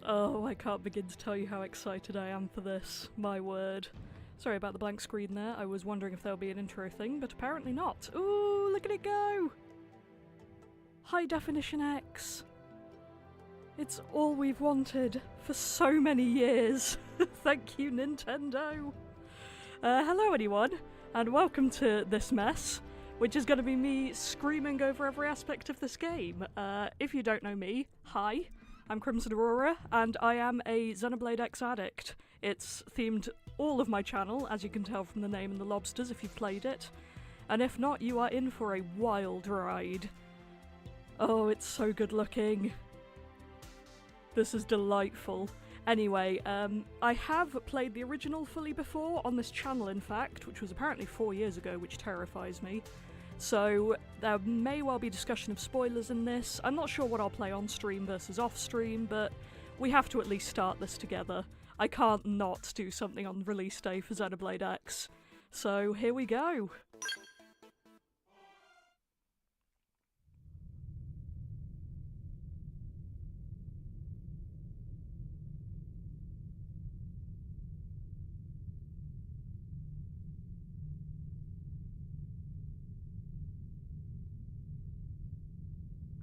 Oh, I can't begin to tell you how excited I am for this. My word. Sorry about the blank screen there. I was wondering if there'll be an intro thing, but apparently not. Ooh, look at it go! High definition X. It's all we've wanted for so many years. Thank you, Nintendo. Hello anyone, and welcome to this mess, which is going to be me screaming over every aspect of this game. If you don't know me, hi. I'm Crimson Aurora, and I am a Xenoblade X addict. It's themed all of my channel, as you can tell from the name and the lobsters if you've played it. And if not, you are in for a wild ride. Oh, it's so good looking. This is delightful. Anyway, I have played the original fully before, on this channel in fact, which was apparently 4 years ago, which terrifies me. So there may well be discussion of spoilers in this. I'm not sure what I'll play on stream versus off stream, but we have to at least start this together. I can't not do something on release day for Xenoblade X. So here we go.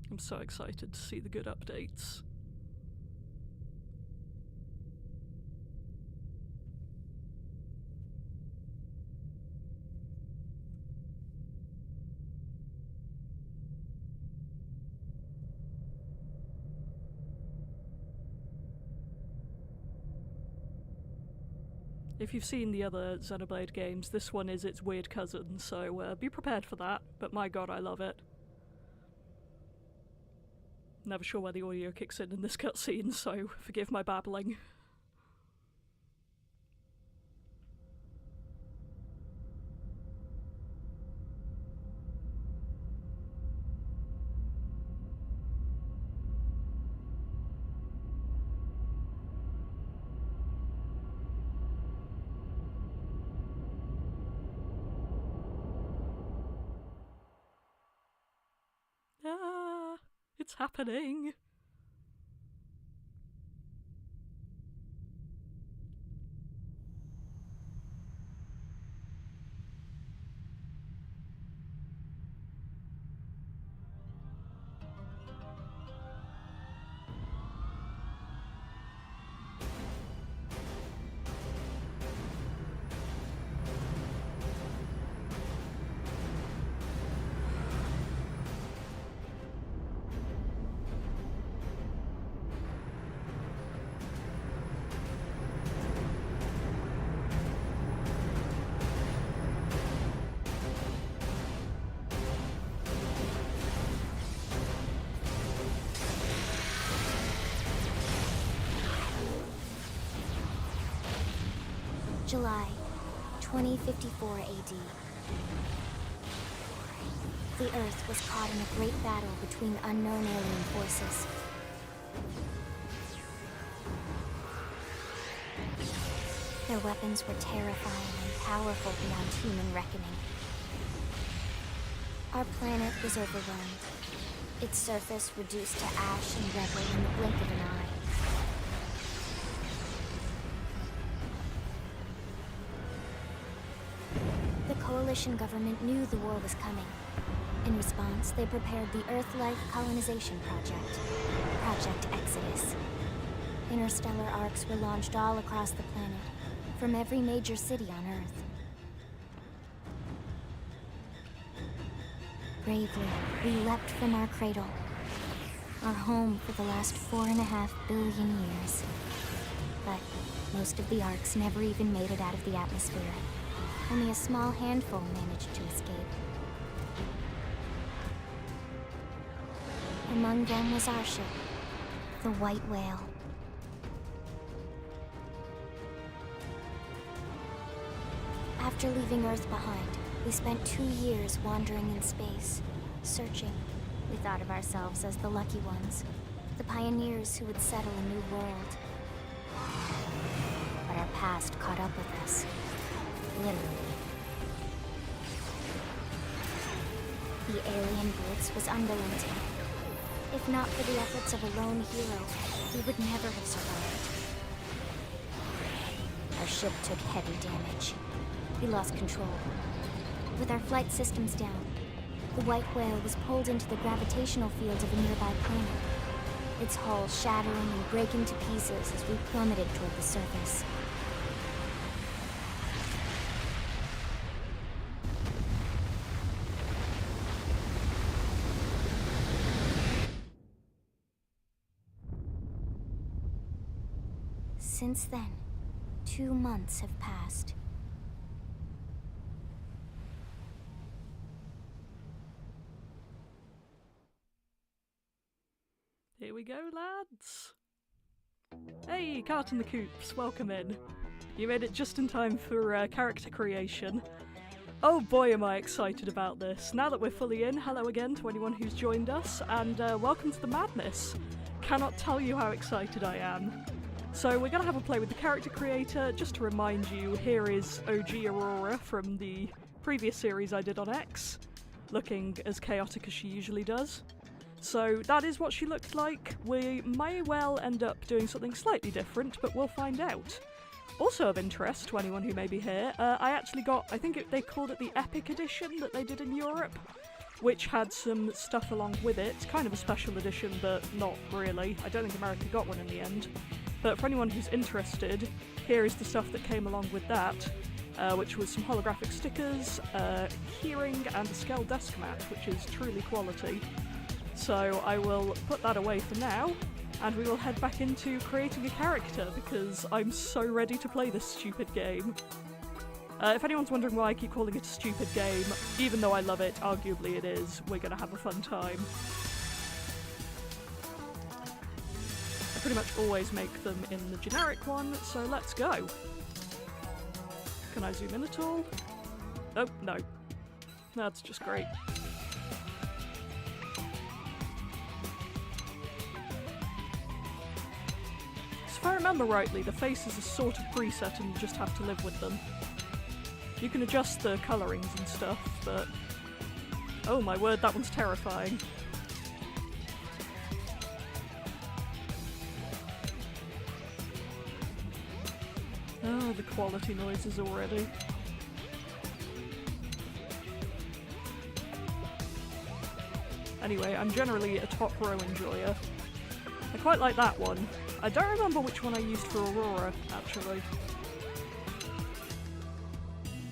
I'm so excited to see the good updates. If you've seen the other Xenoblade games, this one is its weird cousin, so be prepared for that, but my god, I love it. Never sure where the audio kicks in this cutscene, so forgive my babbling. It's happening! July 2054 AD. The Earth was caught in a great battle between unknown alien forces. Their weapons were terrifying and powerful beyond human reckoning. Our planet was overwhelmed, its surface reduced to ash and rubble in the blink of an eye. The Coalition government knew the war was coming. In response, they prepared the Earth-Life Colonization Project, Project Exodus. Interstellar arcs were launched all across the planet, from every major city on Earth. Bravely, we leapt from our cradle, our home for the last 4.5 billion years. But most of the arcs never even made it out of the atmosphere. Only a small handful managed to escape. Among them was our ship, the White Whale. After leaving Earth behind, we spent 2 years wandering in space, searching. We thought of ourselves as the lucky ones, the pioneers who would settle a new world. But our past caught up with us. Literally. The alien blitz was unrelenting. If not for the efforts of a lone hero, we would never have survived. Our ship took heavy damage. We lost control. With our flight systems down, the white whale was pulled into the gravitational field of a nearby planet, its hull shattering and breaking to pieces as we plummeted toward the surface. Since then, 2 months have passed. Here we go, lads. Hey, Cart and the Coops, welcome in. You made it just in time for character creation. Oh boy, am I excited about this. Now that we're fully in, hello again to anyone who's joined us, and welcome to the madness. Cannot tell you how excited I am. So we're going to have a play with the character creator. Just to remind you, here is OG Aurora from the previous series I did on X, looking as chaotic as she usually does. So that is what she looked like. We may well end up doing something slightly different, but we'll find out. Also of interest to anyone who may be here, I actually got, I think they called it the Epic Edition that they did in Europe, which had some stuff along with it. Kind of a special edition, but not really. I don't think America got one in the end. But for anyone who's interested, here is the stuff that came along with that, which was some holographic stickers, hearing, and a Skell desk mat, which is truly quality. So I will put that away for now, and we will head back into creating a character, because I'm so ready to play this stupid game. If anyone's wondering why I keep calling it a stupid game, even though I love it, arguably it is, we're gonna have a fun time. I pretty much always make them in the generic one, so let's go. Can I zoom in at all? Oh, no. That's just great. So if I remember rightly, the faces are sort of preset and you just have to live with them. You can adjust the colourings and stuff, but... oh my word, that one's terrifying. Oh, the quality noises already. Anyway, I'm generally a top row enjoyer. I quite like that one. I don't remember which one I used for Aurora, actually.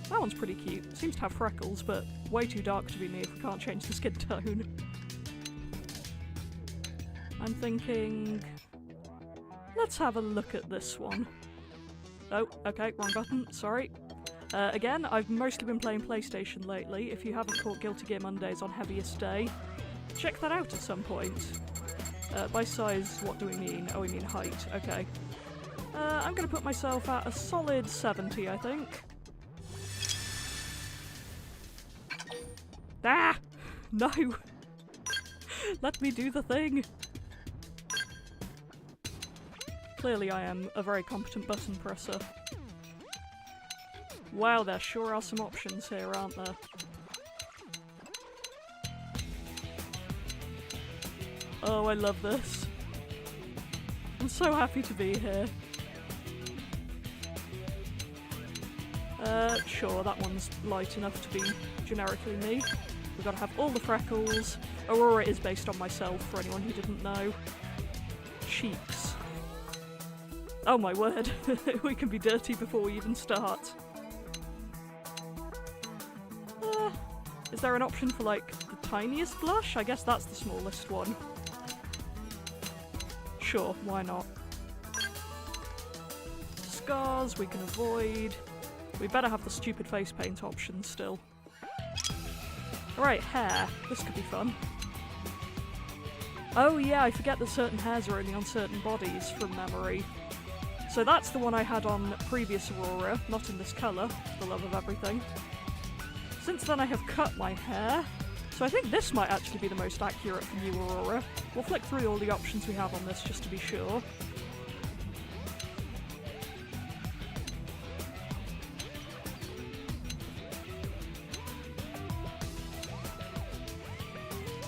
That one's pretty cute. Seems to have freckles, but way too dark to be me if we can't change the skin tone. I'm thinking... let's have a look at this one. Oh, okay, wrong button, sorry. Again, I've mostly been playing PlayStation lately. If you haven't caught Guilty Gear Mondays on Heaviest Day, check that out at some point. By size, what do we mean? Oh, we mean height, okay. I'm gonna put myself at a solid 70, I think. Ah! No! Let me do the thing! Clearly I am a very competent button presser. Wow, there sure are some options here, aren't there? Oh, I love this. I'm so happy to be here. Sure, that one's light enough to be generically me. We've got to have all the freckles. Aurora is based on myself, for anyone who didn't know. Cheeks. Oh my word, we can be dirty before we even start. Is there an option for, like, the tiniest blush? I guess that's the smallest one. Sure, why not? Scars we can avoid. We better have the stupid face paint option still. Alright, hair. This could be fun. Oh yeah, I forget that certain hairs are only on certain bodies from memory. So that's the one I had on previous Aurora, not in this colour, for the love of everything. Since then I have cut my hair, so I think this might actually be the most accurate for new Aurora. We'll flick through all the options we have on this just to be sure.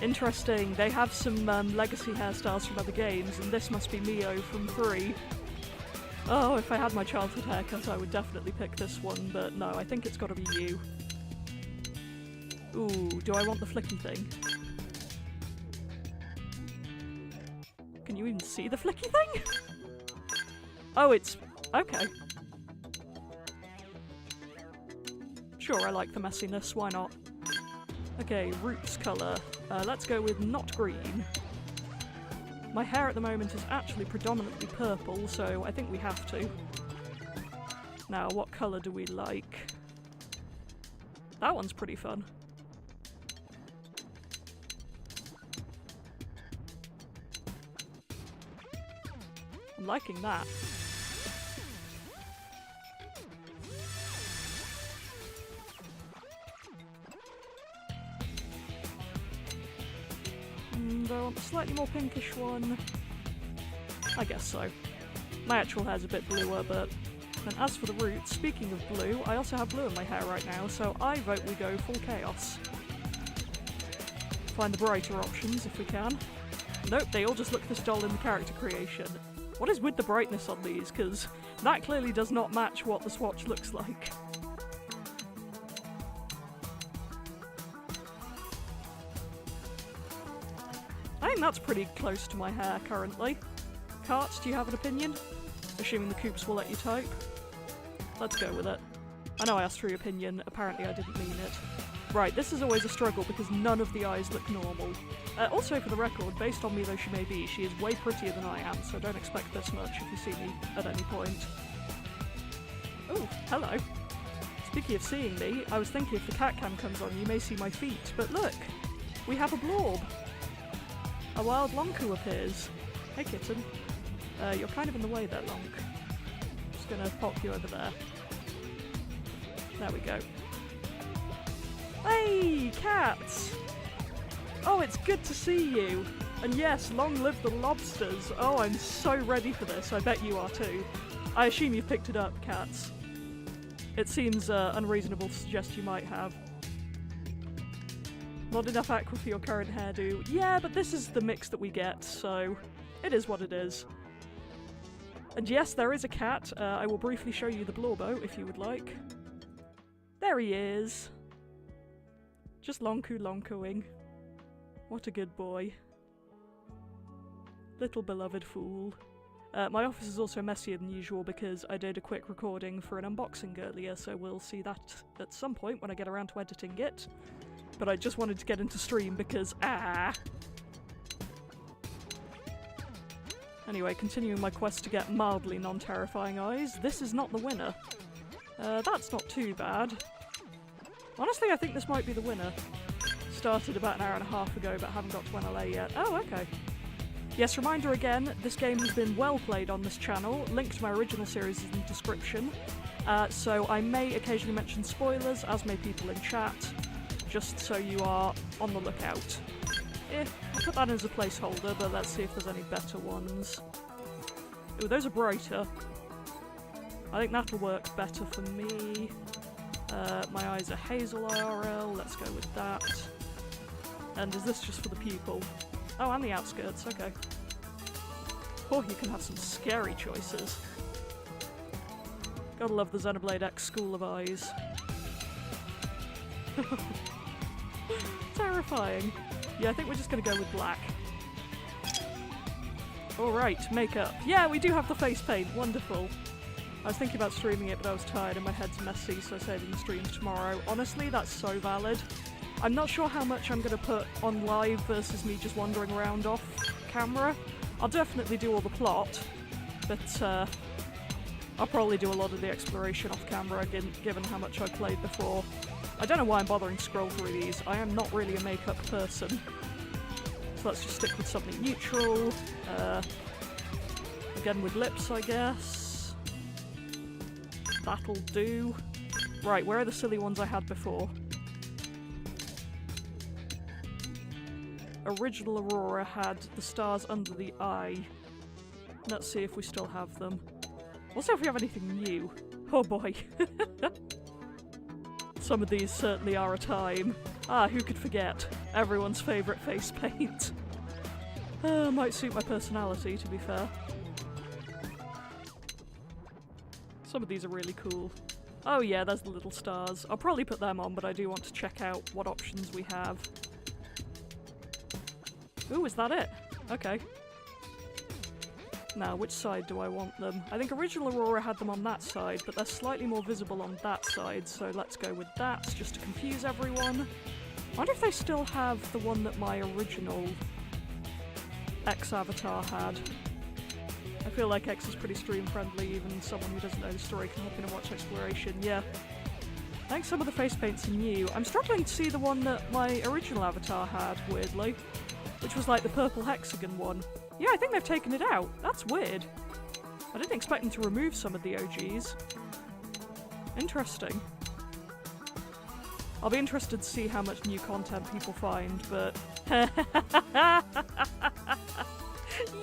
Interesting, they have some legacy hairstyles from other games, and this must be Mio from 3. Oh, if I had my childhood haircut, I would definitely pick this one, but no, I think it's gotta be you. Ooh, do I want the flicky thing? Can you even see the flicky thing? Oh, it's... okay. Sure, I like the messiness, why not? Okay, roots colour. Let's go with not green. My hair at the moment is actually predominantly purple, so I think we have to. Now, what colour do we like? That one's pretty fun. I'm liking that. And I want a slightly more pinkish one. I guess so. My actual hair's a bit bluer, but... And as for the roots, speaking of blue, I also have blue in my hair right now, so I vote we go full chaos. Find the brighter options if we can. Nope, they all just look this dull in the character creation. What is with the brightness on these? Because that clearly does not match what the swatch looks like. I think that's pretty close to my hair currently. Cart, do you have an opinion? Assuming the Coops will let you type. Let's go with it. I know I asked for your opinion, apparently I didn't mean it. Right, this is always a struggle because none of the eyes look normal. Also, for the record, based on me though she may be, she is way prettier than I am, so don't expect this much if you see me at any point. Oh, hello. Speaking of seeing me, I was thinking if the cat cam comes on you may see my feet, but look! We have a blorb! A wild Lonku appears. Hey kitten. You're kind of in the way there, Lonk. Just gonna pop you over there. There we go. Hey, cats! Oh, it's good to see you! And yes, long live the lobsters! Oh, I'm so ready for this, I bet you are too. I assume you've picked it up, cats. It seems unreasonable to suggest you might have. Not enough aqua for your current hairdo. Yeah, but this is the mix that we get, so it is what it is. And yes, there is a cat. I will briefly show you the Blorbo, if you would like. There he is! Just Lonku-Lonkoing. What a good boy. Little beloved fool. My office is also messier than usual because I did a quick recording for an unboxing earlier, so we'll see that at some point when I get around to editing it. But I just wanted to get into stream because, Anyway, continuing my quest to get mildly non-terrifying eyes, this is not the winner. That's not too bad. Honestly, I think this might be the winner. Started about an hour and a half ago, but haven't got to NLA yet. Oh, okay. Yes, reminder again, this game has been well played on this channel. Link to my original series is in the description. So I may occasionally mention spoilers, as may people in chat, just so you are on the lookout. I'll put that as a placeholder, but let's see if there's any better ones. Ooh, those are brighter. I think that'll work better for me. My eyes are hazel IRL, let's go with that. And is this just for the pupil? Oh, and the outskirts, okay. Oh, you can have some scary choices. Gotta love the Xenoblade X School of Eyes. Terrifying. Yeah, I think we're just gonna go with black. Alright, makeup. Yeah, we do have the face paint, wonderful. I was thinking about streaming it, but I was tired and my head's messy, so I saved the stream tomorrow. Honestly, that's so valid. I'm not sure how much I'm gonna put on live versus me just wandering around off camera. I'll definitely do all the plot, but I'll probably do a lot of the exploration off camera, given how much I've played before. I don't know why I'm bothering to scroll through these. I am not really a makeup person. So let's just stick with something neutral. Again with lips, I guess. That'll do. Right, where are the silly ones I had before? Original Aurora had the stars under the eye. Let's see if we still have them. We'll see if we have anything new. Oh boy. Some of these certainly are a time. Ah, who could forget? Everyone's favourite face paint. Might suit my personality, to be fair. Some of these are really cool. Oh yeah, there's the little stars. I'll probably put them on, but I do want to check out what options we have. Ooh, is that it? Okay. Now, which side do I want them? I think original Aurora had them on that side, but they're slightly more visible on that side, so let's go with that, just to confuse everyone. I wonder if they still have the one that my original X avatar had. I feel like X is pretty stream-friendly, even someone who doesn't know the story can hop in and watch exploration, yeah. I think some of the face paints are new. I'm struggling to see the one that my original avatar had, weirdly, which was like the purple hexagon one. Yeah, I think they've taken it out. That's weird. I didn't expect them to remove some of the OGs. Interesting. I'll be interested to see how much new content people find, but...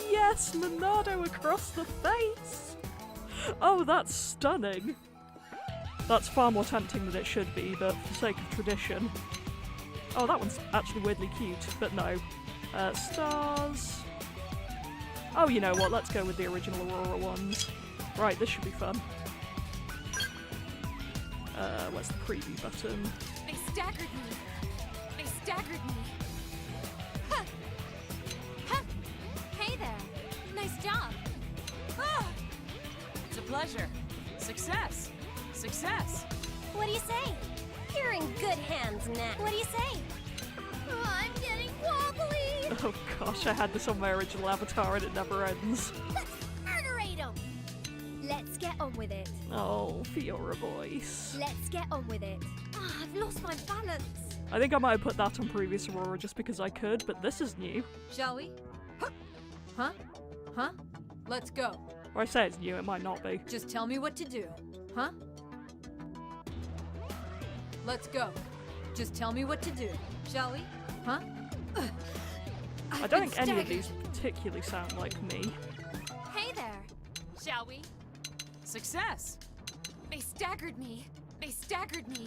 Yes, Leonardo across the face! Oh, that's stunning. That's far more tempting than it should be, but for the sake of tradition. Oh, that one's actually weirdly cute, but no. Stars... Oh, you know what, let's go with the original Aurora ones. Right, this should be fun. Where's the preview button? They staggered me! They staggered me! Ha! Ha! Hey there! Nice job! Ah! It's a pleasure. Success! Success! What do you say? You're in good hands now. What do you say? Oh, I'm getting wobbly! Oh gosh, I had this on my original avatar and it never ends. Let's murderate him! Let's get on with it. Oh, Fiora voice. Let's get on with it. Ah, I've lost my balance. I think I might have put that on previous Aurora just because I could, but this is new. Shall we? Huh? Huh? Let's go. Or I say it's new, it might not be. Just tell me what to do. Huh? Let's go. Just tell me what to do. Shall we? Huh? I don't think any of these particularly sound like me. Hey there! Shall we? Success! They staggered me. They staggered me.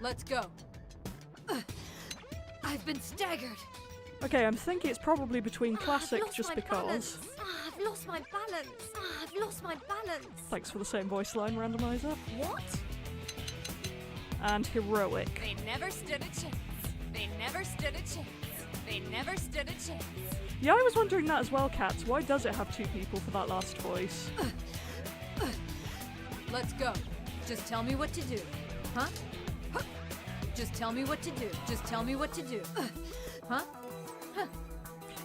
Let's go. I've been staggered. Okay, I'm thinking it's probably between classic I've lost just my because. balance. I've lost my balance. I've lost my balance. Thanks for the same voice line randomizer. What? And heroic. They never stood a chance. They never stood a chance. They never stood a chance. Yeah, I was wondering that as well, Cats. Why does it have two people for that last voice? Let's go. Just tell me what to do. Huh? Just tell me what to do. Just tell me what to do. Huh?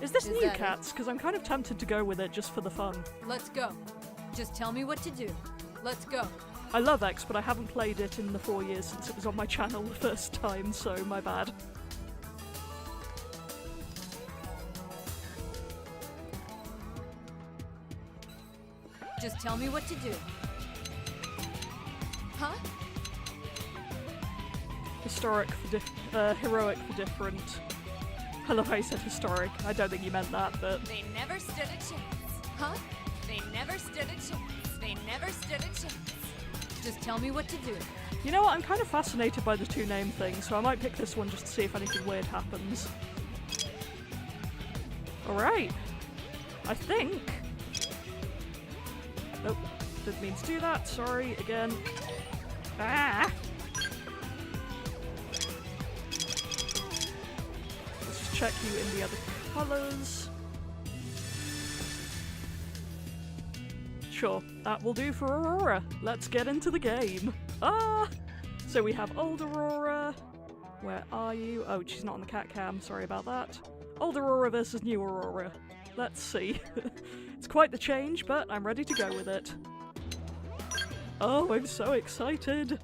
Is this Is new, that it? Cats? Because I'm kind of tempted to go with it just for the fun. Let's go. Just tell me what to do. Let's go. I love X, but I haven't played it in the 4 years since it was on my channel the first time, so my bad. Just tell me what to do. Huh? Historic for heroic for different. I love how you said historic. I don't think you meant that, but... They never stood a chance. Huh? They never stood a chance. They never stood a chance. Just tell me what to do. You know what, I'm kind of fascinated by the two name thing, so I might pick this one just to see if anything weird happens. Alright. I think... Nope, didn't mean to do that, sorry, again. Ah! Let's just check you in the other colours. Sure, that will do for Aurora. Let's get into the game. Ah! So we have old Aurora. Where are you? Oh, she's not on the cat cam, sorry about that. Old Aurora versus new Aurora. Let's see. It's quite the change, but I'm ready to go with it. Oh, I'm so excited!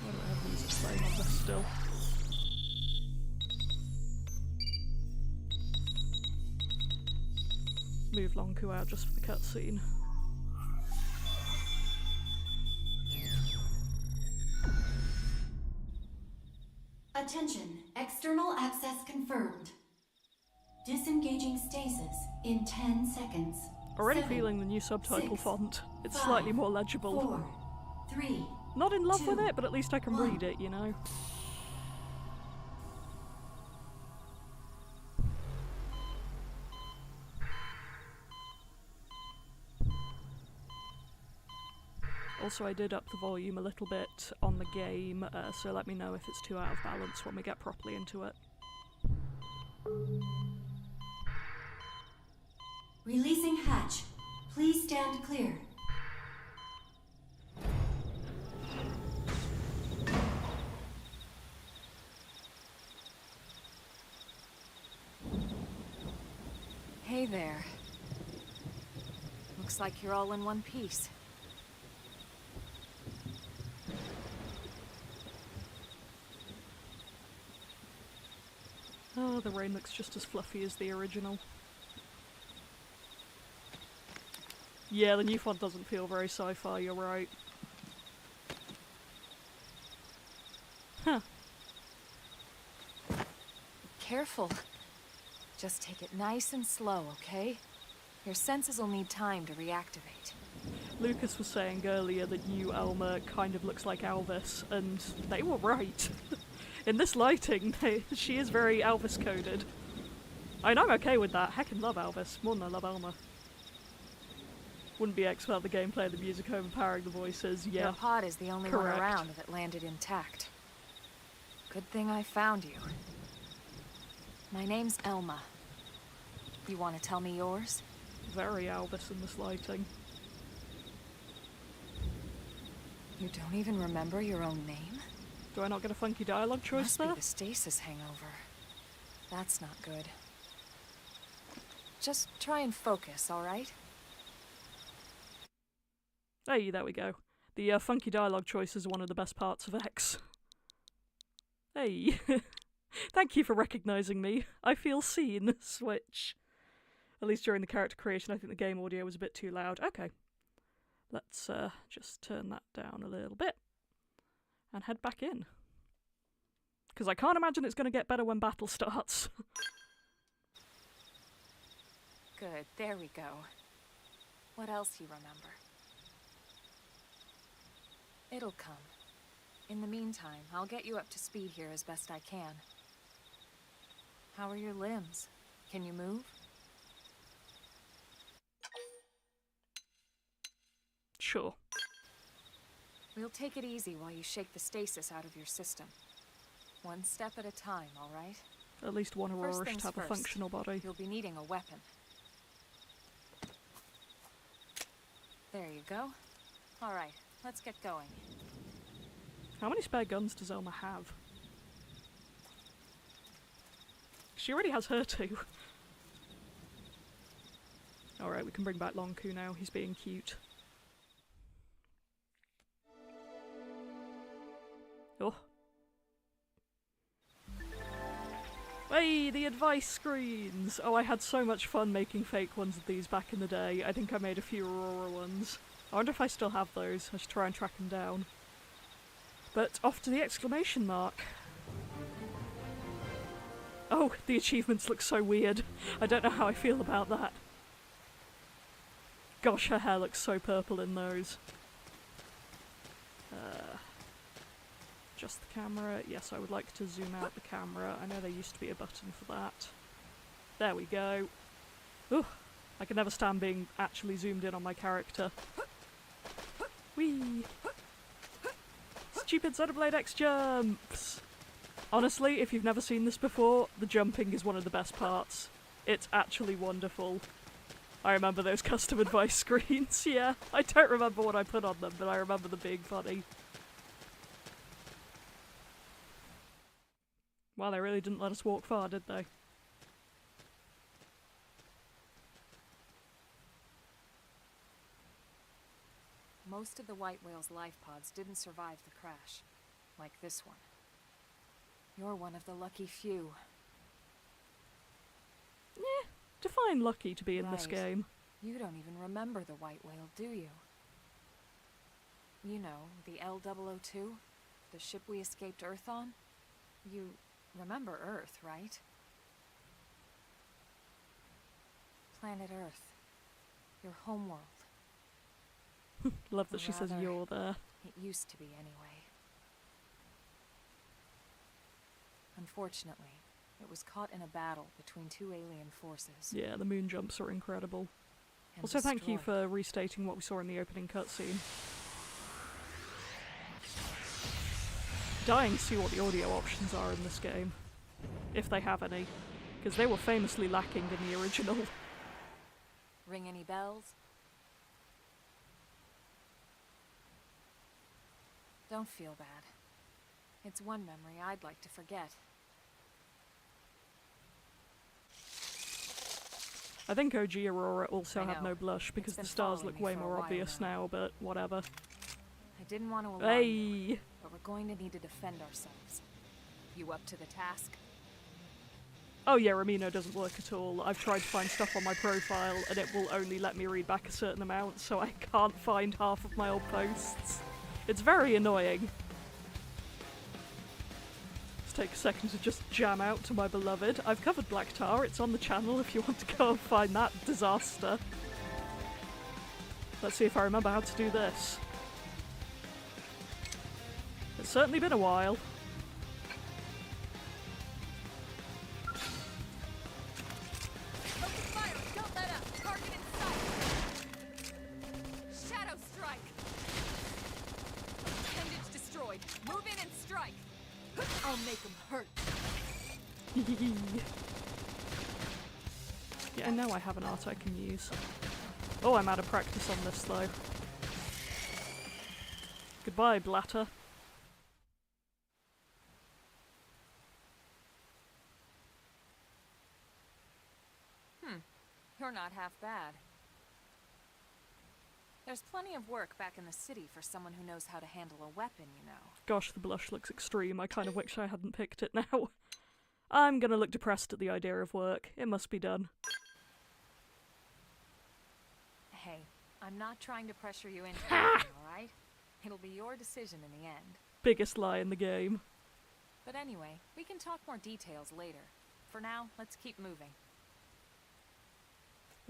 Why do I have music playing on this still? Move Lonku out just for the cutscene. Attention, external access confirmed. Disengaging stasis in 10 seconds. Already 7, feeling the new subtitle 6, font. It's 5, slightly more legible. 4, 3. Not in love 2, with it, but at least I can 1. read it, you know? Also, I did up the volume a little bit on the game, so let me know if it's too out of balance when we get properly into it. Releasing hatch. Please stand clear. Hey there. Looks like you're all in one piece. Oh, the rain looks just as fluffy as the original. Yeah, the new font doesn't feel very sci-fi, you're right. Huh. Careful. Just take it nice and slow, okay? Your senses will need time to reactivate. Lucas was saying earlier that you, Elma, kind of looks like Elvis, and they were right. In this lighting, she is very Elvis-coded. And I'm okay with that. Heckin' love Elvis, more than I love Elma. Wouldn't be expert at the gameplay, the music overpowering the voices, yeah. Your pod is the only correct. one around that landed intact. Good thing I found you. My name's Elma. You want to tell me yours? Very Elvis in this lighting. You don't even remember your own name? Do I not get a funky dialogue choice Must there? be the stasis hangover. That's not good. Just try and focus, all right? Hey, there we go. The funky dialogue choices are one of the best parts of X. Hey. Thank you for recognising me. I feel seen. Switch. At least during the character creation, I think the game audio was a bit too loud. Okay. Let's just turn that down a little bit. And head back in. Because I can't imagine it's going to get better when battle starts. Good, there we go. What else you remember? It'll come. In the meantime, I'll get you up to speed here as best I can. How are your limbs? Can you move? Sure. We'll take it easy while you shake the stasis out of your system. One step at a time, all right? At least one First Aurora should things have a first. functional body. You'll be needing a weapon. There you go. All right, let's get going. How many spare guns does Elma have? She already has her two. Alright, we can bring back Longku now. He's being cute. Oh. Hey, the advice screens! Oh, I had so much fun making fake ones of these back in the day. I think I made a few Aurora ones. I wonder if I still have those. I should try and track them down. But off to the exclamation mark. Oh, the achievements look so weird. I don't know how I feel about that. Gosh, her hair looks so purple in those. Just the camera. Yes, I would like to zoom out the camera. I know there used to be a button for that. There we go. Ooh, I can never stand being actually zoomed in on my character. Whee! Stupid Xenoblade X jumps! Honestly, if you've never seen this before, the jumping is one of the best parts. It's actually wonderful. I remember those custom advice screens, yeah. I don't remember what I put on them, but I remember them being funny. Well, they really didn't let us walk far, did they? Most of the white whale's life pods didn't survive the crash, like this one. You're one of the lucky few. Yeah, define lucky to be in this Right. game. You don't even remember the white whale, do you? You know, the L002? The ship we escaped Earth on? You remember Earth, right? Planet Earth. Your homeworld. Love that she says Rather, you're there. It used to be, anyway. Unfortunately, it was caught in a battle between two alien forces. Yeah, the moon jumps are incredible. And Also, thank you destroyed. for restating what we saw in the opening cutscene. Dying to see what the audio options are in this game, if they have any, because they were famously lacking in the original. Ring any bells? Don't feel bad. It's one memory I'd like to forget. I think OG Aurora also I had know. no blush because It's the been stars following look me way for a more while obvious now. now, but whatever. I didn't want to alarm you, Hey! but we're going to need to defend ourselves. You up to the task? Oh yeah, Ramino doesn't work at all. I've tried to find stuff on my profile and it will only let me read back a certain amount, so I can't find half of my old posts. It's very annoying. Let's take a second to just jam out to my beloved. I've covered Black Tar, it's on the channel if you want to go and find that disaster. Let's see if I remember how to do this. It's certainly been a while. Open fire! Don't let up! Target in sight! Shadow strike! Appendage destroyed. Move in and strike! I'll make them hurt. Yeah, I know I have an art I can use. Oh, I'm out of practice on this though. Goodbye, Blatter. You're not half bad. There's plenty of work back in the city for someone who knows how to handle a weapon, you know. Gosh, the blush looks extreme. I kind of wish I hadn't picked it now. I'm gonna look depressed at the idea of work. It must be done. Hey, I'm not trying to pressure you into anything, alright? It'll be your decision in the end. Biggest lie in the game. But anyway, we can talk more details later. For now, let's keep moving.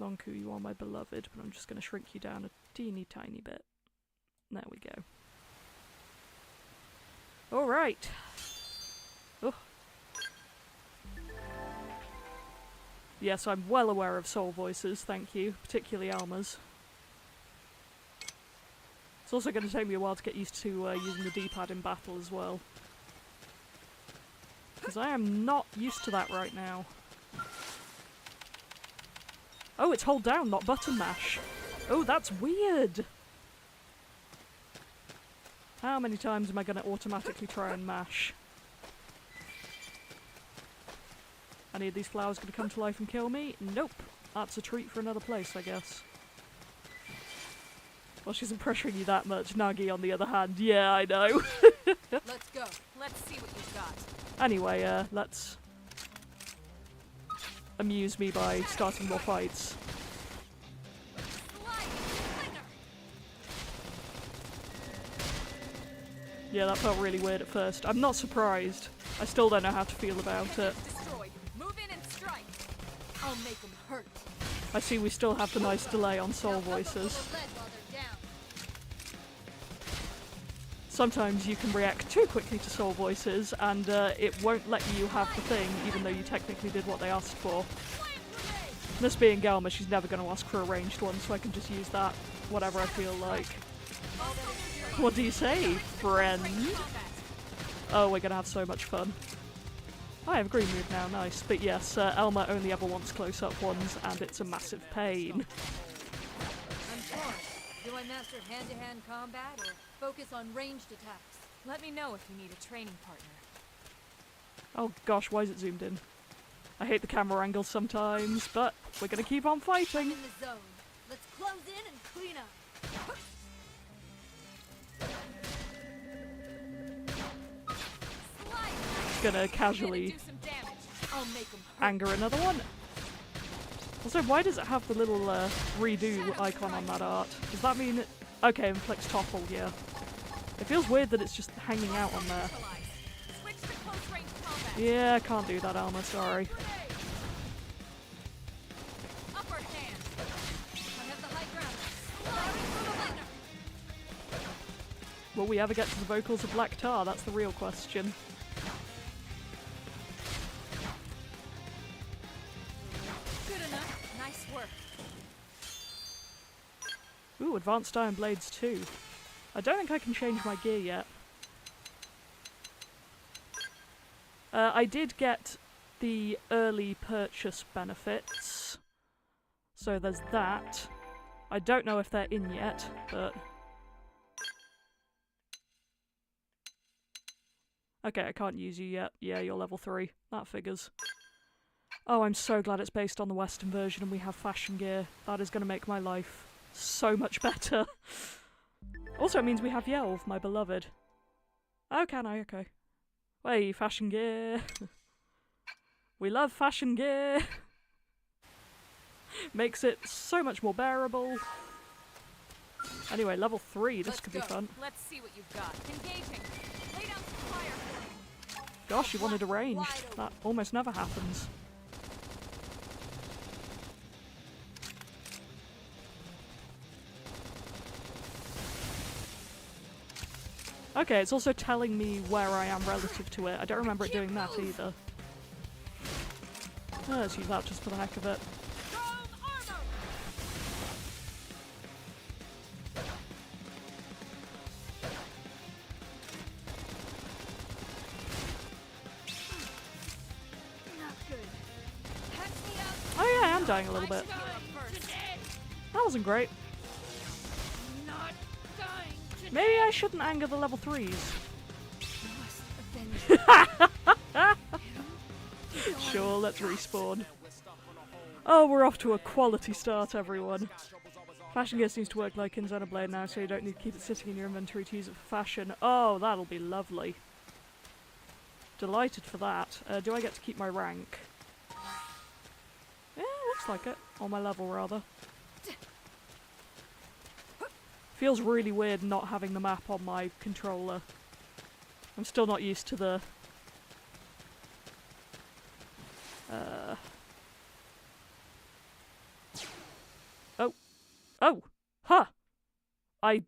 Lonku, you are my beloved, but I'm just gonna shrink you down a teeny tiny bit. There we go. Alright. Oh. Yes, I'm well aware of soul voices, thank you, particularly Alma's. It's also going to take me a while to get used to using the D-pad in battle as well. Because I am not used to that right now. Oh, it's hold down, not button mash. Oh, that's weird! How many times am I going to automatically try and mash? Any of these flowers going to come to life and kill me? Nope. That's a treat for another place, I guess. Well, she isn't pressuring you that much. Nagi, on the other hand, yeah, I know. Let's go. Let's see what you've got. Anyway, let's amuse me by starting more fights. Slide! Flinger! Yeah, that felt really weird at first. I'm not surprised. I still don't know how to feel about it. Destroyed. Move in and strike. I'll make them hurt. I see we still have the nice delay on soul voices. Sometimes you can react too quickly to soul voices and it won't let you have the thing even though you technically did what they asked for. This being Galma, she's never going to ask for a ranged one, so I can just use that whatever I feel like. What do you say, friend? Oh, we're going to have so much fun. I have a green move now, nice. But yes, Elma only ever wants close-up ones and it's a massive pain. I'm torn. Do I master hand-to-hand combat or focus on ranged attacks? Let me know if you need a training partner. Oh gosh, why is it zoomed in? I hate the camera angles sometimes, but we're gonna keep on I'm fighting. in the zone. Let's close in and clean up. Gonna casually Do some damage. I'll make them hurt. anger another one. Also, why does it have the little redo icon on that art? Does that mean it... Okay, inflicts topple, yeah. It feels weird that it's just hanging out on there. Switch to close range combat. Yeah, can't do that, Alma, sorry. Upper hand. I have the high Will we ever get to the vocals of Black Tar? That's the real question. Good enough. Nice work. Ooh, Advanced Iron Blades 2. I don't think I can change my gear yet. I did get the early purchase benefits, so there's that. I don't know if they're in yet, but... Okay, I can't use you yet. Yeah, you're level 3. That figures. Oh, I'm so glad it's based on the Western version and we have fashion gear. That is going to make my life so much better. Also, it means we have Yelv, my beloved. Oh, can I? Okay. Hey, fashion gear. We love fashion gear. Makes it so much more bearable. Anyway, level 3, this could be fun. Let's see what you've got. Engaging. Lay down some fire for me. Gosh, you wanted a ranged. That almost never happens. Okay, it's also telling me where I am relative to it. I don't remember it doing that either. Let's use that just for the heck of it. Oh yeah, I am dying a little bit. That wasn't great. Maybe I shouldn't anger the level 3s. Sure, let's respawn. Oh, we're off to a quality start, everyone. Fashion gear seems to work like in Xenoblade now, so you don't need to keep it sitting in your inventory to use it for fashion. Oh, that'll be lovely. Delighted for that. Do I get to keep my rank? Yeah, looks like it. Or my level, rather. Feels really weird not having the map on my controller. I'm still not used to the... Oh. Oh! Huh! I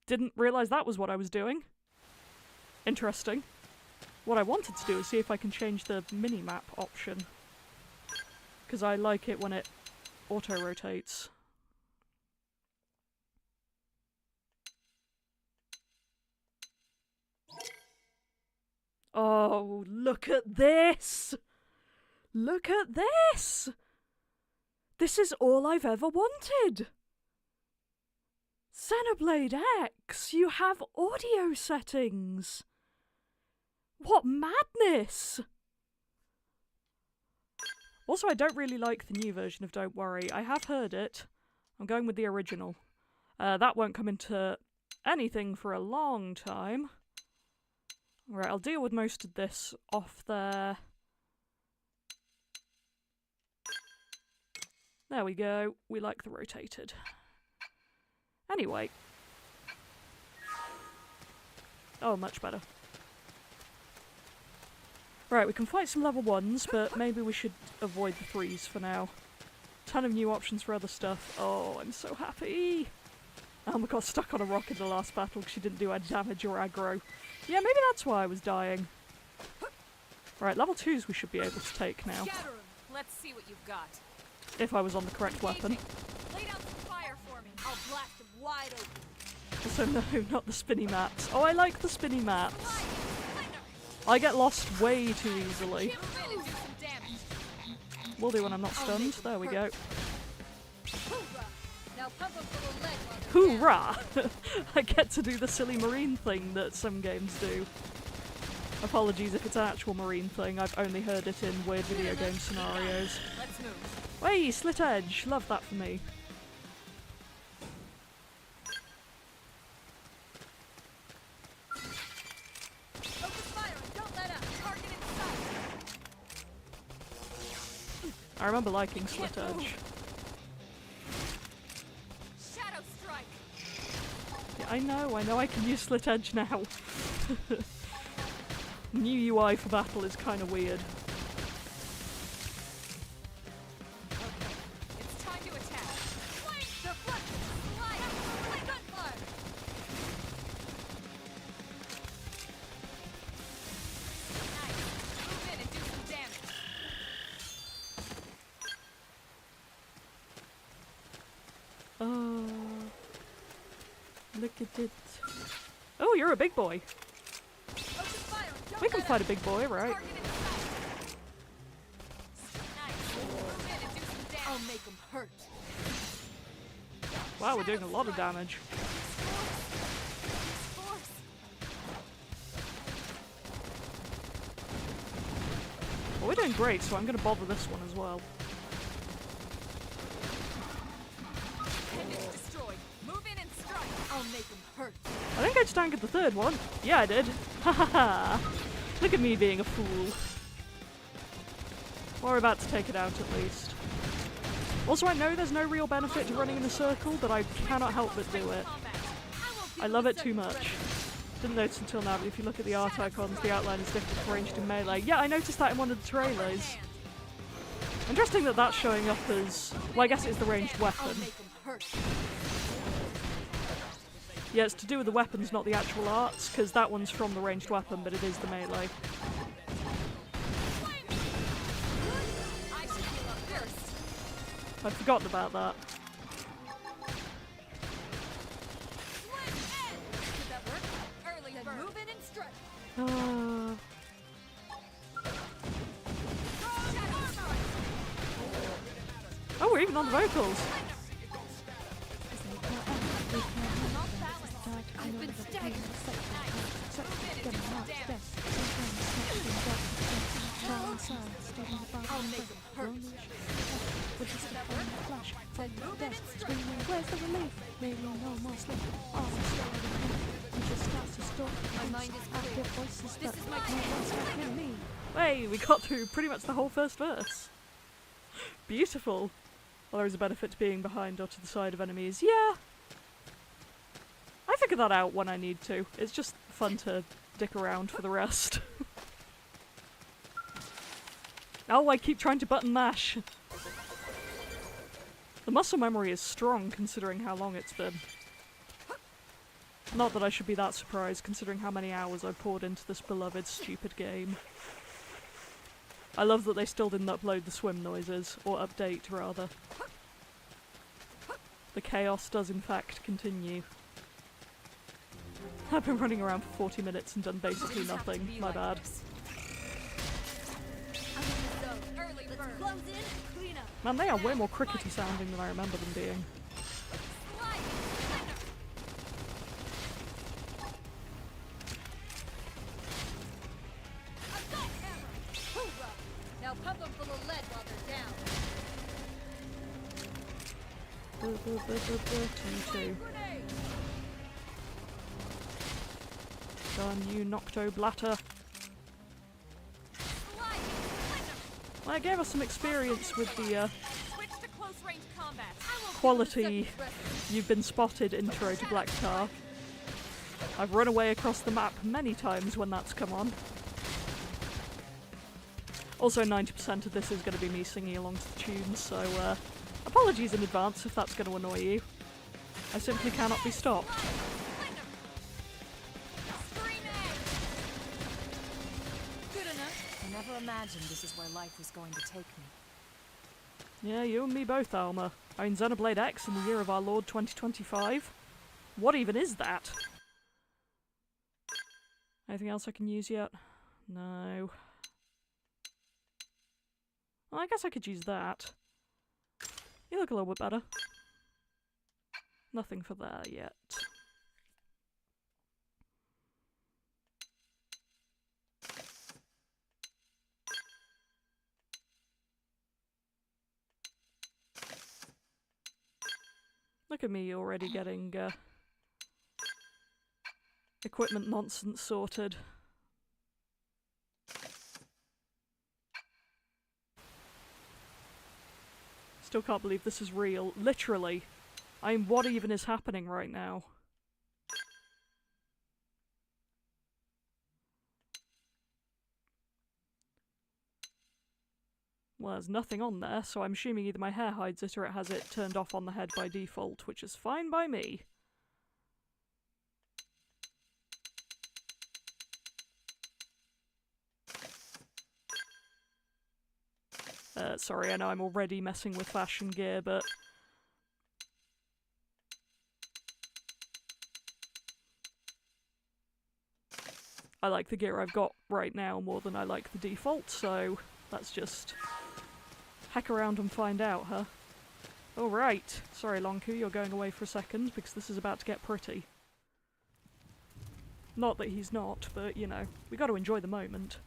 didn't realise that was what I was doing. Interesting. What I wanted to do is see if I can change the mini-map option. Because I like it when it auto-rotates. Oh, look at this! Look at this! This is all I've ever wanted! Xenoblade X! You have audio settings! What madness! Also, I don't really like the new version of Don't Worry. I have heard it. I'm going with the original. That won't come into anything for a long time. Right, I'll deal with most of this off there. There we go. We like the rotated. Anyway. Oh, much better. Right, we can fight some level 1s, but maybe we should avoid the 3s for now. Ton of new options for other stuff. Oh, I'm so happy! Alma got stuck on a rock in the last battle because she didn't do any damage or aggro. Yeah, maybe that's why I was dying. Right, level 2s we should be able to take now. Let's see what you've got. If I was on the correct weapon. Lay down some fire for me. I'll blast them wide open. Also, no, not the spinny mats. Oh, I like the spinny mats. I get lost way too easily. Will do when I'm not stunned. There we go. Now pump up the leg. Hoorah! I get to do the silly marine thing that some games do. Apologies if it's an actual marine thing, I've only heard it in weird video game scenarios. Let's move. Hey, Slit Edge! Love that for me. Focus fire and don't let up. Target in sight. I remember liking Slit Edge. Shadow strike. Yeah, I know I can use Slit Edge now. New UI for battle is kind of weird. Okay, it's time to attack. Flank, deflect, slide, gunfire. at it. Oh, you're a big boy. Open fire. Don't We can let fight a big boy, right? target in sight. Nice. Move in and do some damage. I'll make them hurt. Wow, we're doing a lot of damage. Force. Well, we're doing great, so I'm going to bother this one as well. Appendage destroyed. Move in and strike. I'll make them hurt. I think I just anchored the third one. Yeah, I did. Ha ha ha. Look at me being a fool. Well, we're about to take it out at least. Also, I know there's no real benefit to running in a circle, but I cannot help but do it. I love it too much. Didn't notice until now, but if you look at the art icons, the outline is different for ranged and melee. Yeah, I noticed that in one of the trailers. Interesting that that's showing up as... Well, I guess it's the ranged weapon. Yeah, it's to do with the weapons, not the actual arts, because that one's from the ranged weapon, but it is the melee. I'd forgotten about that. Oh, we're even on the vocals. Hey, we got through pretty much the whole first verse. Beautiful. Well, there is a benefit to being behind or to the side of enemies. Yeah. I figure that out when I need to. It's just fun to dick around for the rest. Oh, I keep trying to button mash. The muscle memory is strong considering how long it's been. Not that I should be that surprised considering how many hours I've poured into this beloved stupid game. I love that they still didn't upload the swim noises, or update rather. The chaos does in fact continue. I've been running around for 40 minutes and done basically nothing, my bad. Man, they are way more crickety sounding than I remember them being. Now pump them full of lead while they're down. Done, you Nocto Blatter. Well, it gave us some experience with the quality "you've been spotted" intro to Black Tar. I've run away across the map many times when that's come on. Also, 90% of this is going to be me singing along to the tunes, so apologies in advance if that's going to annoy you. I simply cannot be stopped. I never imagined this is where life was going to take me. Yeah, you and me both, Alma. I mean, Xenoblade X in the year of our Lord 2025? What even is that? Anything else I can use yet? No. Well, I guess I could use that. You look a little bit better. Nothing for there yet. Look at me already getting equipment nonsense sorted. Still can't believe this is real. Literally. I mean, what even is happening right now? Well, there's nothing on there, so I'm assuming either my hair hides it or it has it turned off on the head by default, which is fine by me. Sorry, I know I'm already messing with fashion gear, but... I like the gear I've got right now more than I like the default, so let's just heck around and find out, huh? Alright. Sorry, Lonku, you're going away for a second, because this is about to get pretty. Not that he's not, but, you know, we gotta enjoy the moment.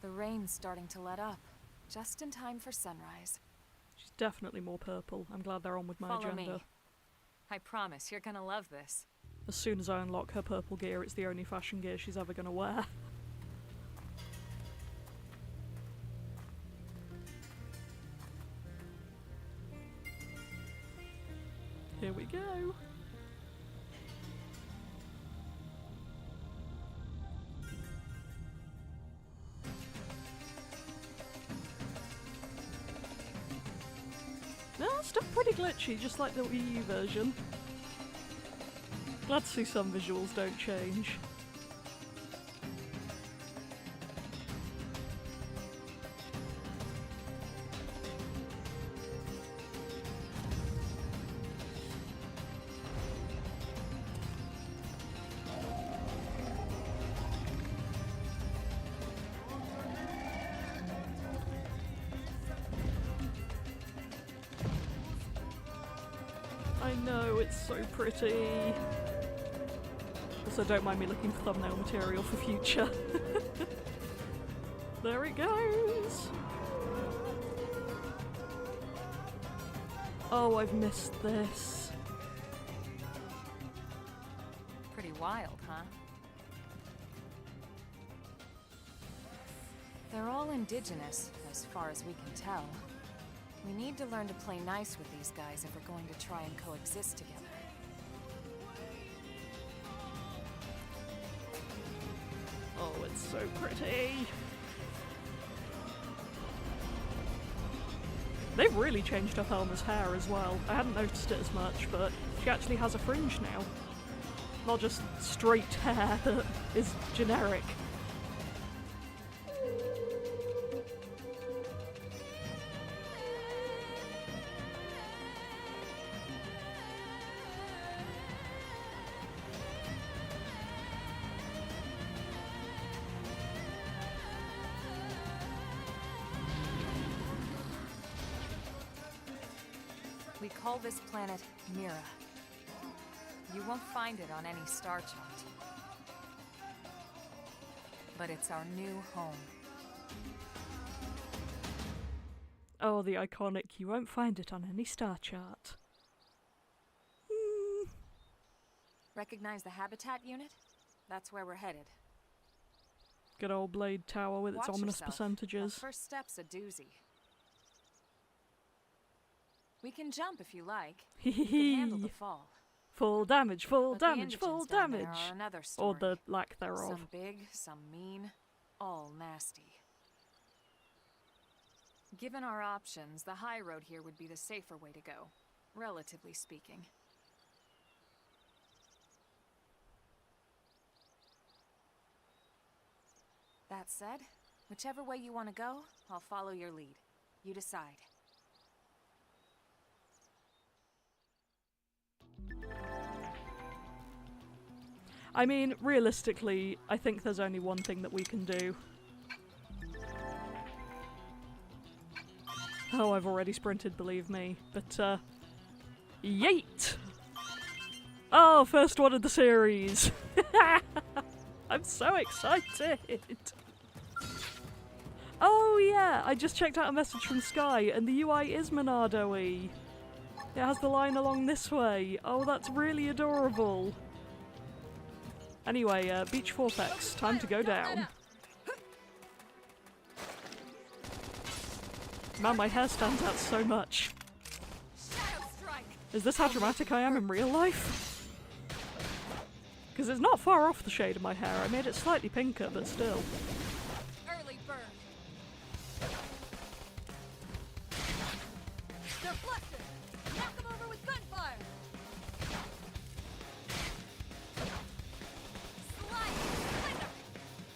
The rain's starting to let up, just in time for sunrise. She's definitely more purple. I'm glad they're on with my Follow agenda. me. I promise you're gonna love this. As soon as I unlock her purple gear, it's the only fashion gear she's ever gonna wear. Here we go. No, still pretty glitchy, just like the Wii U version. Glad to see some visuals don't change. I know, it's so pretty. Also, don't mind me looking for thumbnail material for future. There it goes! Oh, I've missed this. Pretty wild, huh? They're all indigenous, as far as we can tell. We need to learn to play nice with these guys if we're going to try and coexist together. Oh, it's so pretty. They've really changed up Elma's hair as well. I hadn't noticed it as much, but she actually has a fringe now. Not just straight hair that is generic. We call this planet Mira. You won't find it on any star chart. But it's our new home. Oh, the iconic, you won't find it on any star chart. Recognize the habitat unit? That's where we're headed. Good old Blade Tower with its Watch ominous yourself. percentages. The first step's a doozy. We can jump if you like. You can handle the fall. Full damage, full But the damage, full indigents down there damage! are another Or story. the lack thereof. Some big, some mean, all nasty. Given our options, the high road here would be the safer way to go, relatively speaking. That said, whichever way you want to go, I'll follow your lead. You decide. I mean, realistically, I think there's only one thing that we can do. Oh, I've already sprinted, believe me. But, yeet! Oh, first one of the series! I'm so excited! Oh yeah, I just checked out a message from Sky, and the UI is Monado-y. It has the line along this way. Oh, that's really adorable. Anyway, Beach Vortex, time to go down. Man, my hair stands out so much. Is this how dramatic I am in real life? Because it's not far off the shade of my hair. I made it slightly pinker, but still. Early bird. Deflected. Knock him over with gunfire. Slide. Splinter.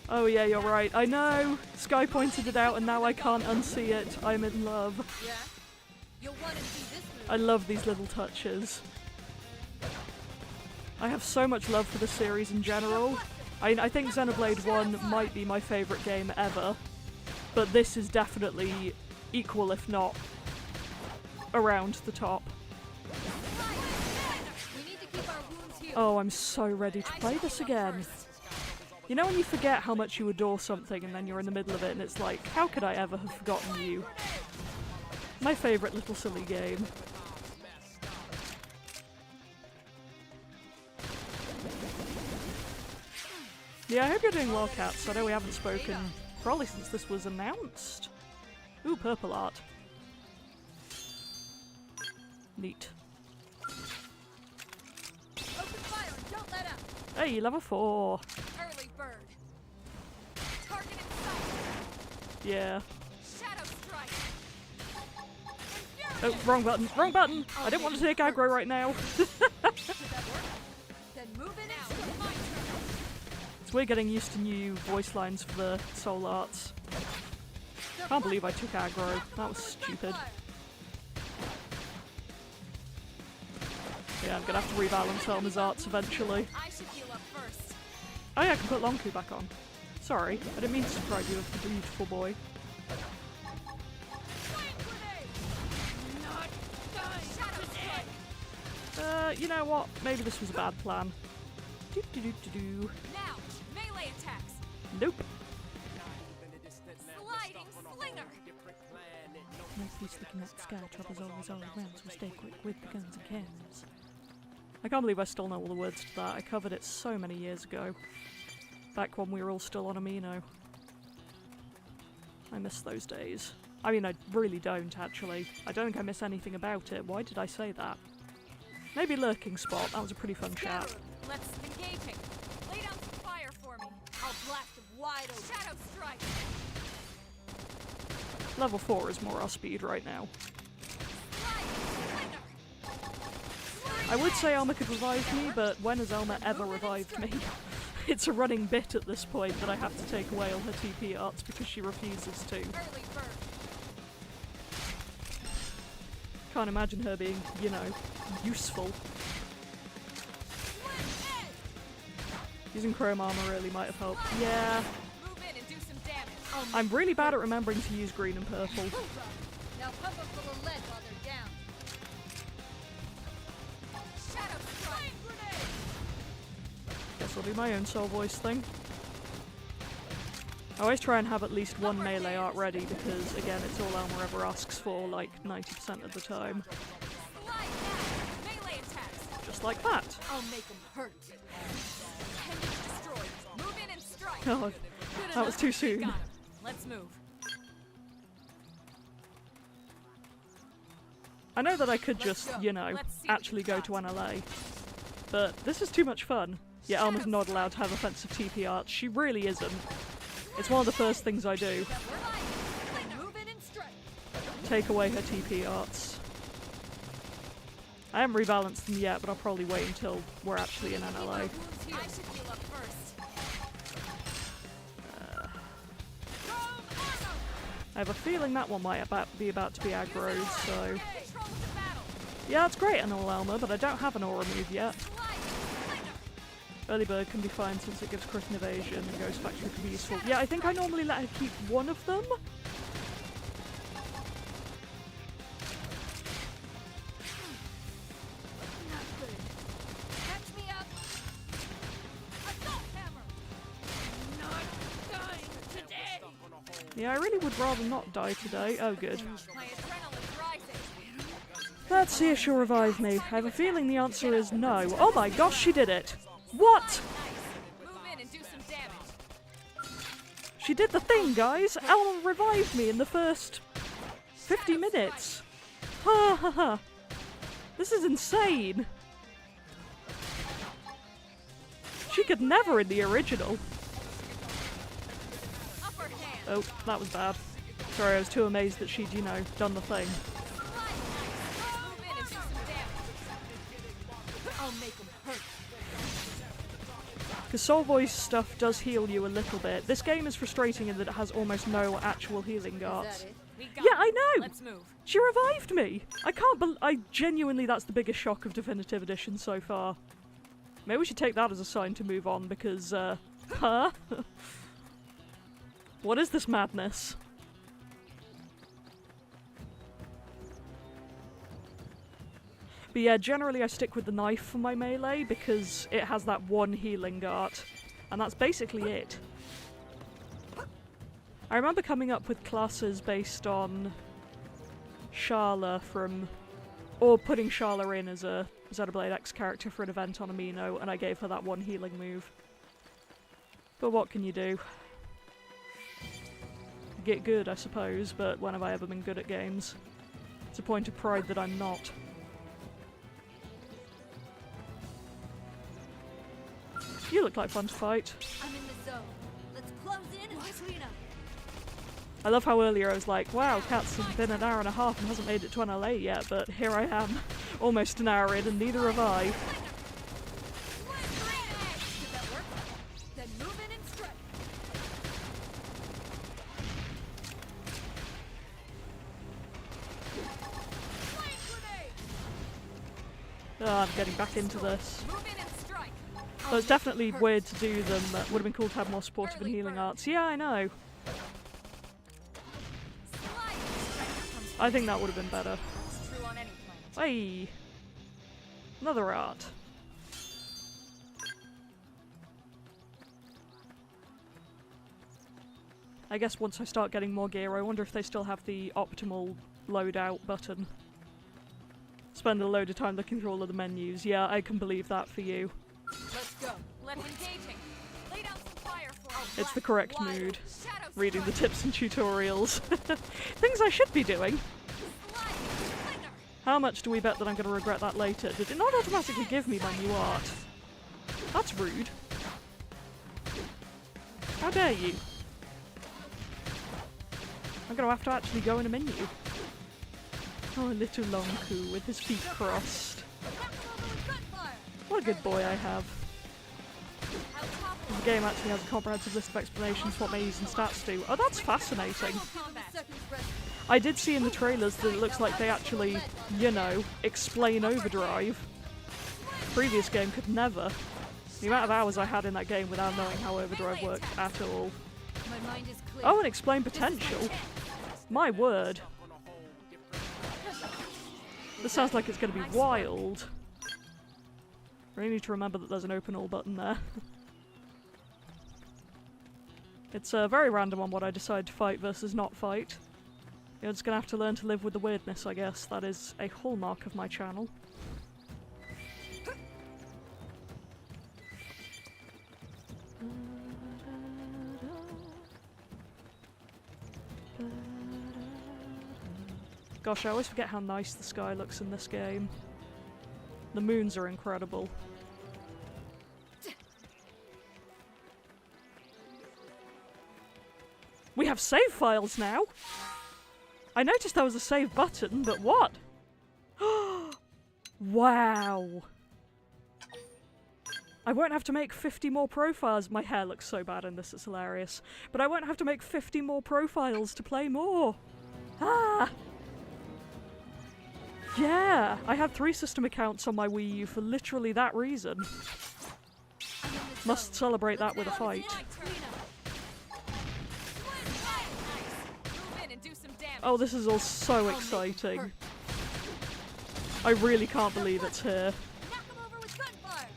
Oh yeah, you're right. I know! Sky pointed it out and now I can't unsee it. I'm in love. Yeah? You'll want to see this move. I love these little touches. I have so much love for the series in general. I think Xenoblade 1 might be my favourite game ever, but this is definitely equal, if not around the top. We need to keep our wounds healed. Oh, I'm so ready to play this again. You know when you forget how much you adore something and then you're in the middle of it and it's like, how could I ever have forgotten you? My favourite little silly game. Yeah, I hope you're doing well, Cats. I know we haven't spoken probably since this was announced. Ooh, purple art. Neat. Open fire and don't let up. Hey, level 4. Early bird. Target in sight. Yeah. Shadow strike. Oh, wrong button. Wrong button! I don't want to take aggro right now. Did that work? Then move in and strike. My turn. So we're getting used to new voice lines for the soul arts. Can't believe I took aggro. That was stupid. Yeah, I'm gonna have to rebalance Elma's arts eventually. I should heal up first. Oh yeah, I can put Lonku back on. Sorry, I didn't mean to deprive you of the beautiful boy. You know what? Maybe this was a bad plan. Do. Now, melee attacks. Nope. Sliding slinger. No peace looking at the sky, troubles always all around, so stay quick with the guns and cannons. I can't believe I still know all the words to that. I covered it so many years ago. Back when we were all still on Amino. I miss those days. I mean, I really don't, actually. I don't think I miss anything about it. Why did I say that? Maybe Lurking Spot. That was a pretty fun chat. Let's engaging. Lay down some fire for me. I'll blast it wide open. Shadow strike. Level 4 is more our speed right now. I would say Elma could revive me, but when has Elma ever revived me? It's a running bit at this point that I have to take away all her TP arts because she refuses to. Early bird. Can't imagine her being, you know, useful. Using chrome armor really might have helped. Yeah. Move in and do some damage. I'm really bad at remembering to use green and purple. Now pump up full of lead while they're down. Shadow strike. Guess I'll do my own soul voice thing. I always try and have at least one melee art ready because, again, it's all Elma ever asks for, like, 90% of the time. Slide now. Melee attacks. Just like that. I'll make them hurt. Appendage destroyed. Move in and strike. God, Good that was enough. too soon. Got him. Let's move. I know that I could just, you know, Let's see what actually you've go got. to NLA, but this is too much fun. Yeah, Elma's not allowed to have offensive TP arts. She really isn't. It's one of the first things I do. Move in and strike. Take away her TP arts. I haven't rebalanced them yet, but I'll probably wait until we're actually in NLA. I should heal up first. I have a feeling that one might be about to be aggroed, so... Control of the battle. Yeah, that's great and all, Elma, but I don't have an aura move yet. Slide slinger. Early bird can be fine since it gives crit and evasion, and Ghost Factory can be useful. Yeah, I think I normally let her keep one of them. Catch me up. Assault hammer. Not dying today. Yeah, I really would rather not die today. Oh, good. My adrenaline's rising. Let's see if she'll revive me. I have a feeling the answer is no. Oh my gosh, she did it! What? Nice. Move in and do some damage. She did the thing, guys! Elma revived me in the first 50 minutes. Ha ha ha. This is insane. She could never in the original. Upper hand. Oh, that was bad. Sorry, I was too amazed that she'd, you know, done the thing. Slide nice. Move in and do some damage. I'll make them hurt. Because Soul Voice stuff does heal you a little bit. This game is frustrating in that it has almost no actual healing arts. it? Yeah, I know! Let's move. She revived me! I can't I genuinely, that's the biggest shock of Definitive Edition so far. Maybe we should take that as a sign to move on, because, huh? What is this madness? But yeah, generally I stick with the knife for my melee, because it has that one healing art. And that's basically it. I remember coming up with classes based on Sharla from... or putting Sharla in as a Xenoblade X character for an event on Amino, and I gave her that one healing move. But what can you do? Get good, I suppose, but when have I ever been good at games? It's a point of pride that I'm not. You look like fun to fight. I'm in the zone. Let's close in and clean up. I love how earlier I was like, wow, Kat's been an hour and a half and hasn't made it to NLA yet, but here I am, almost an hour in and neither have I. Did that work? Then move in and strike. Flame grenade! Oh, I'm getting back into this. Move in and strike. So it's definitely weird to do them. Would have been cool to have more supportive and healing arts. Yeah, I know. I think that would have been better. It's true on any planet. Hey! Another art. I guess once I start getting more gear, I wonder if they still have the optimal loadout button. Spend a load of time looking through all of the menus. Yeah, I can believe that for you. Let's go. Left engaging. Lay down some fire for us. It's the correct Wide. mood. Shadow Reading the strike. tips and tutorials. Things I should be doing. Slide. Flicker. How much do we bet that I'm going to regret that later? Did it not automatically give me my new art? That's rude. How dare you? I'm going to have to actually go in a menu. Oh, little Lonku with his feet crossed. What a good boy I have. The game actually has a comprehensive list of explanations for what menus and stats do. Oh, that's fascinating. I did see in the trailers that it looks like they actually, you know, explain Overdrive. Previous game could never. The amount of hours I had in that game without knowing how Overdrive worked at all. My mind is clear. Oh, and explain potential. My word. This sounds like it's going to be wild. Really need to remember that there's an open all button there. It's very random on what I decide to fight versus not fight. You're just going to have to learn to live with the weirdness, I guess. That is a hallmark of my channel. Gosh, I always forget how nice the sky looks in this game. The moons are incredible. We have save files now! I noticed there was a save button, but what? Wow! I won't have to make 50 more profiles. My hair looks so bad in this, it's hilarious. But I won't have to make 50 more profiles to play more. Ah! Yeah! I had 3 system accounts on my Wii U for literally that reason. Must celebrate that with a fight. Move in and do some damage. Oh, this is all so exciting. I really can't believe it's here. Knock 'em over with gunfire.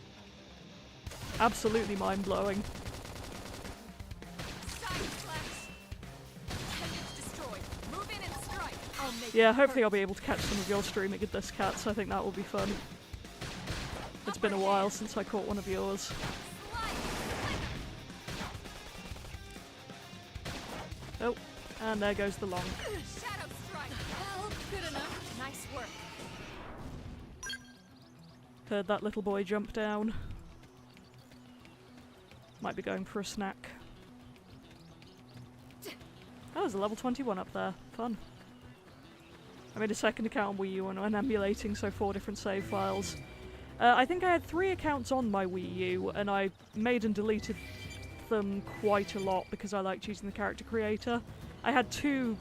Absolutely mind-blowing. Side slash. Appendage destroyed. Move in and strike. I'll make Yeah, it hopefully hurt. I'll be able to catch some of your streaming at this, Cat, so I think that will be fun. It's been a while since I caught one of yours. Oh, and there goes the long. Shadow strike. Well, good enough. Nice work. Heard that little boy jump down. Might be going for a snack. Oh, there's a level 21 up there. Fun. I made a second account on Wii U and I'm emulating, so 4 different save files. I think I had 3 accounts on my Wii U, and I made and deleted them quite a lot because I liked using the character creator. I had 3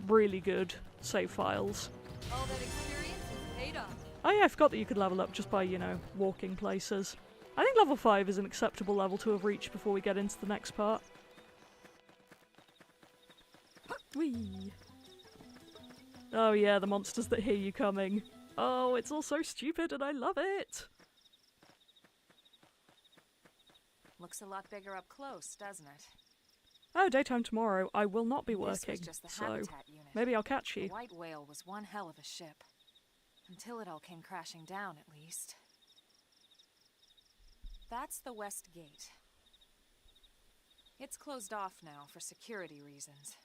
really good save files. All that experience is paid off. Oh yeah, I forgot that you could level up just by, you know, walking places. I think level 5 is an acceptable level to have reached before we get into the next part. Whee! Oh yeah, the monsters that hear you coming. Oh, it's all so stupid and I love it! Looks a lot bigger up close, doesn't it? Oh, daytime tomorrow. I will not be This was working, just the so habitat unit. maybe I'll catch The you. White Whale was one hell of a ship. Until it all came crashing down, at least. That's the West Gate. It's closed off now for security reasons.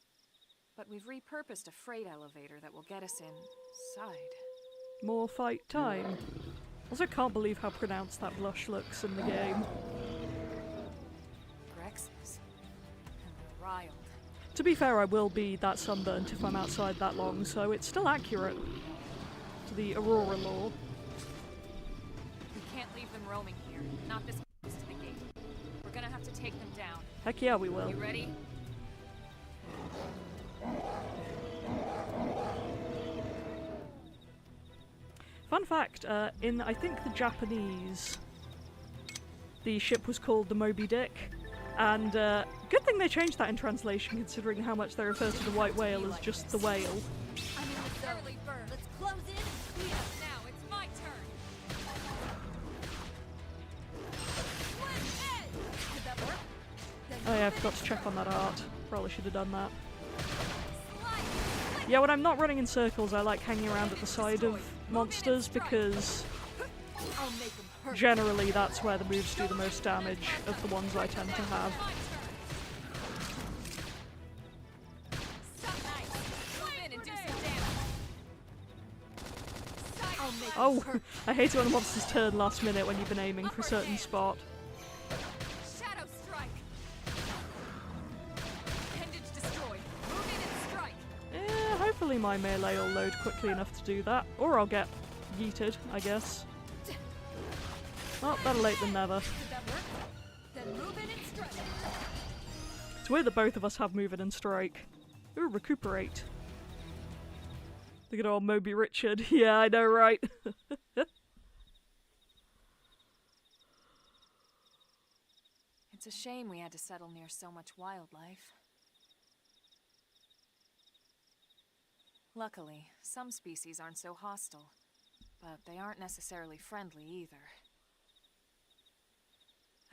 But we've repurposed a freight elevator that will get us inside. More fight time. Also can't believe how pronounced that blush looks in the game. Grexes. And they're riled. To be fair, I will be that sunburnt if I'm outside that long, so it's still accurate to the Aurora law. We can't leave them roaming here. Not this close to the gate. We're gonna have to take them down. Heck yeah, we will. You ready? Fun fact, in I think the Japanese, the ship was called the Moby Dick, and good thing they changed that in translation considering how much they refer to the white whale as just the whale. I'm in the early bird. Let's close in and clean up now. It's my turn. Swim in! Did that work? Then Oh yeah, I move forgot it to check on that art. Probably should have done that. Slide. Yeah, when I'm not running in circles, I like hanging around at the side of monsters because I'll make them hurt. generally that's where the moves do the most damage of the ones I tend to have. My turn. So nice. Move in and do some damage. I'll make them Oh, hurt. I hate it when a monsters turn last minute when you've been aiming for a Upper certain hand. spot. Shadow strike. Appendage destroyed. Move in and strike. Eh, hopefully my melee will load quickly enough to do that. Or I'll get yeeted, I guess. Well, better late than never. Did that work? Then move in and strike. It's weird that both of us have move in and strike. Ooh, recuperate. Look at old Moby Richard. Yeah, I know, right? It's a shame we had to settle near so much wildlife. Luckily, some species aren't so hostile, but they aren't necessarily friendly either.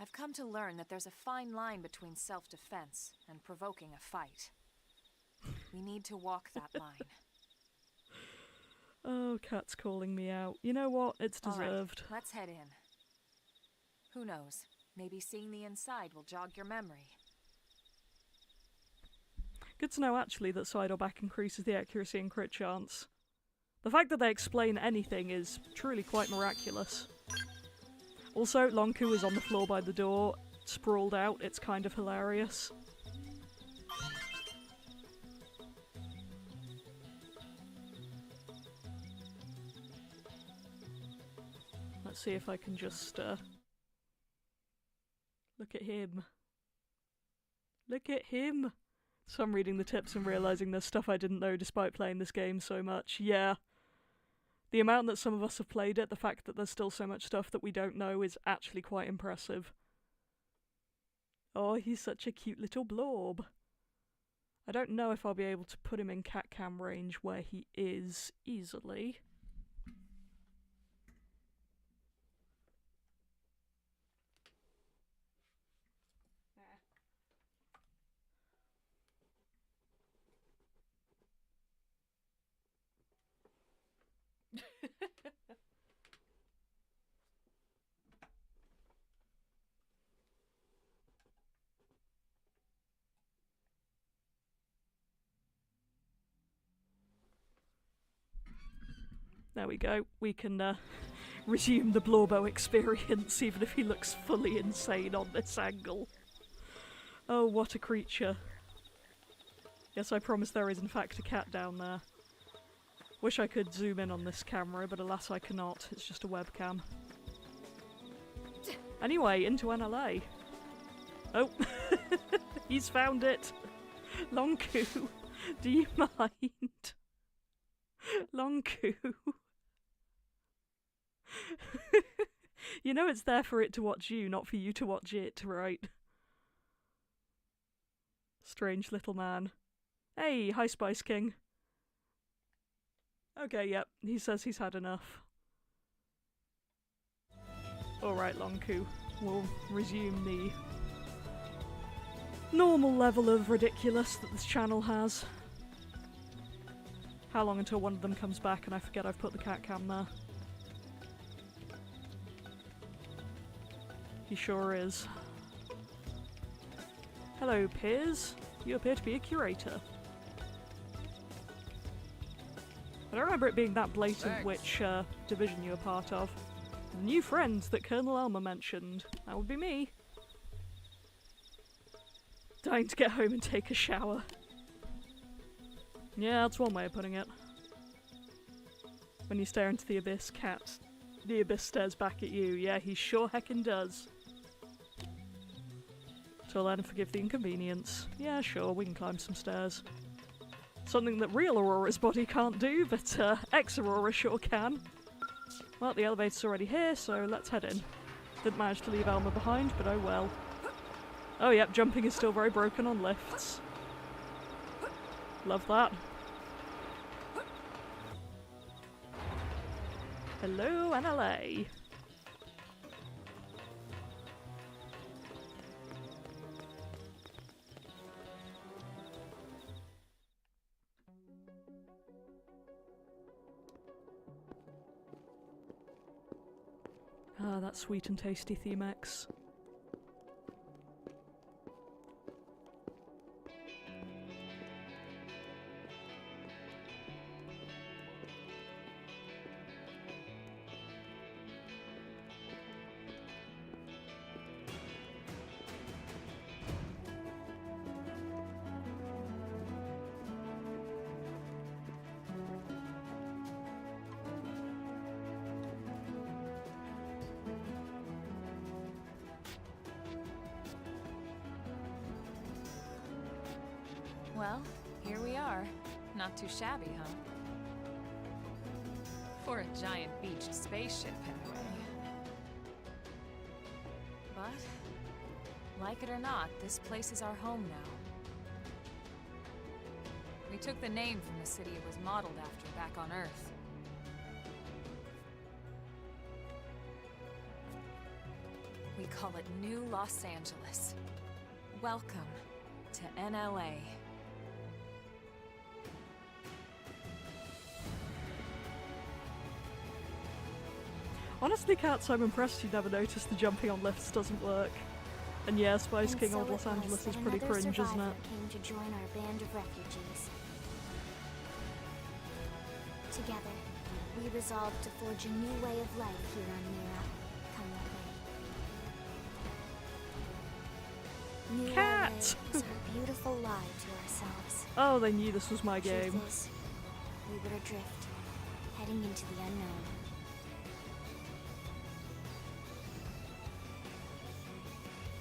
I've come to learn that there's a fine line between self-defense and provoking a fight. We need to walk that line. Oh, Cat's calling me out. You know what? It's All right, deserved. let's head in. Who knows? Maybe seeing the inside will jog your memory. Good to know, actually, that side or back increases the accuracy and crit chance. The fact that they explain anything is truly quite miraculous. Also, Lonku is on the floor by the door, sprawled out. It's kind of hilarious. Let's see if I can just, look at him. Look at him! So I'm reading the tips and realising there's stuff I didn't know despite playing this game so much. Yeah. The amount that some of us have played it, the fact that there's still so much stuff that we don't know is actually quite impressive. Oh, he's such a cute little blob. I don't know if I'll be able to put him in cat cam range where he is easily. There we go. We can resume the Blorbo experience, even if he looks fully insane on this angle. Oh, what a creature. Yes, I promise there is in fact a cat down there. Wish I could zoom in on this camera, but alas I cannot. It's just a webcam. Anyway, into NLA. Oh, he's found it. Longku, do you mind? Longku. You know it's there for it to watch you, not for you to watch it, right? Strange little man. Hey, hi Spice King. Okay, yep, he says he's had enough. Alright, Longku, we'll resume the normal level of ridiculous that this channel has. How long until one of them comes back and I forget I've put the cat cam there? He sure is. Hello, Piers. You appear to be a curator. I don't remember it being that blatant which division you were part of. The new friend that Colonel Elmer mentioned. That would be me. Dying to get home and take a shower. Yeah, that's one way of putting it. When you stare into the abyss, the abyss stares back at you. Yeah, he sure heckin' does. Till then, forgive the inconvenience. Yeah, sure, we can climb some stairs. Something that real Aurora's body can't do, but ex-Aurora sure can. Well, the elevator's already here, so let's head in. Didn't manage to leave Elma behind, but oh well. Oh yep, jumping is still very broken on lifts. Love that. Hello, NLA. Ah, that sweet and tasty Themex. Well, here we are. Not too shabby, huh? For a giant beached spaceship, anyway. But, like it or not, this place is our home now. We took the name from the city it was modeled after back on Earth. We call it New Los Angeles. Welcome to NLA. Honestly, Cats, I'm impressed you never noticed the jumping on lifts doesn't work. And yeah, Spice King Old Los Angeles is pretty cringe, isn't it? Came to join our band of refugees. Together, we resolved to forge a new way of life here on Mira. Come with me. New Cat! LA is our beautiful lie to ourselves. Oh, they knew this was my game. Truth is, we were adrift, heading into the unknown.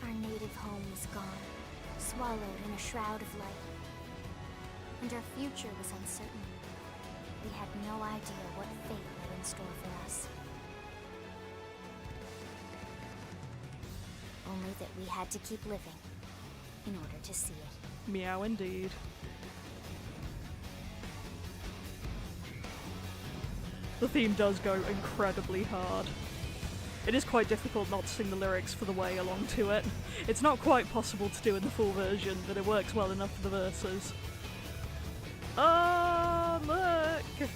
Our native home was gone, swallowed in a shroud of light. And our future was uncertain. We had no idea what fate lay in store for us. Only that we had to keep living in order to see it. Meow indeed. The theme does go incredibly hard. It is quite difficult not to sing the lyrics for the way along to it. It's not quite possible to do in the full version, but it works well enough for the verses. Oh, look!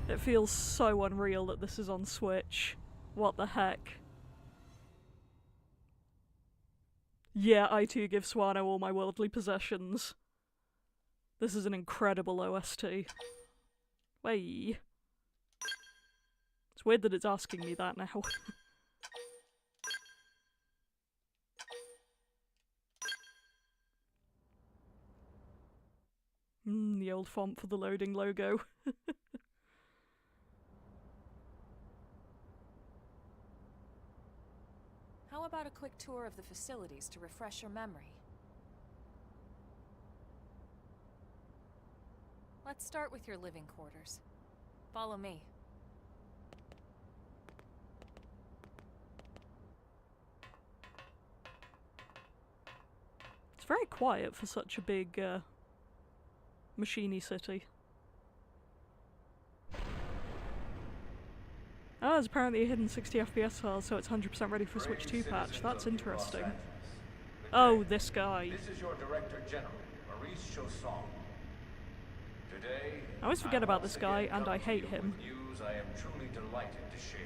It feels so unreal that this is on Switch. What the heck? Yeah, I too give Swano all my worldly possessions. This is an incredible OST. Way. It's weird that it's asking me that now. The old font for the loading logo. How about a quick tour of the facilities to refresh your memory? Let's start with your living quarters. Follow me. It's very quiet for such a big, machiney city. Oh, there's apparently a hidden 60 FPS file, so it's 100% ready for Switch 2 patch. That's interesting. Oh, this guy. This is your Director General, Maurice Chausson. Today, I always forget about this guy, and I hate him. News I am truly delighted to share.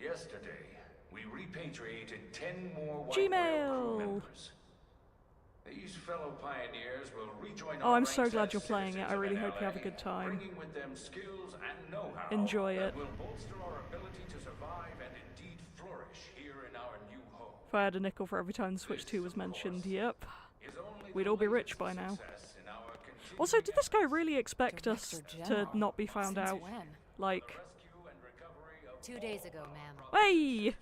Yesterday, we repatriated 10 more White Whale crew members. These fellow pioneers will rejoin Oh, our I'm so ranks glad as you're playing it. I citizens really of hope you have a LA, good time. bringing with them skills and know-how Enjoy that it. will bolster our ability to survive and indeed flourish here in our new home. If I had a nickel for every time the Switch 2 was mentioned, yep. Is only We'd the all be latest rich by now. success in our continuing Also, did this guy really expect us Director to General? not be found Since out? when? Like, rescue and recovery of 2 days ago, ma'am. hey!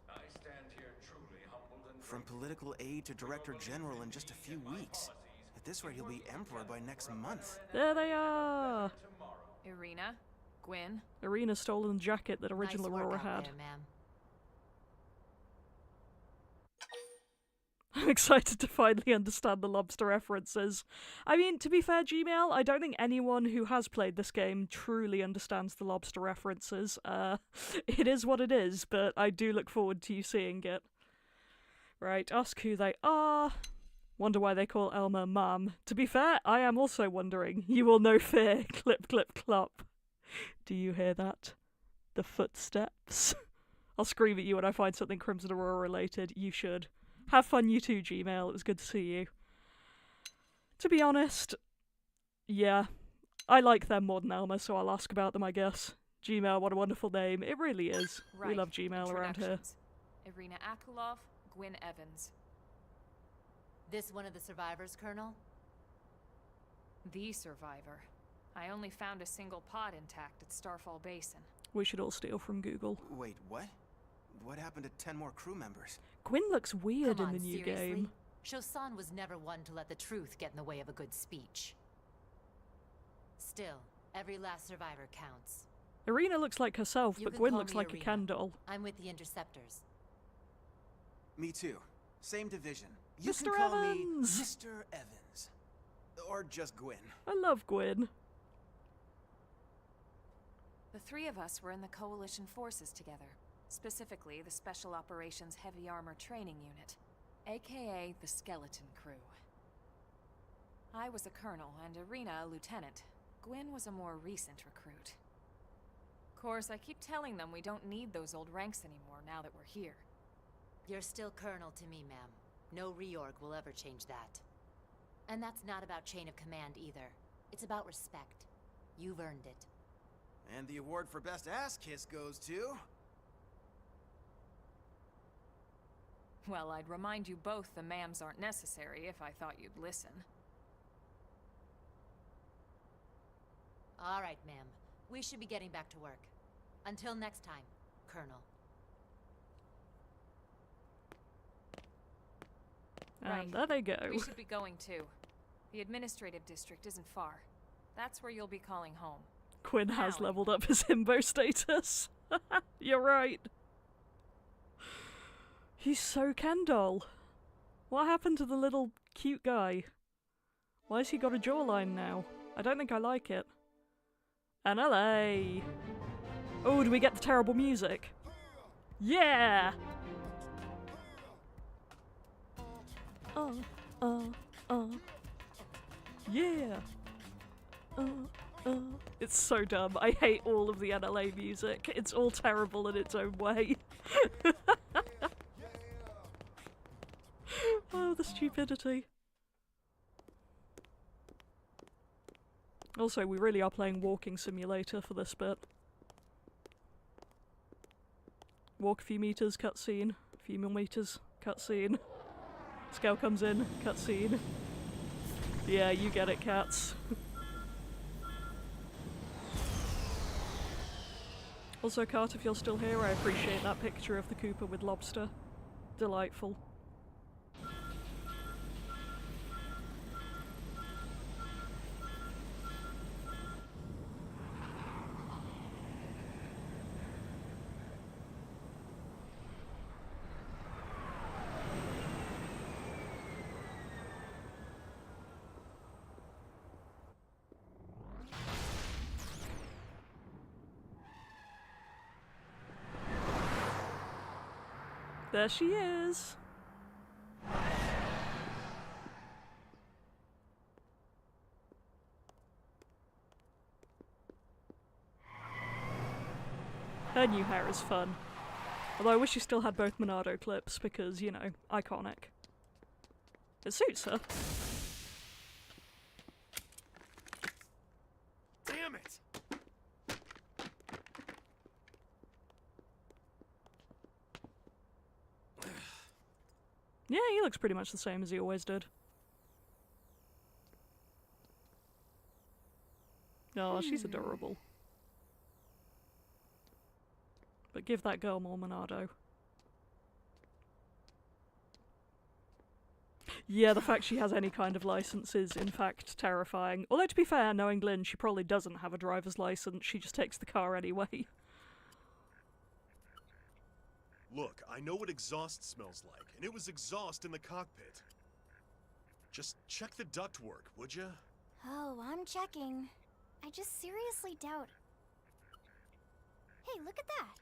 I stand here truly humbled and From political aide to director general in just a few weeks. At this rate, he'll be emperor by next month. There they are! Irina? Gwyn? Arena's stolen jacket that original Nice work Aurora out had. there, ma'am. I'm excited to finally understand the lobster references. I mean, to be fair, Gmail, I don't think anyone who has played this game truly understands the lobster references. It is what it is, but I do look forward to you seeing it. Right, ask who they are. Wonder why they call Elma Mum. To be fair, I am also wondering. You will no fear. Clip, clip, clop. Do you hear that? The footsteps. I'll scream at you when I find something Crimson Aurora related. You should. Have fun, you too, Gmail. It was good to see you. To be honest, yeah, I like them more than Elma, so I'll ask about them, I guess. Gmail, what a wonderful name. It really is. We Right. love Gmail around here. Introductions. Irina Akulov, Gwyn Evans. This one of the survivors, Colonel? The survivor. I only found a single pod intact at Starfall Basin. We should all steal from Google. Wait, what? What happened to 10 more crew members? Gwyn looks weird Come in on, the new seriously? game. Chosan was never one to let the truth get in the way of a good speech. Still, every last survivor counts. Irina looks like herself, You but can Gwyn call looks me like a Irina. Ken doll. I'm with the Interceptors. Me too. Same division. You Mr. can call Evans! me Mr. Evans. Or just Gwyn. I love Gwyn. The three of us were in the Coalition forces together. Specifically, the Special Operations Heavy Armor Training Unit, aka the Skeleton Crew. I was a colonel and Irina a lieutenant. Gwyn was a more recent recruit. Of course, I keep telling them we don't need those old ranks anymore now that we're here. You're still Colonel to me, ma'am. No reorg will ever change that. And that's not about chain of command either. It's about respect. You've earned it. And the award for best ass kiss goes to... Well, I'd remind you both the ma'ams aren't necessary if I thought you'd listen. All right, ma'am. We should be getting back to work. Until next time, Colonel. And Right. there they go. We should be going too. The administrative district isn't far. That's where you'll be calling home. Gwyn has Now. leveled up his himbo status. You're right. He's so Ken doll. What happened to the little cute guy? Why has he got a jawline now? I don't think I like it. And LA. Oh, do we get the terrible music? Yeah! Yeah! It's so dumb. I hate all of the NLA music. It's all terrible in its own way. Oh, the stupidity. Also, we really are playing Walking Simulator for this bit. Walk a few meters, cutscene. A few more meters, cutscene. Scale comes in, cutscene. Yeah, you get it, cats. Also, Cart, if you're still here, I appreciate that picture of the Cooper with lobster. Delightful. There she is! Her new hair is fun. Although I wish she still had both Monado clips because, you know, iconic. It suits her. Damn it! Yeah, he looks pretty much the same as he always did. Oh, she's adorable. But give that girl more Monado. Yeah, the fact she has any kind of license is, in fact, terrifying. Although, to be fair, knowing Lynn, she probably doesn't have a driver's license, she just takes the car anyway. Look, I know what exhaust smells like, and it was exhaust in the cockpit. Just check the ductwork, would ya? Oh, I'm checking. I just seriously doubt... Hey, look at that!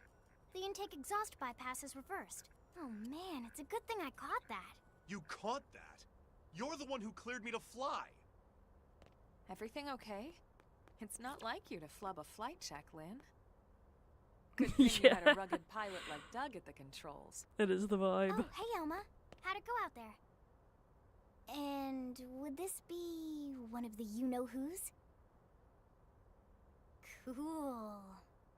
The intake exhaust bypass is reversed. Oh man, it's a good thing I caught that. You caught that? You're the one who cleared me to fly! Everything okay? It's not like you to flub a flight check, Lynn. Good thing you had a rugged pilot like Doug at the controls. It is the vibe. Oh, hey Elma. How'd it go out there? And would this be one of the you-know-who's? Cool.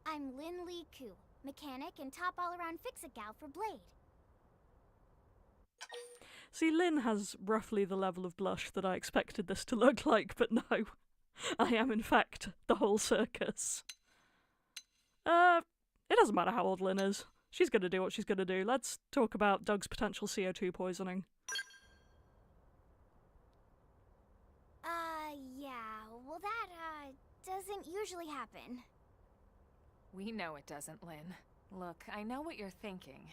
I'm Lynn Lee Koo, mechanic and top all-around fix-it gal for Blade. See, Lynn has roughly the level of blush that I expected this to look like, but no. I am, in fact, the whole circus. It doesn't matter how old Lynn is. She's gonna do what she's gonna do. Let's talk about Doug's potential CO2 poisoning. Yeah, well that, doesn't usually happen. We know it doesn't, Lynn. Look, I know what you're thinking.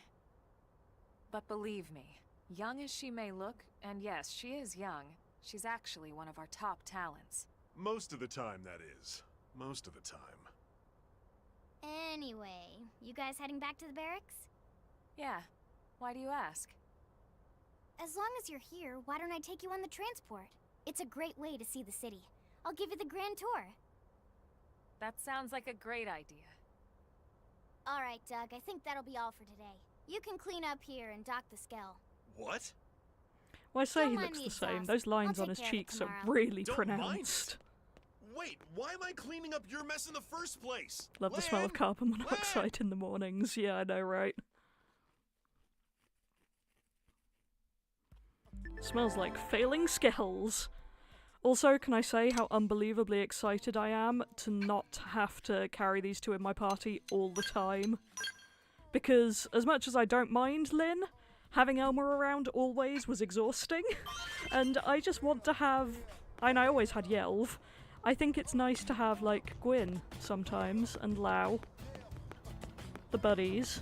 But believe me, young as she may look, and yes, she is young, she's actually one of our top talents. Most of the time, that is. Most of the time. Anyway, you guys heading back to the barracks? Yeah. Why do you ask? As long as you're here, why don't I take you on the transport? It's a great way to see the city. I'll give you the grand tour. That sounds like a great idea. Alright, Doug, I think that'll be all for today. You can clean up here and dock the Skell. What? Well, I say Don't he mind looks the the same. exhaust. Those lines I'll on take his care of it cheeks are tomorrow. really Don't mind pronounced. Wait, why am I cleaning up your mess in the first place? Love the smell of Lynn? carbon monoxide in the mornings. Yeah, I know, right? Smells like failing skells. Also, can I say how unbelievably excited I am to not have to carry these two in my party all the time? Because as much as I don't mind Lynn, having Elma around always was exhausting. And I just want to have... and I always had Yelv. I think it's nice to have, like, Gwyn sometimes, and Lau. The buddies.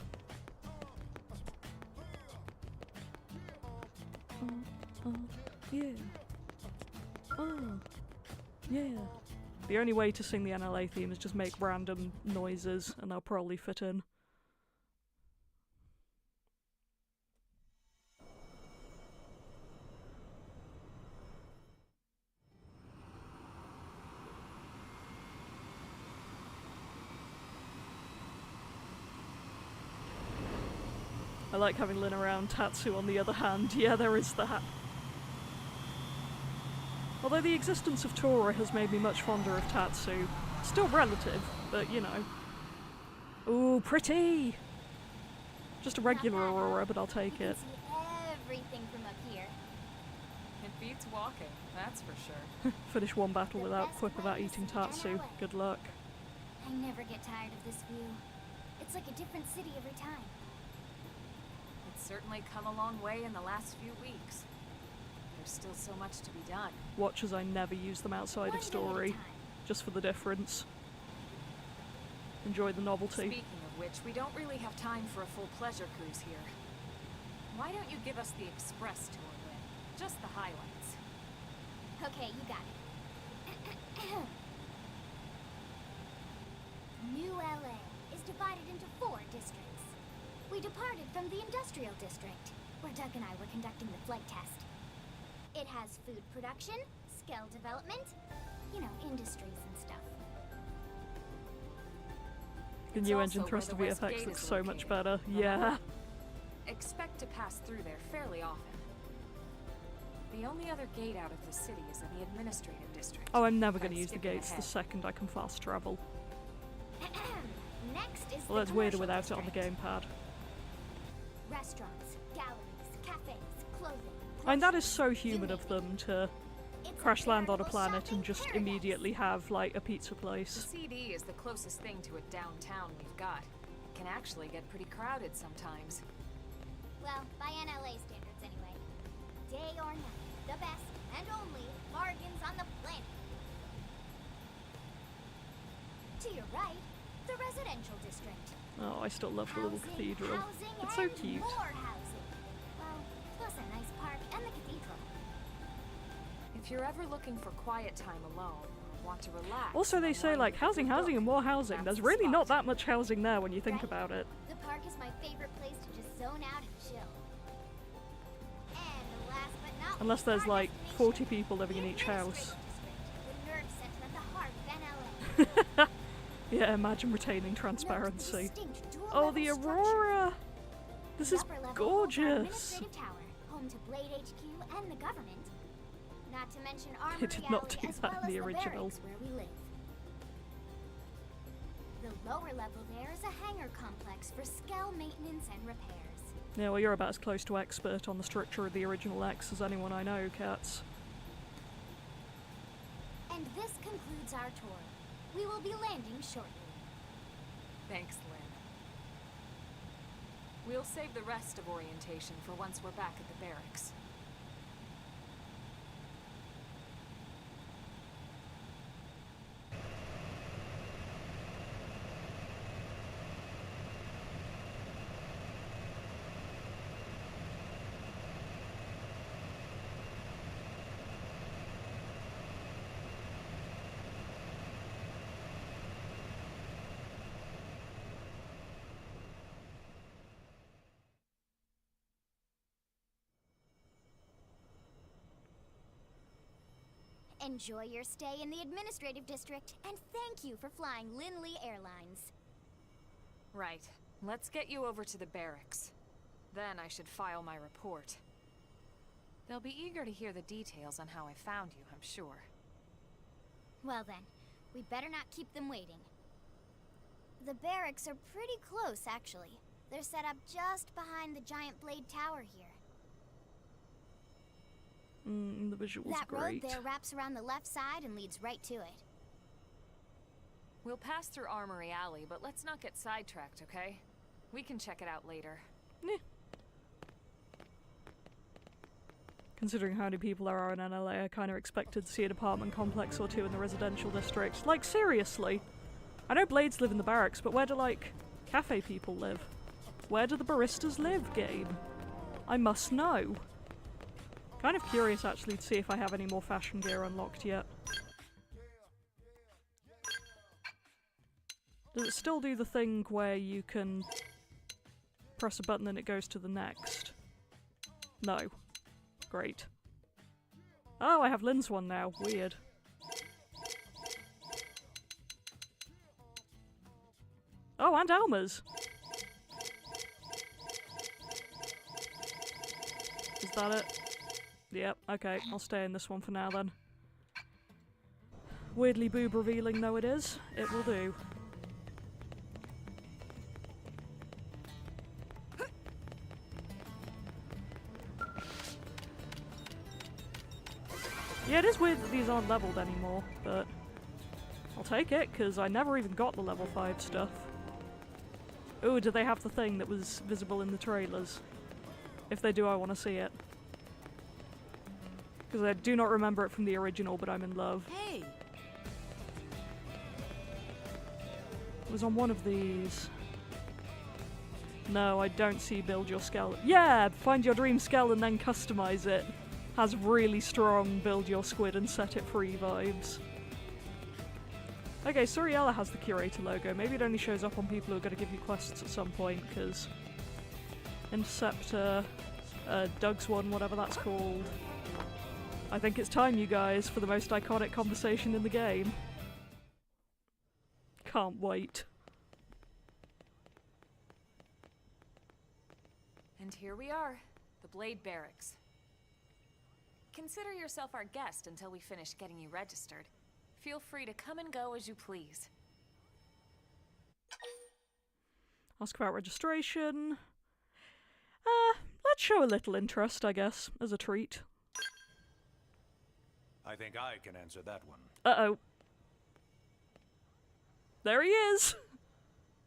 Yeah. Yeah. The only way to sing the NLA theme is just make random noises, and they'll probably fit in. I like having Lynn around. Tatsu, on the other hand, yeah, there is that. Although the existence of Tora has made me much fonder of Tatsu. Still relative, but you know. Ooh, pretty! Just a regular Aurora, but I'll take You it. can see everything from up here. In beats walking, that's for sure. Finish one battle The without best quip without way to eating see tatsu. NLA. Good luck. I never get tired of this view. It's like a different city every time. It's certainly come a long way in the last few weeks. There's still so much to be done. Watch as I never use them outside One of day at a story, time. just for the difference. Enjoy the novelty. Speaking of which, we don't really have time for a full pleasure cruise here. Why don't you give us the express tour, Lynn? Just the highlights. Okay, you got it. New LA is divided into 4 districts. We departed from the industrial district, where Doug and I were conducting the flight test. It has food production, skill development, you know, industries and stuff. The It's new also engine where thruster the West VFX Gate looks is so much located. better. Remember? Yeah. Expect to pass through there fairly often. The only other gate out of the city is in the administrative district. Oh, I'm never But going to use the skipping gates the ahead. second I can fast travel. Next is Well, the it's weirder commercial without it on the district. gamepad. Restaurants, galleries, cafes, clothing. And that is groceries, so you human of name them to it. It's a crash land on a veritable planet shopping and just paradise. immediately have, like, a pizza The place. CD is the closest thing to a downtown we've got. It can actually get pretty crowded sometimes. Well, by NLA standards anyway. Day or night, the best and only bargains on the planet. To your right, the residential district. Oh, I still love the little Housing, cathedral. housing, It's so and cute. more housing. Well, plus a nice park and the cathedral. If you're ever looking for quiet time alone, or want to relax... Also, they and say, unwind like, with a housing, good housing, book, and more housing. that's There's the really not spot. that much housing there when you think Right? about it. The park is my favorite place to just zone out and chill. And last but not least, Unless there's, our like, destination, 40 people living in the each house. administrative district, the nerve center at the heart of NLA. Yeah, imagine retaining Note the transparency. distinct Oh, the dual-level structure. Aurora! This The is upper level holds our gorgeous! administrative tower, home to Blade HQ and the government. Not to mention Armory did not Alley do as that well in the as original. barracks where we live. The lower level there is a hangar complex for Skell maintenance and repairs. Yeah, well, you're about as close to expert on the structure of the original X as anyone I know, Cats. And this concludes our tour. We will be landing shortly. Thanks, Lynn. We'll save the rest of orientation for once we're back at the barracks. Enjoy your stay in the administrative district, and thank you for flying Linley Airlines. Right. Let's get you over to the barracks. Then I should file my report. They'll be eager to hear the details on how I found you, I'm sure. Well then, we better not keep them waiting. The barracks are pretty close, actually. They're set up just behind the giant blade tower here. The visuals That are great. road there wraps around the left side and leads right to it. We'll pass through Armory Alley, but let's not get sidetracked, okay? We can check it out later. Yeah. Considering how many people there are in NLA, I kind of expected to see an apartment complex or two in the residential district. Like, seriously. I know Blades live in the barracks, but where do, like, cafe people live? Where do the baristas live, game? I must know. Kind of curious, actually, to see if I have any more fashion gear unlocked yet. Does it still do the thing where you can press a button and it goes to the next? No. Great. Oh, I have Lynn's one now. Weird. Oh, and Alma's. Is that it? Yep, okay, I'll stay in this one for now then. Weirdly boob revealing though it is, it will do. Yeah, it is weird that these aren't leveled anymore, but I'll take it, because I never even got the level 5 stuff. Ooh, do they have the thing that was visible in the trailers? If they do, I want to see it. Because I do not remember it from the original, but I'm in love. Hey! It was on one of these. No, I don't see build your skeleton. Yeah! Find your dream skeleton and then customize it. Has really strong build your squid and set it free vibes. Okay, Suriella has the curator logo. Maybe it only shows up on people who are going to give you quests at some point, because Interceptor, Doug's one, whatever that's called. I think it's time, you guys, for the most iconic conversation in the game. Can't wait. And here we are, the Blade Barracks. Consider yourself our guest until we finish getting you registered. Feel free to come and go as you please. Ask about registration. Let's show a little interest, I guess, as a treat. I think I can answer that one. Uh-oh. There he is!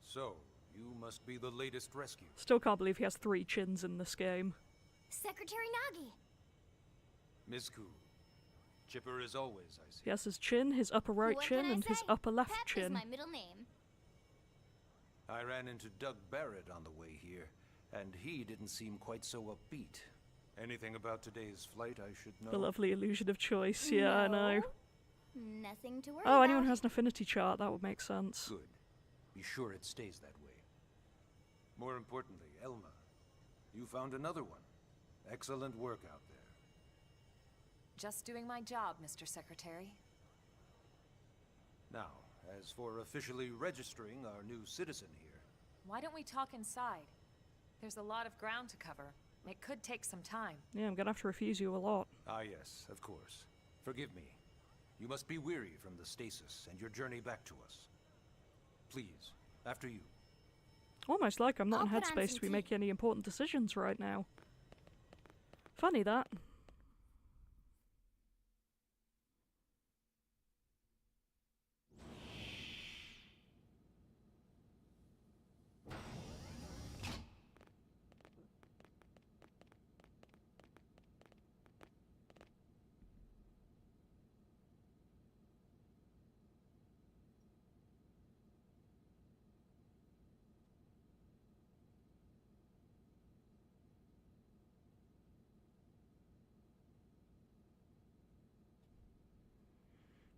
So, you must be the latest rescue. Still can't believe he has 3 chins in this game. Secretary Nagi. Ms. Koo. Chipper as always, I see. He has his chin, his upper right What chin, can I and his say? upper left Pep chin. is my middle name. I ran into Doug Barrett on the way here, and he didn't seem quite so upbeat. Anything about today's flight I should know? The lovely illusion of choice, yeah, I know. Nothing to worry Oh, about. anyone who has an affinity chart, that would make sense. Good. Be sure it stays that way. More importantly, Elma, you found another one. Excellent work out there. Just doing my job, Mr. Secretary. Now, as for officially registering our new citizen here... Why don't we talk inside? There's a lot of ground to cover. It could take some time. Yeah, I'm gonna have to refuse you a lot. Ah yes, of course. Forgive me. You must be weary from the stasis and your journey back to us. Please, after you. Almost like I'm not I'll in put on headspace some to be tea. making any important decisions right now. Funny that.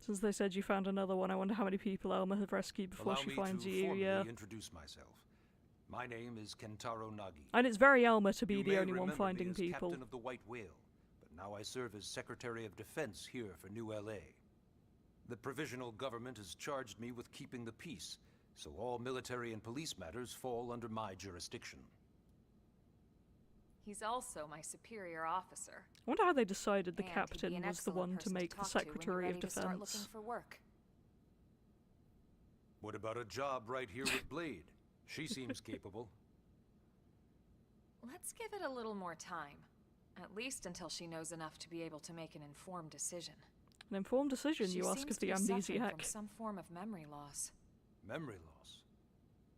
Since they said you found another one, I wonder how many people Elma have rescued before Allow she me finds to you, formally yeah. introduce myself. My name is Kentaro Nagi. And it's very Elma to be You the may only one remember finding me as people. Captain of the White Whale, but now I serve as Secretary of Defense here for New LA. The provisional government has charged me with keeping the peace, so all military and police matters fall under my jurisdiction. He's also my superior officer. I wonder how they decided the And he'd be captain an was the excellent one to person make the talk to when you're Secretary of ready to start looking Defense. for work. What about a job right here with Blade? She seems capable. Let's give it a little more time. At least until she knows enough to be able to make an informed decision. An informed decision, She you ask seems of to the be suffering amnesiac. from some form of memory loss. Memory loss?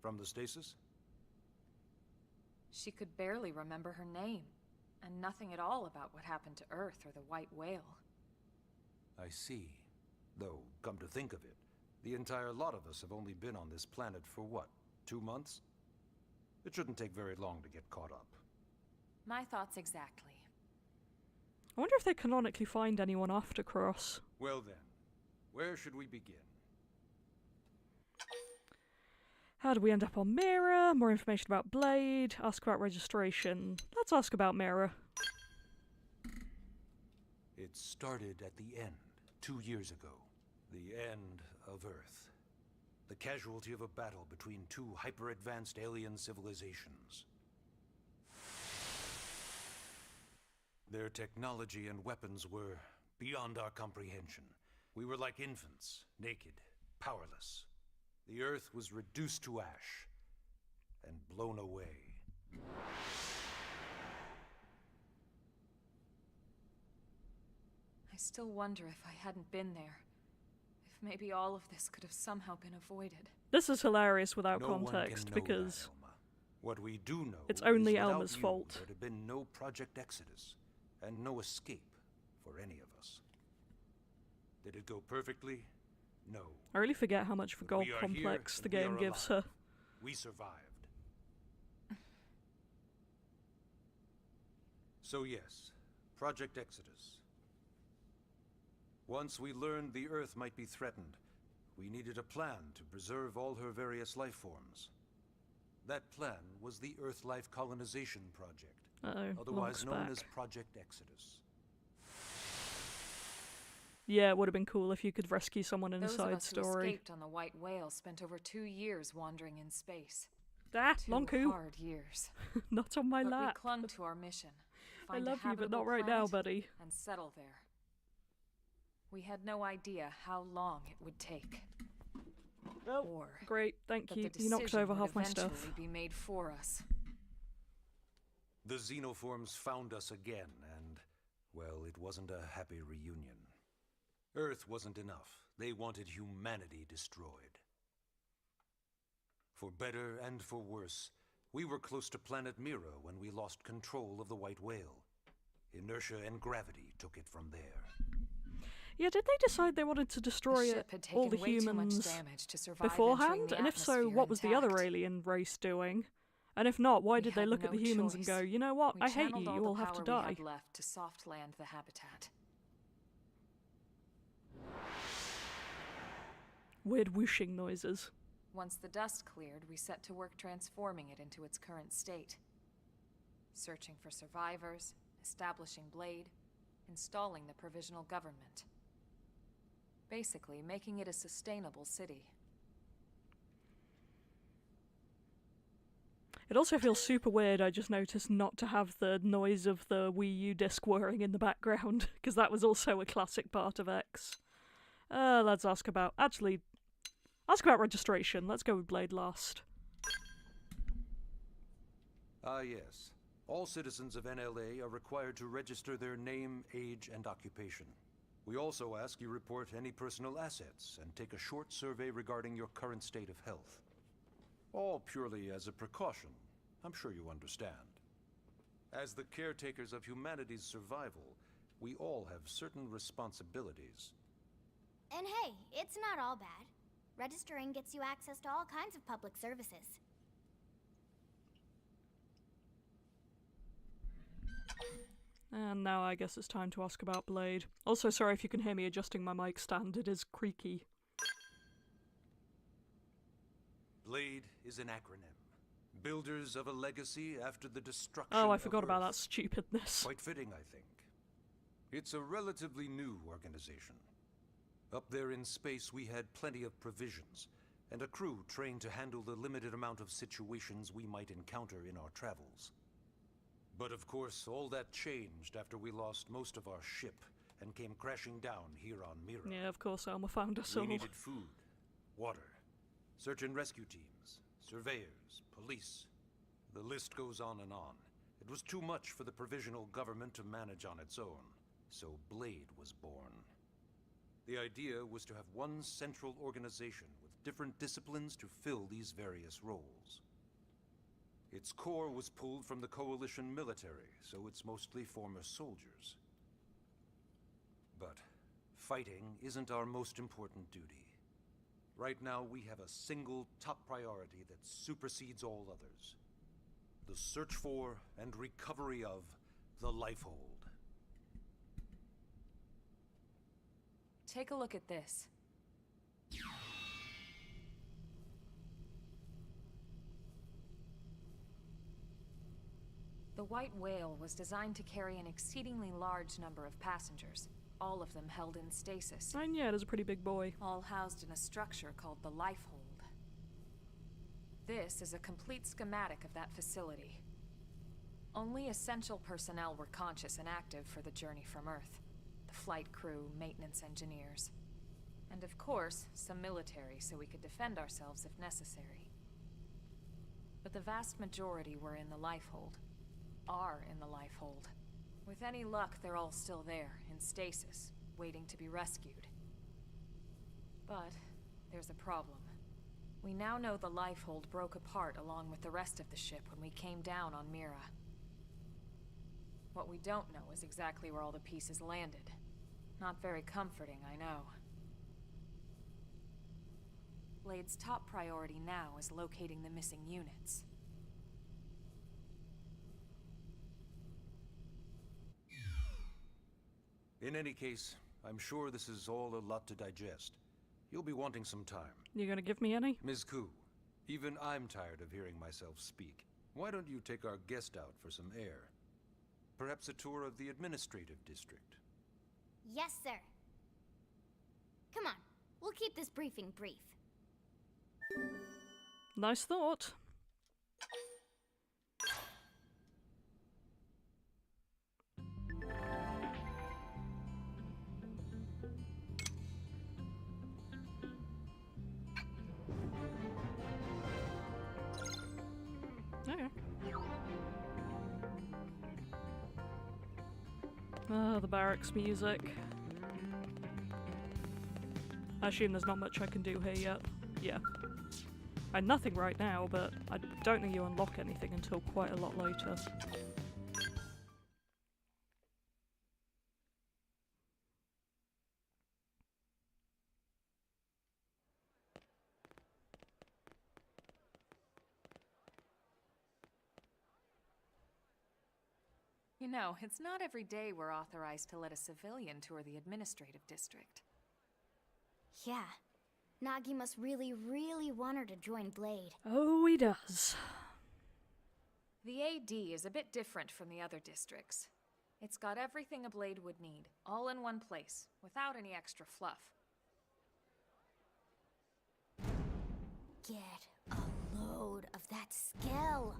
From the stasis? She could barely remember her name, and nothing at all about what happened to Earth or the White Whale. I see. Though, come to think of it, the entire lot of us have only been on this planet for what, 2 months? It shouldn't take very long to get caught up. My thoughts exactly. I wonder if they canonically find anyone after Cross. Well then, where should we begin? How do we end up on Mira? More information about Blade. Ask about registration. Let's ask about Mira. It started at the end, 2 years ago. The end of Earth. The casualty of a battle between 2 hyper-advanced alien civilizations. Their technology and weapons were beyond our comprehension. We were like infants, naked, powerless. The Earth was reduced to ash and blown away. I still wonder if I hadn't been there, if maybe all of this could have somehow been avoided. This is hilarious without No one can context know because that, Elma. What we do know it's only is without Elma's you, fault. There'd have been no Project Exodus, and no escape for any of us. Did it go perfectly? No. I really forget how much of a But gold we are complex here, the and we game are gives alive. her. We survived. So yes, Project Exodus. Once we learned the Earth might be threatened, we needed a plan to preserve all her various life forms. That plan was the Earth Life Colonization Project, Uh-oh, otherwise Lonk's known back. as Project Exodus. Yeah, it would have been cool if you could rescue someone in a Those of side us who story. escaped on the White Whale spent over 2 years wandering in space. Ah, 2 Lonku! hard years. Not on my But we lap. clung to our mission. I Find a love you, but habitable not right now, planet buddy. And settle there. We had no idea how long it would take. Oh, Or great, thank that you. the You knocked decision over would half my eventually stuff. be made for us. The xenoforms found us again, and, well, it wasn't a happy reunion. Earth wasn't enough. They wanted humanity destroyed. For better and for worse, we were close to planet Mira when we lost control of the White Whale. Inertia and gravity took it from there. Yeah, did they decide they wanted to destroy ship had all the taken way too much humans damage to survive entering beforehand? the And if so, atmosphere what was the other intact. alien race doing? And if not, why We did they had look at no the humans and choice. go, you know what, We I hate channeled you, you the all have to power we die? had left to soft land the habitat. Weird whooshing noises. Once the dust cleared, we set to work transforming it into its current state. Searching for survivors, establishing Blade, installing the provisional government. Basically, making it a sustainable city. It also feels super weird, I just noticed, not to have the noise of the Wii U disc whirring in the background, because that was also a classic part of X. Let's ask about... Actually, ask about registration. Let's go with Blade last. Ah, yes. All citizens of NLA are required to register their name, age, and occupation. We also ask you report any personal assets and take a short survey regarding your current state of health. All purely as a precaution. I'm sure you understand. As the caretakers of humanity's survival, we all have certain responsibilities. And hey, it's not all bad. Registering gets you access to all kinds of public services. And now I guess it's time to ask about Blade. Also, sorry if you can hear me adjusting my mic stand, it is creaky. Blade is an acronym. Builders of a legacy after the destruction Oh, I of forgot about that Earth. stupidness. Quite fitting, I think. It's a relatively new organization. Up there in space, we had plenty of provisions, and a crew trained to handle the limited amount of situations we might encounter in our travels. But of course, all that changed after we lost most of our ship and came crashing down here on Mira. Yeah, of course, Elma found us We all. needed food, water, search and rescue teams, surveyors, police. The list goes on and on. It was too much for the provisional government to manage on its own, so Blade was born. The idea was to have one central organization with different disciplines to fill these various roles. Its core was pulled from the Coalition military, so it's mostly former soldiers. But fighting isn't our most important duty. Right now, we have a single top priority that supersedes all others. The search for and recovery of the Lifehold. Take a look at this. The White Whale was designed to carry an exceedingly large number of passengers, all of them held in stasis. And yeah, it is a pretty big boy. All housed in a structure called the Lifehold. This is a complete schematic of that facility. Only essential personnel were conscious and active for the journey from Earth. The flight crew, maintenance engineers. And of course, some military so we could defend ourselves if necessary. But the vast majority were in the Lifehold. Are in the Lifehold. With any luck, they're all still there, in stasis, waiting to be rescued. But there's a problem. We now know the lifehold broke apart along with the rest of the ship when we came down on Mira. What we don't know is exactly where all the pieces landed. Not very comforting, I know. Blade's top priority now is locating the missing units. In any case, I'm sure this is all a lot to digest. You'll be wanting some time. You gonna give me any? Ms. Koo, even I'm tired of hearing myself speak. Why don't you take our guest out for some air? Perhaps a tour of the administrative district. Yes, sir. Come on, we'll keep this briefing brief. Nice thought. Okay. Ah, the barracks music. I assume there's not much I can do here yet. Yeah. Nothing right now, but I don't think you unlock anything until quite a lot later. You know, it's not every day we're authorized to let a civilian tour the administrative district. Yeah. Nagi must really, really want her to join Blade. Oh, he does. The AD is a bit different from the other districts. It's got everything a Blade would need, all in one place, without any extra fluff. Get a load of that skill.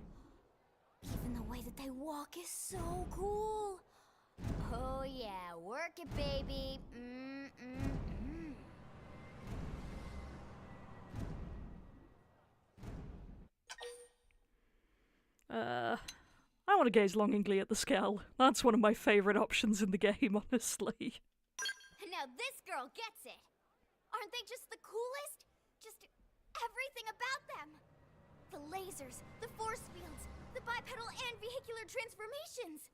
Even the way that they walk is so cool. Oh yeah, work it, baby. I want to gaze longingly at the skull. That's one of my favourite options in the game, honestly. Now this girl gets it. Aren't they just the coolest? Just everything about them. The lasers, the force fields, the bipedal and vehicular transformations.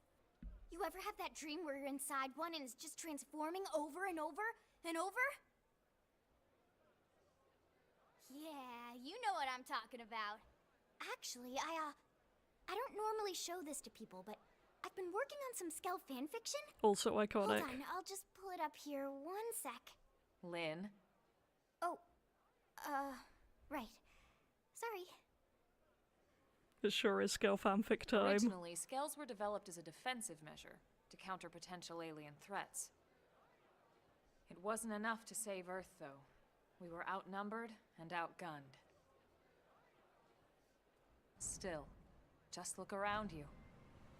You ever have that dream where you're inside one and it's just transforming over and over and over? Yeah, you know what I'm talking about. Actually, I don't normally show this to people, but I've been working on some Skell fanfiction. Also iconic. Hold on, I'll just pull it up here 1 sec. Lynn? Oh, right. Sorry. It sure is Skell fanfic time. Originally, Skells were developed as a defensive measure to counter potential alien threats. It wasn't enough to save Earth, though. We were outnumbered and outgunned. Still, just look around you.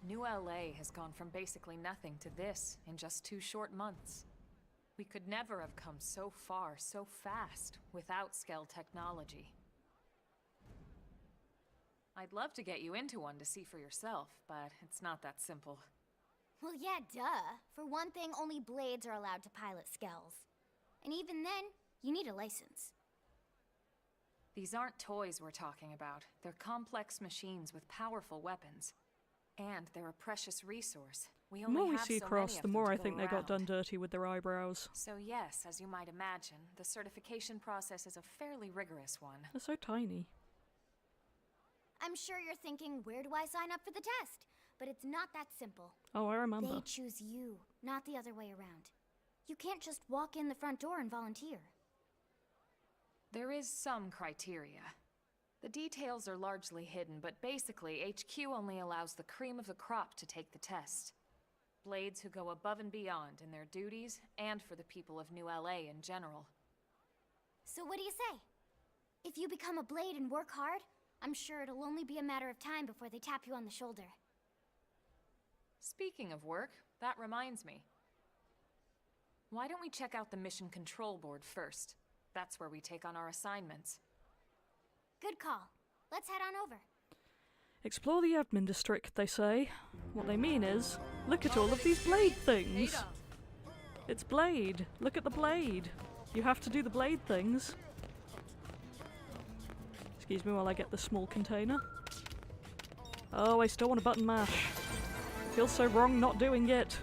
New LA has gone from basically nothing to this in just 2 short months. We could never have come so far, so fast, without Skell technology. I'd love to get you into one to see for yourself, but it's not that simple. Well, yeah, duh. For one thing, only Blades are allowed to pilot Skells. And even then, you need a license. These aren't toys we're talking about. They're complex machines with powerful weapons. And they're a precious resource. We The only more we have see so across, many of the them more to I go think they got around. done dirty with their eyebrows. So yes, as you might imagine, the certification process is a fairly rigorous one. They're so tiny. I'm sure you're thinking, where do I sign up for the test? But it's not that simple. Oh, I remember. They choose you, not the other way around. You can't just walk in the front door and volunteer. There is some criteria. The details are largely hidden, but basically, HQ only allows the cream of the crop to take the test. Blades who go above and beyond in their duties, and for the people of New LA in general. So what do you say? If you become a Blade and work hard, I'm sure it'll only be a matter of time before they tap you on the shoulder. Speaking of work, that reminds me. Why don't we check out the Mission Control Board first? That's where we take on our assignments. Good call. Let's head on over. Explore the admin district, they say. What they mean is, look at all of these blade things. It's Blade! Look at the blade! You have to do the blade things. Excuse me while I get the small container. Oh, I still want a button mash. Feels so wrong not doing it.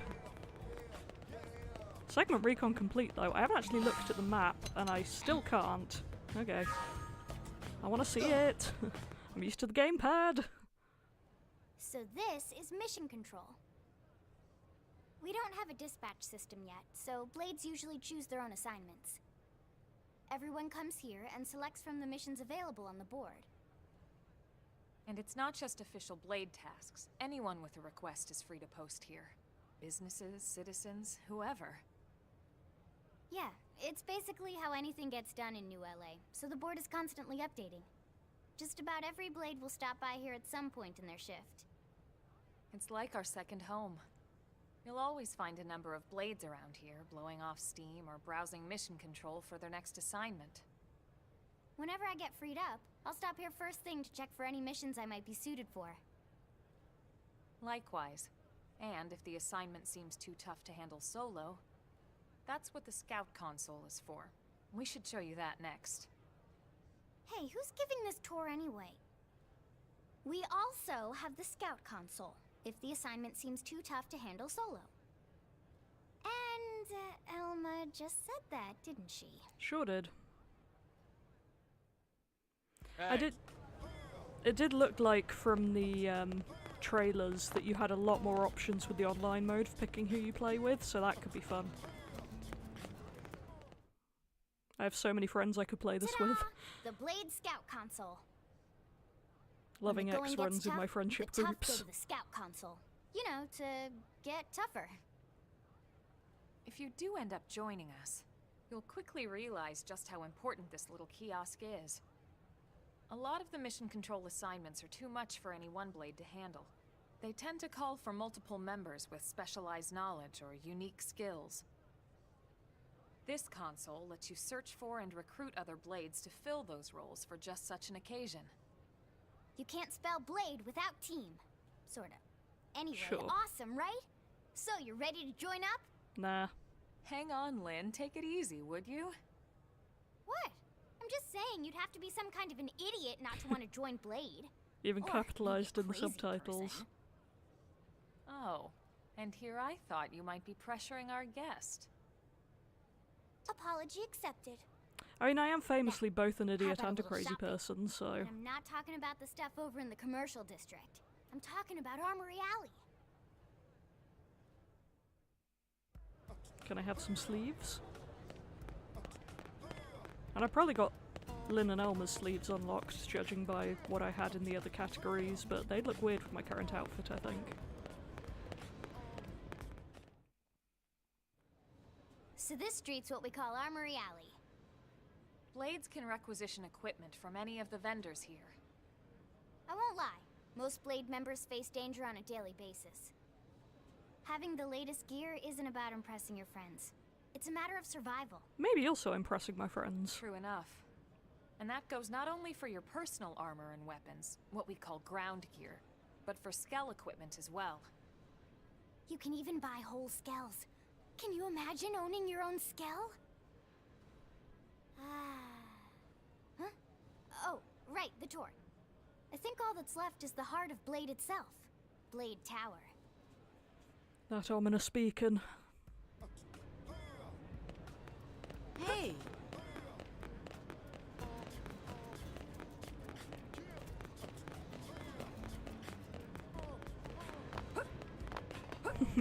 Segment recon complete though. I haven't actually looked at the map and I still can't. Okay. I want to see it. I'm used to the gamepad. So this is mission control. We don't have a dispatch system yet, so Blades usually choose their own assignments. Everyone comes here and selects from the missions available on the board. And it's not just official Blade tasks. Anyone with a request is free to post here. Businesses, citizens, whoever. Yeah, it's basically how anything gets done in New LA, so the board is constantly updating. Just about every Blade will stop by here at some point in their shift. It's like our second home. You'll always find a number of Blades around here, blowing off steam or browsing mission control for their next assignment. Whenever I get freed up, I'll stop here first thing to check for any missions I might be suited for. Likewise. And if the assignment seems too tough to handle solo, that's what the Scout console is for. We should show you that next. Hey, who's giving this tour anyway? We also have the Scout console, if the assignment seems too tough to handle solo. And Elma just said that, didn't she? Sure did. Hey. It did look like from the trailers that you had a lot more options with the online mode for picking who you play with, so that could be fun. I have so many friends I could play this with. The Blade Scout console. Loving X runs in my friendship the tough groups. Go to the Scout console. You know, to get tougher. If you do end up joining us, you'll quickly realize just how important this little kiosk is. A lot of the mission control assignments are too much for any one Blade to handle. They tend to call for multiple members with specialized knowledge or unique skills. This console lets you search for and recruit other Blades to fill those roles for just such an occasion. You can't spell Blade without team. Sorta. Anyway, Sure. awesome, right? So, you ready to join up? Nah. Hang on, Lynn. Take it easy, would you? What? I'm just saying you'd have to be some kind of an idiot not to want to join Blade. Even Or capitalized maybe in a the crazy subtitles. person. Oh, and here I thought you might be pressuring our guest. Apology accepted. I mean, I am famously both an idiot about a and a little crazy shopping? person, so... And I'm not talking about the stuff over in the commercial district. I'm talking about Armory Alley. Can I have some sleeves? And I probably got Lynn and Elma's sleeves unlocked, judging by what I had in the other categories, but they'd look weird with my current outfit, I think. So this street's what we call Armory Alley. Blades can requisition equipment from any of the vendors here. I won't lie, most Blade members face danger on a daily basis. Having the latest gear isn't about impressing your friends. It's a matter of survival. Maybe also impressing my friends. True enough. And that goes not only for your personal armor and weapons, what we call ground gear, but for Skell equipment as well. You can even buy whole skells. Can you imagine owning your own skell? Huh? Oh, right, the tour. I think all that's left is the heart of Blade itself. Blade Tower. That ominous beacon. Hey!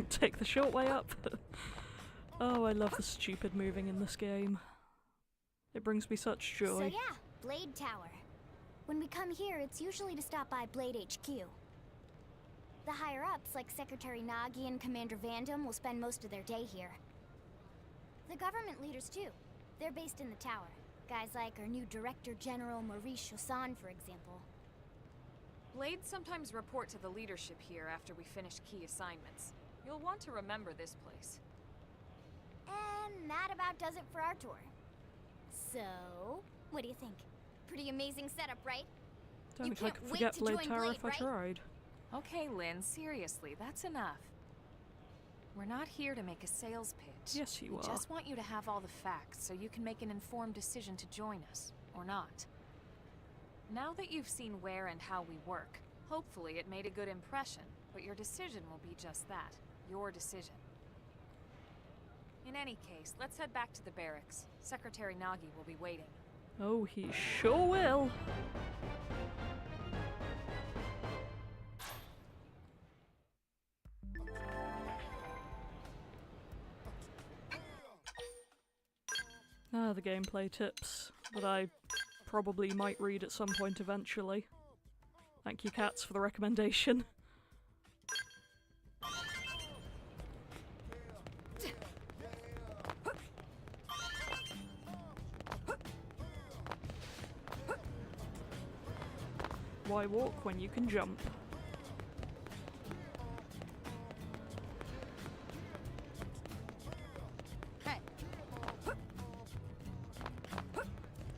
Take the short way up. Oh, I love the stupid moving in this game. It brings me such joy. So yeah, Blade Tower. When we come here, it's usually to stop by Blade HQ. The higher-ups, like Secretary Nagi and Commander Vandam, will spend most of their day here. The government leaders, too. They're based in the tower. Guys like our new Director General Maurice Chassan, for example. Blades sometimes report to the leadership here after we finish key assignments. You'll want to remember this place. And that about does it for our tour. So, what do you think? Pretty amazing setup, right? Don't You think I can't could wait forget to Blade join Tower Blade, if I right? tried. Okay, Lynn, seriously, that's enough. We're not here to make a sales pitch. Yes, you We are. just want you to have all the facts so you can make an informed decision to join us, or not. Now that you've seen where and how we work, hopefully it made a good impression, but your decision will be just that, your decision. In any case, let's head back to the barracks. Secretary Nagi will be waiting. Oh, he sure will. Ah, the gameplay tips that I probably might read at some point eventually. Thank you, Cats, for the recommendation. Why walk when you can jump?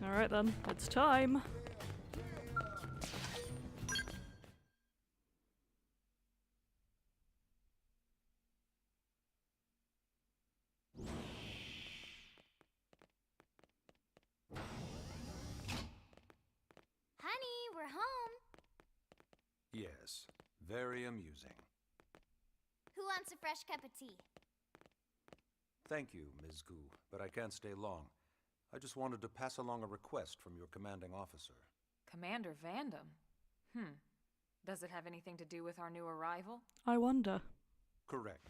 Alright then, it's time. Honey, we're home. Yes, very amusing. Who wants a fresh cup of tea? Thank you, Ms. Gu, but I can't stay long. I just wanted to pass along a request from your commanding officer. Commander Vandam? Does it have anything to do with our new arrival? I wonder. Correct.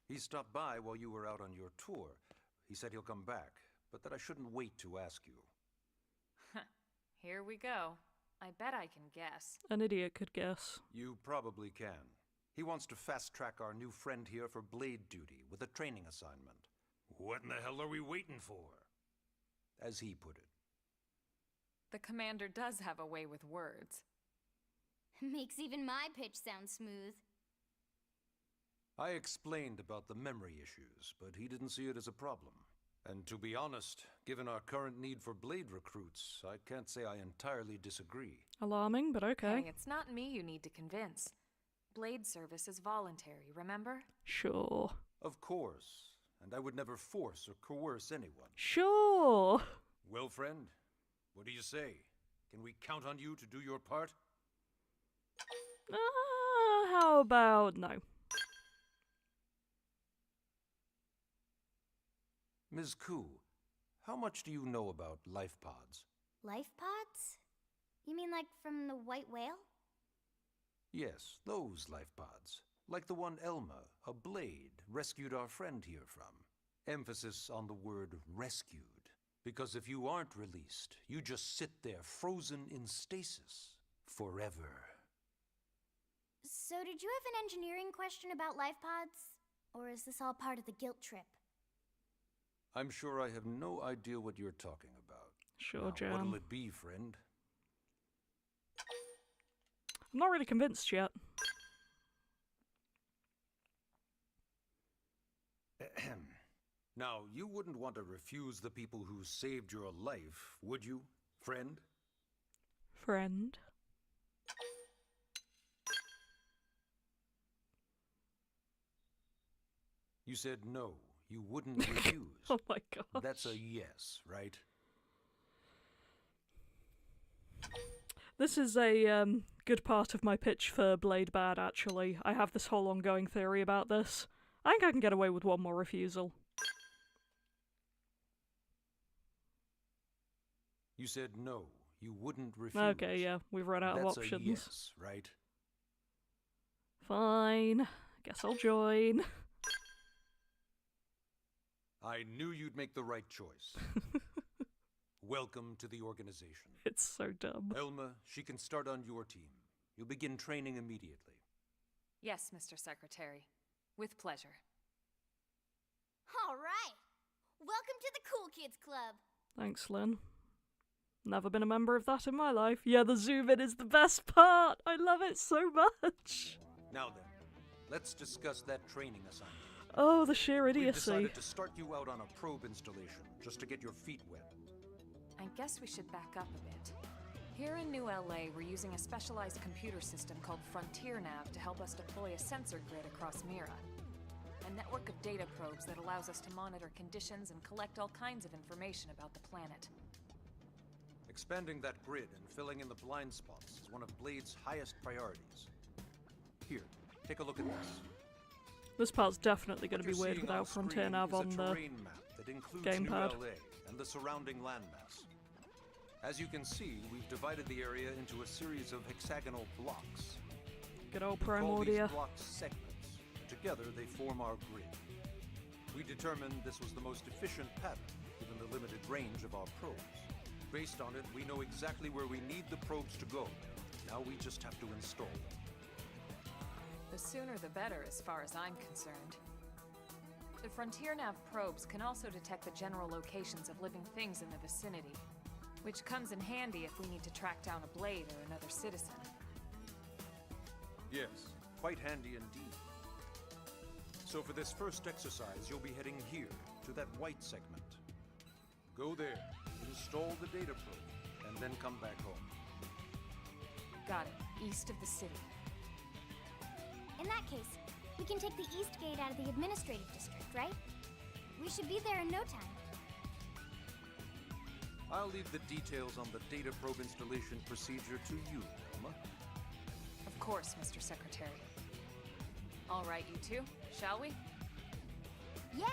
He stopped by while you were out on your tour. He said he'll come back, but that I shouldn't wait to ask you. Here we go. I bet I can guess. An idiot could guess. You probably can. He wants to fast-track our new friend here for blade duty with a training assignment. What in the hell are we waiting for? As he put it. The commander does have a way with words. Makes even my pitch sound smooth. I explained about the memory issues, but he didn't see it as a problem. And to be honest, given our current need for blade recruits, I can't say I entirely disagree. Alarming, but okay. Hey, it's not me you need to convince. Blade service is voluntary, remember? Sure. Of course, and I would never force or coerce anyone. Sure. Well, friend, what do you say? Can we count on you to do your part? How about no? Ms. Ku, how much do you know about life pods? Life pods? You mean like from the white whale? Yes, those life pods. Like the one Elma, a blade, rescued our friend here from. Emphasis on the word rescued. Because if you aren't released, you just sit there frozen in stasis. Forever. So did you have an engineering question about life pods? Or is this all part of the guilt trip? I'm sure I have no idea what you're talking about. Sure, now, Jam. what'll it be, friend? I'm not really convinced yet. Now, you wouldn't want to refuse the people who saved your life, would you, friend? Friend. You said no, you wouldn't refuse. Oh my god. That's a yes, right? This is a good part of my pitch for Blade Bad, actually. I have this whole ongoing theory about this. I think I can get away with one more refusal. You said no, you wouldn't refuse. Okay, yeah, we've run out of That's options. A yes, right? Fine. Guess I'll join. I knew you'd make the right choice. Welcome to the organization. It's so dumb. Elma, she can start on your team. You'll begin training immediately. Yes, Mr. Secretary. With pleasure. All right. Welcome to the Cool Kids Club. Thanks, Lynn. Never been a member of that in my life. Yeah, the zoom in is the best part. I love it so much. Now then, let's discuss that training assignment. Oh, the sheer We've idiocy. decided to start you out on a probe installation, just to get your feet wet. I guess we should back up a bit. Here in New LA, we're using a specialized computer system called Frontier Nav to help us deploy a sensor grid across Mira. a network of data probes that allows us to monitor conditions and collect all kinds of information about the planet. Expanding that grid and filling in the blind spots is one of Blade's highest priorities. Here, take a look at this. This part's definitely going to be What you're weird seeing without on Frontier screen Nav is a on the terrain map that includes gamepad. New LA and the surrounding landmass. As you can see, we've divided the area into a series of hexagonal blocks. good old We call these Primordia. blocks segments. Together, they form our grid. We determined this was the most efficient pattern, given the limited range of our probes. Based on it, we know exactly where we need the probes to go. Now we just have to install them. The sooner the better, as far as I'm concerned. The Frontier Nav probes can also detect the general locations of living things in the vicinity, which comes in handy if we need to track down a Blade or another citizen. Yes, quite handy indeed. So for this first exercise, you'll be heading here, to that white segment. Go there, install the data probe, and then come back home. Got it. East of the city. In that case, we can take the East Gate out of the administrative district, right? We should be there in no time. I'll leave the details on the data probe installation procedure to you, Alma. Of course, Mr. Secretary. All right, you two, shall we? Yeah!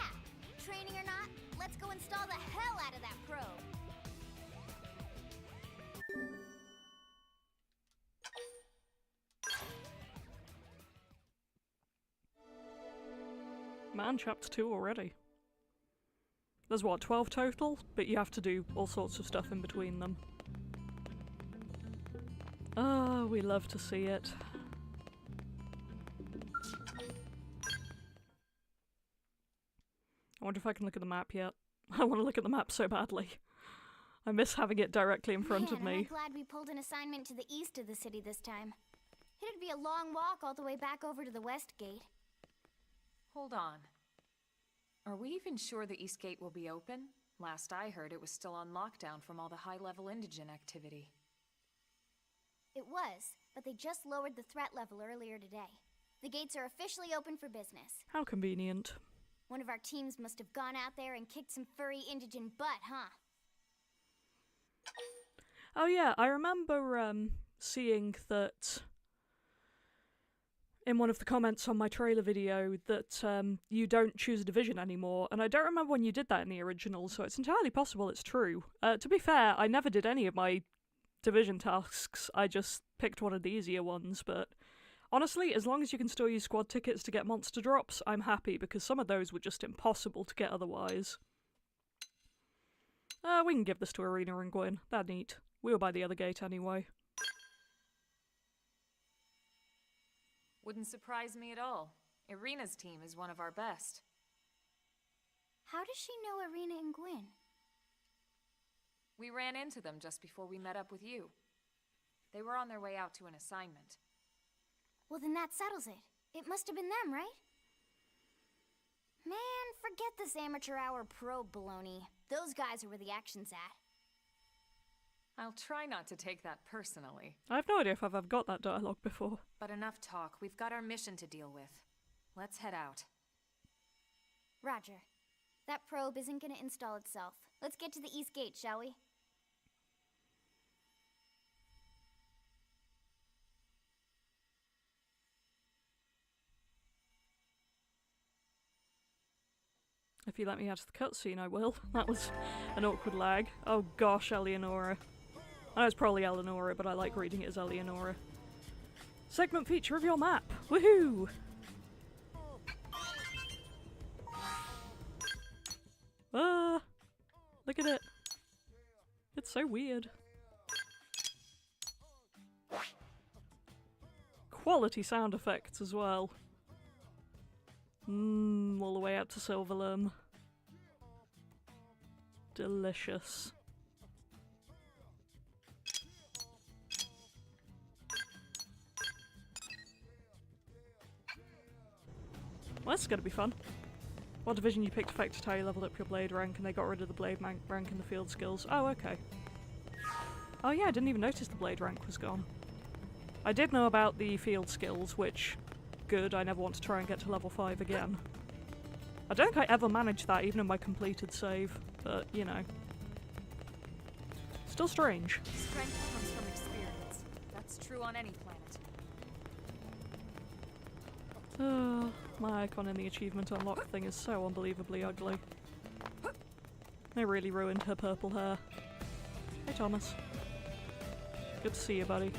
Training or not, let's go install the hell out of that probe! Man, chapter 2 already. There's what, 12 total? But you have to do all sorts of stuff in between them. Ah, we love to see it. I wonder if I can look at the map yet. I want to look at the map so badly. I miss having it directly in front of Man, me. I'm glad we pulled an assignment to the east of the city this time. It'd be a long walk all the way back over to the West Gate. Hold on. Are we even sure the East Gate will be open? Last I heard, it was still on lockdown from all the high-level indigen activity. It was, but they just lowered the threat level earlier today. The gates are officially open for business. How convenient. One of our teams must have gone out there and kicked some furry indigen butt, huh? Oh yeah, I remember seeing that in one of the comments on my trailer video that you don't choose a division anymore, and I don't remember when you did that in the original, so it's entirely possible it's true. To be fair, I never did any of my division tasks, I just picked one of the easier ones, but honestly, as long as you can still use squad tickets to get monster drops, I'm happy, because some of those were just impossible to get otherwise. We can give this to Arena and Gwyn, they're neat. We were by the other gate anyway. Wouldn't surprise me at all. Irina's team is one of our best. How does she know Arena and Gwyn? We ran into them just before we met up with you. They were on their way out to an assignment. Well, then that settles it. It must have been them, right? Man, forget this amateur hour probe baloney. Those guys are where the action's at. I'll try not to take that personally. I have no idea if I've ever got that dialogue before. But enough talk. We've got our mission to deal with. Let's head out. Roger. That probe isn't gonna install itself. Let's get to the East Gate, shall we? If you let me out of the cutscene, I will. That was an awkward lag. Oh gosh, Eleonora. I know it's probably Eleonora, but I like reading it as Eleonora. Segment feature of your map! Woohoo! Ah! Look at it. It's so weird. Quality sound effects as well. All the way out to Silverlum. Delicious. Well, this is gonna be fun. What division you picked affected how you leveled up your blade rank, and they got rid of the blade rank and the field skills. Oh, okay. Oh yeah, I didn't even notice the blade rank was gone. I did know about the field skills, which, good, I never want to try and get to level 5 again. I don't think I ever managed that, even in my completed save, but, you know. Still strange. Strength comes from experience. That's true on any planet. My icon in the achievement unlock thing is so unbelievably ugly. They really ruined her purple hair. Hey Thomas. Good to see you, buddy.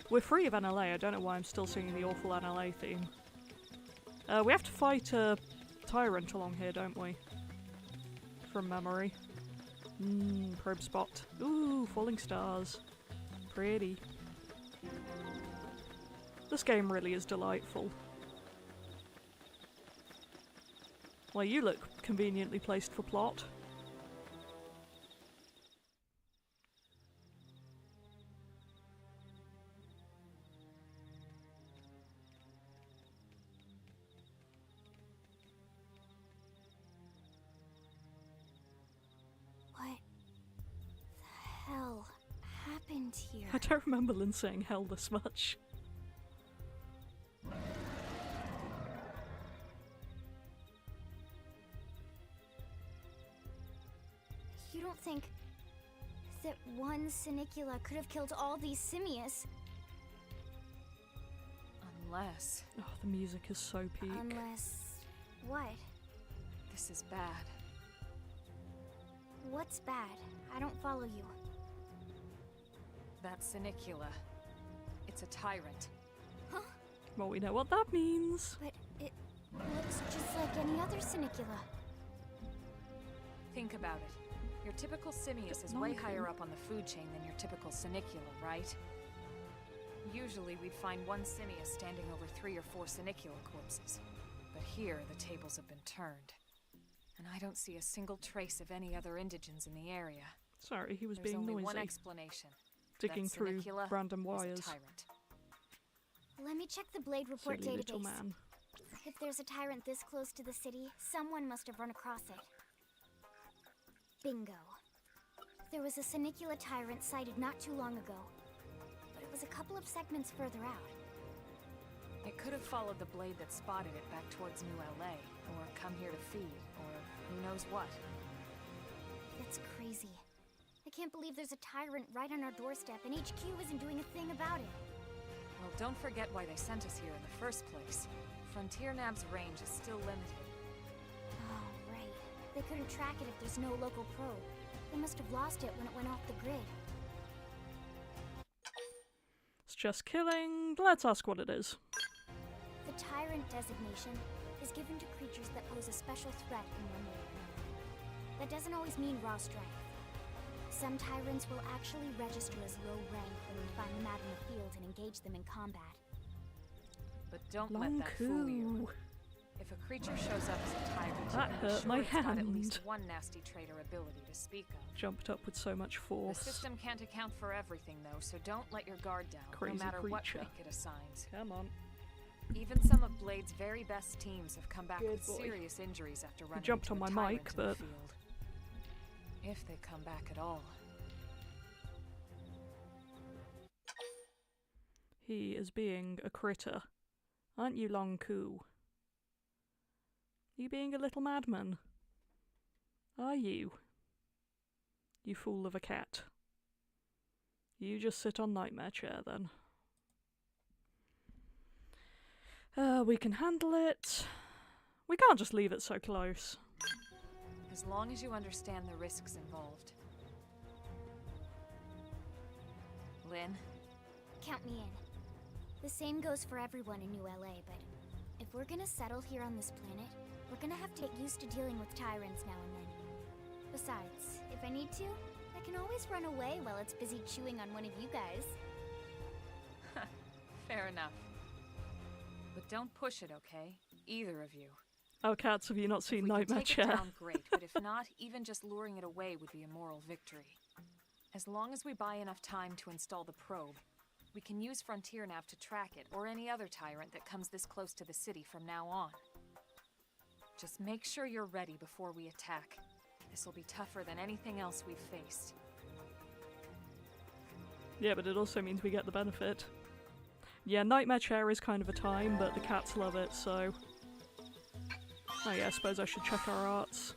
We're free of NLA, I don't know why I'm still singing the awful NLA theme. We have to fight a tyrant along here, don't we? From memory. Probe spot. Ooh, falling stars. Pretty. This game really is delightful. Well, you look conveniently placed for plot. Here. I don't remember Lynn saying hell this much. You don't think that one Sinicula could have killed all these simius? Unless... Oh, the music is so peak. Unless... what? This is bad. What's bad? I don't follow you. That Sinicula. It's a tyrant. Huh? Well, we know what that means. But it looks just like any other Sinicula. Think about it. Your typical simius is way higher up on the food chain than your typical Sinicula, right? Usually we'd find one simius standing over 3 or 4 Sinicula corpses. But here, the tables have been turned. And I don't see a single trace of any other indigents in the area. Sorry, he was There's being only noisy. one explanation. Digging through random wires. Let me check the Blade report Silly database. little man. If there's a tyrant this close to the city, someone must have run across it. Bingo. There was a Sinicula tyrant sighted not too long ago, but it was a couple of segments further out. It could have followed the blade that spotted it back towards New LA, or come here to feed, or who knows what. That's crazy. I can't believe there's a tyrant right on our doorstep and HQ isn't doing a thing about it. Well, don't forget why they sent us here in the first place. Frontier Nav's range is still limited. Oh, right. They couldn't track it if there's no local probe. They must have lost it when it went off the grid. It's just killing. Let's ask what it is. The tyrant designation is given to creatures that pose a special threat in one way or another. That doesn't always mean raw strength. Some tyrants will actually register as low rank when we find them out in the field and engage them in combat. But don't let that fool you. If a creature shows up as a tyrant, that hurt my hand. Got at least one nasty trait or ability to speak of. Jumped up with so much force. The system can't account for everything, though, so don't let your guard down, Crazy no matter what creature. rank it assigns. Come on. Even some of Blade's very best teams have come back with serious injuries after running jumped into on a my tyrant mic, in but the field. If they come back at all. He is being a critter. Aren't you, Long Ku? Are you being a little madman? Are you? You fool of a cat. You just sit on nightmare chair then. We can handle it. We can't just leave it so close. As long as you understand the risks involved. Lynn? Count me in. The same goes for everyone in New LA, but if we're gonna settle here on this planet, we're gonna have to get used to dealing with tyrants now and then. Besides, if I need to, I can always run away while it's busy chewing on one of you guys. Fair enough. But don't push it, okay? Either of you. Oh, cats, have you not seen Nightmare Chair? If we can take it Chair? down, great, but if not, even just luring it away would be a moral victory. As long as we buy enough time to install the probe, we can use Frontier Nav to track it, or any other tyrant that comes this close to the city from now on. Just make sure you're ready before we attack. This will be tougher than anything else we've faced. Yeah, but it also means we get the benefit. Yeah, Nightmare Chair is kind of a time, but the cats love it, so... Oh yeah, I suppose I should check our arts.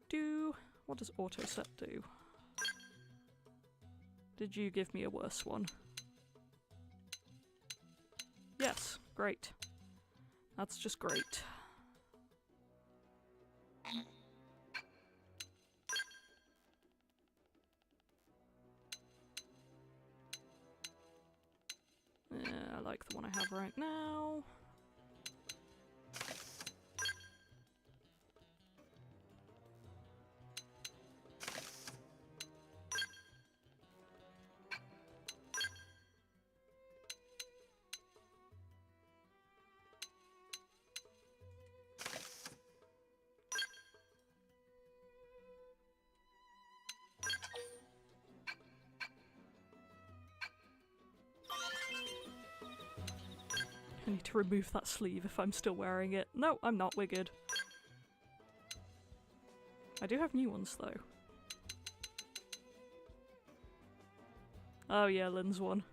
Do. What does auto set do? Did you give me a worse one? Yes, great. That's just great. Yeah, I like the one I have right now. I need to remove that sleeve if I'm still wearing it. No, I'm not. We're good. I do have new ones, though. Oh yeah, Lynn's one.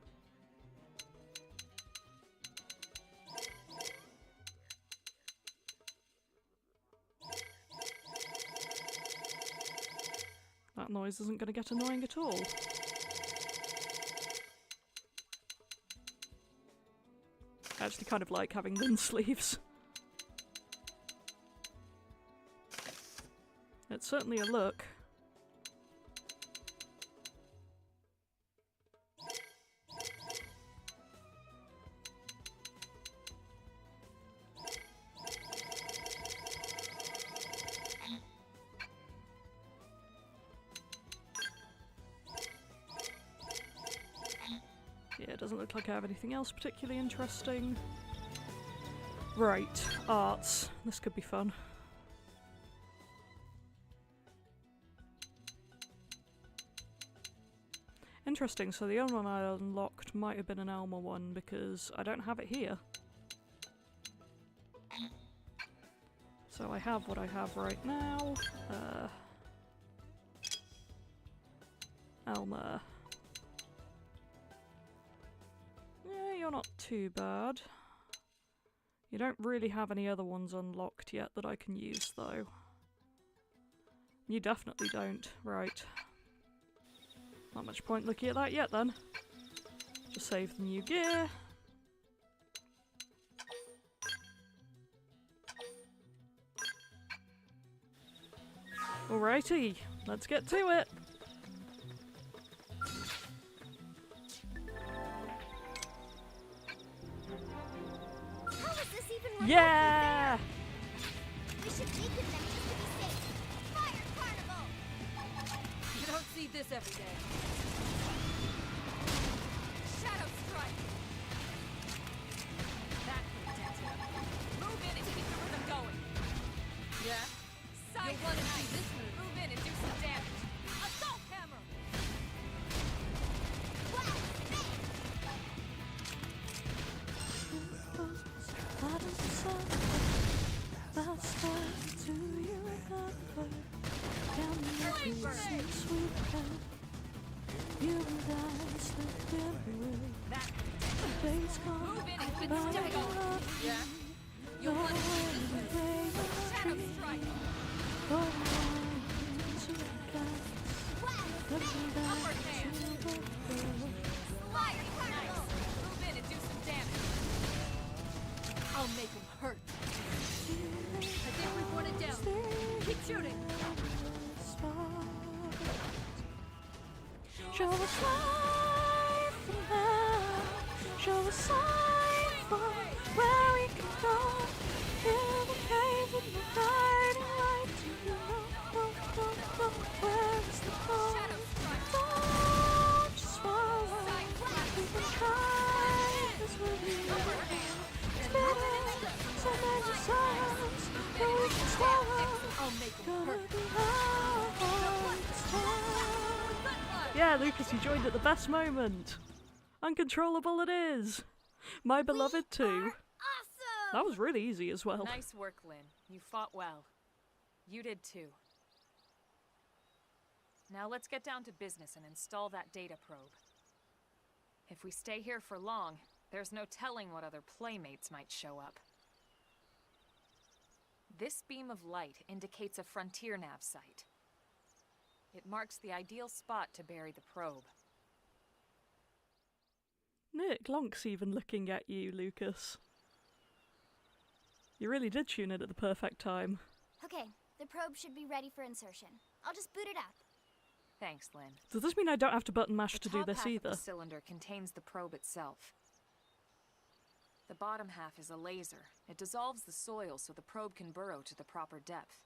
That noise isn't going to get annoying at all. I actually kind of like having Lynn's sleeves. It's certainly a look. Yeah, it doesn't look like I have anything else particularly interesting. Right, arts. This could be fun. Interesting, so the only one I unlocked might have been an Elmer one because I don't have it here. So I have what I have right now. Elmer. Yeah, you're not too bad. You don't really have any other ones unlocked yet that I can use, though. You definitely don't. Right. Not much point looking at that yet, then. Just save the new gear. Alrighty, let's get to it. How is this even remotely Yeah! fair? We should weaken them just to be safe. Fire Carnival! You don't see this every day. Shadow Strike! That protects him. Move in and keep the rhythm going. Yeah? You'll want to see this move. Move in and do some damage. Assault Hammer! Move in and keep the rhythm going. Yeah? You'll want to see this move. Shadow Strike! Upper hand! Fire Carnival! Move in and do some damage. I'll make him hurt. I think we've worn it down. Keep shooting. Show us life from now. Show us sign for where we can go. In the cave in the guiding light. No, where is the goal? Shadow Strike! Don't just follow. We can try this will be Upper hand! spinning so many songs that we can swallow. I'll make him Gonna hurt. be hard this time. Yeah, Lucas, you joined at the best moment. Uncontrollable it is. My beloved too. Awesome! That was really easy as well. Nice work, Lynn. You fought well. You did too. Now let's get down to business and install that data probe. If we stay here for long, there's no telling what other playmates might show up. This beam of light indicates a frontier nav site. It marks the ideal spot to bury the probe. Nick Lonk's even looking at you, Lucas. You really did tune in at the perfect time. Okay, the probe should be ready for insertion. I'll just boot it up. Thanks, Lynn. Does this mean I don't have to button mash to do this The top half either? of the cylinder contains the probe itself. The bottom half is a laser. It dissolves the soil so the probe can burrow to the proper depth.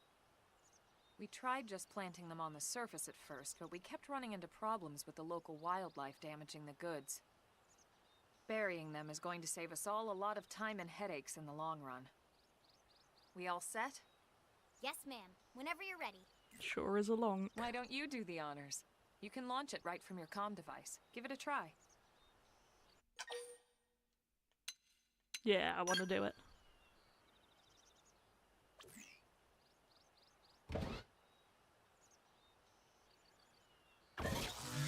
We tried just planting them on the surface at first, but we kept running into problems with the local wildlife damaging the goods. Burying them is going to save us all a lot of time and headaches in the long run. We all set? Yes, ma'am. Whenever you're ready. Sure is a long. Why don't you do the honors? You can launch it right from your comm device. Give it a try. Yeah, I want to do it.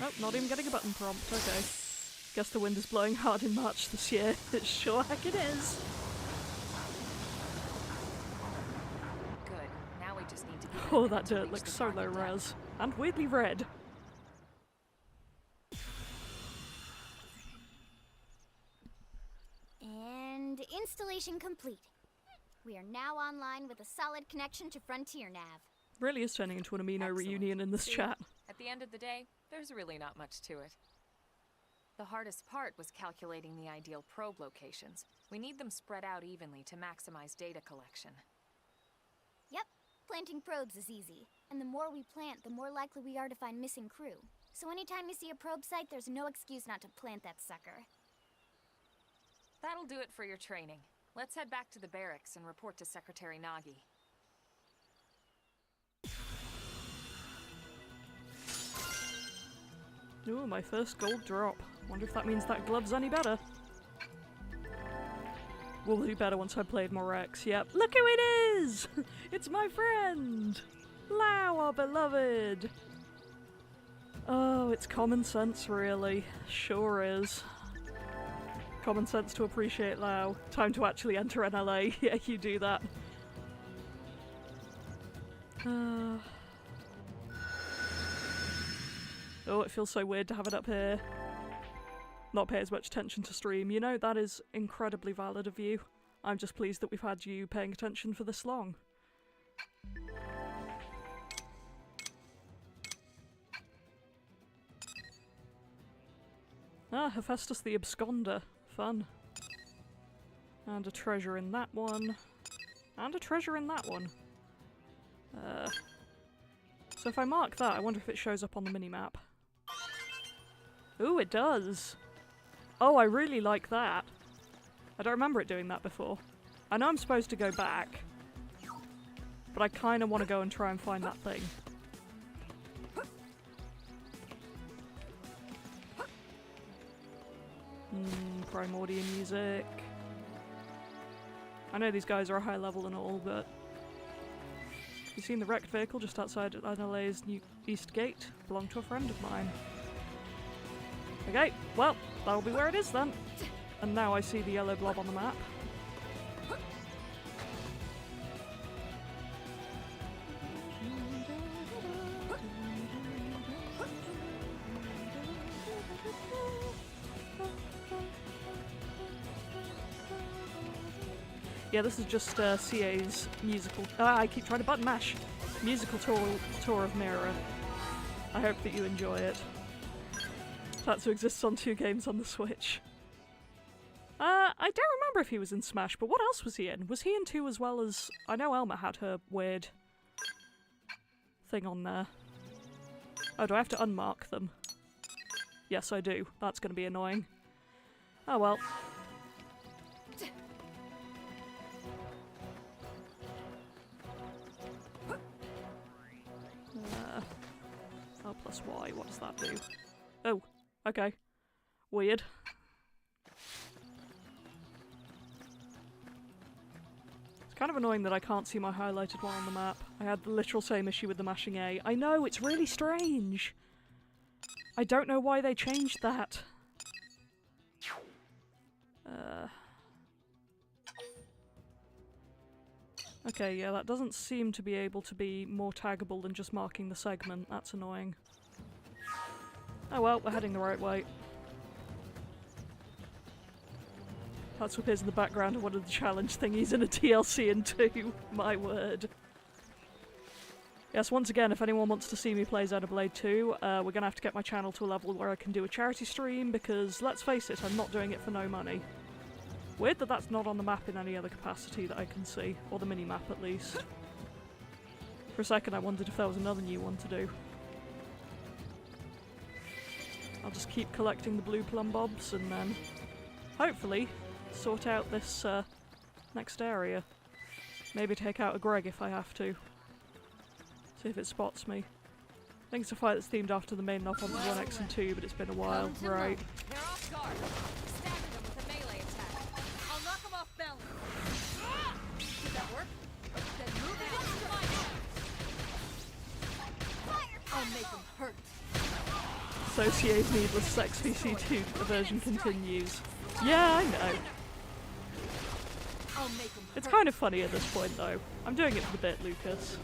Oh, not even getting a button prompt, okay. Guess the wind is blowing hard in March this year. It sure heck it is. Good. Now we just need to get Oh, that dirt looks so low res. And weirdly red. And installation complete. We are now online with a solid connection to Frontier Nav. Really is turning into an amino Excellent. reunion in this See, chat. At the end of the day, there's really not much to it. The hardest part was calculating the ideal probe locations. We need them spread out evenly to maximize data collection. Yep, planting probes is easy. And the more we plant, the more likely we are to find missing crew. So anytime you see a probe site, there's no excuse not to plant that sucker. That'll do it for your training. Let's head back to the barracks and report to Secretary Nagi. Ooh, my first gold drop. Wonder if that means that glove's any better. Will do better once I played more Rex. Yep. Look who it is! It's my friend! Lau, our beloved! Oh, it's common sense, really. Sure is. Common sense to appreciate Lau. Time to actually enter NLA. Yeah, you do that. Oh, it feels so weird to have it up here. Not pay as much attention to stream. You know, that is incredibly valid of you. I'm just pleased that we've had you paying attention for this long. Ah, Hephaestus the Absconder. Fun. And a treasure in that one. And a treasure in that one. So if I mark that, I wonder if it shows up on the minimap. Ooh, it does! Oh, I really like that. I don't remember it doing that before. I know I'm supposed to go back, but I kind of want to go and try and find that thing. Primordial music. I know these guys are a high level and all, but... You seen the wrecked vehicle just outside NLA's new East Gate? Belonged to a friend of mine. Okay, well, that'll be where it is then. And now I see the yellow blob on the map. Yeah, this is just CA's musical... I keep trying to button mash! Musical tour of Mirror. I hope that you enjoy it. Tatsu exists on 2 games on the Switch. I don't remember if he was in Smash, but what else was he in? Was he in 2 as well as... I know Elma had her weird thing on there. Oh, do I have to unmark them? Yes, I do. That's going to be annoying. Oh well. L plus Y, what does that do? Oh, okay. Weird. kind of annoying that I can't see my highlighted one on the map. I had the literal same issue with the mashing A. I know, it's really strange! I don't know why they changed that. Okay, yeah, that doesn't seem to be able to be more taggable than just marking the segment. That's annoying. Oh well, we're heading the right way. That's what appears in the background of one of the challenge thingies in a DLC in 2. My word. Yes, once again, if anyone wants to see me play Xenoblade 2, we're gonna have to get my channel to a level where I can do a charity stream, because, let's face it, I'm not doing it for no money. Weird that that's not on the map in any other capacity that I can see, or the mini-map at least. For a second I wondered if there was another new one to do. I'll just keep collecting the blue plum bobs and then, hopefully, sort out this next area. Maybe take out a Greg if I have to. See if it spots me. I think it's a fight that's themed after the main knock on 1X and 2, but it's been a while, right. They're off guard. Stagger them with a melee attack. I'll knock them off balance. Did that work? Then move it into my hands. I'll make them hurt. Associate needless sex VC2 version continues. Yeah, I know. I'll make them hurt. It's kind of funny at this point though. I'm doing it for the bit, Lucas.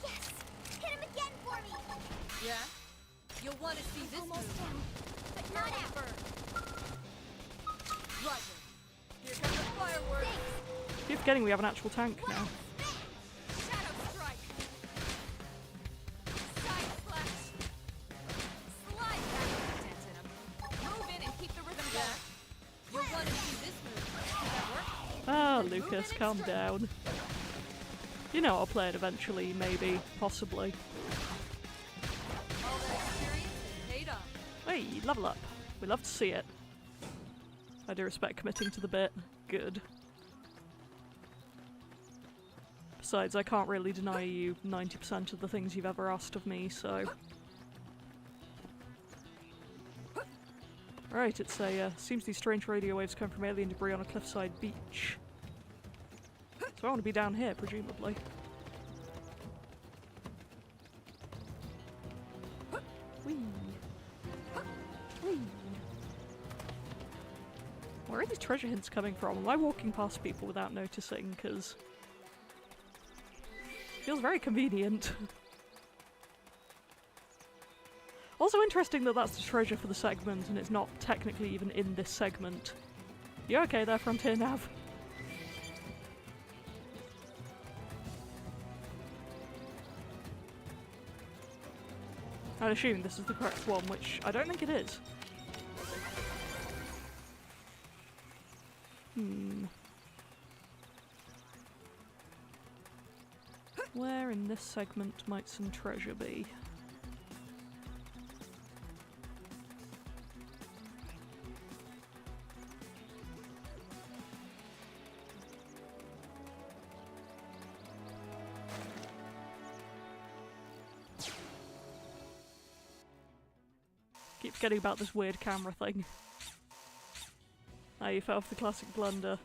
Yes! Hit him again for me! Yeah? You'll want to see this Almost move. down, but not out. Roger. Here comes the fireworks. Keep forgetting we have an actual tank now. Shadow strike. Side slash. Slide back with a dent in 'em. Move in and keep the rhythm going. You'll want to see this move. Does that work? Ah, Lucas, calm down. You know I'll play it eventually, maybe, possibly. All that experience has paid off. Hey, level up. We love to see it. I do respect committing to the bit. Good. Besides, I can't really deny you 90% of the things you've ever asked of me, so... Right, it's a, seems these strange radio waves come from alien debris on a cliffside beach. So I want to be down here, presumably. Whee! Whee! Where are these treasure hints coming from? Am I walking past people without noticing? Because... feels very convenient. Also interesting that that's the treasure for the segment and it's not technically even in this segment. You okay there, Frontier Nav? I'd assume this is the correct one, which I don't think it is. Where in this segment might some treasure be? Keep forgetting about this weird camera thing. Ah, you fell for the classic blunder.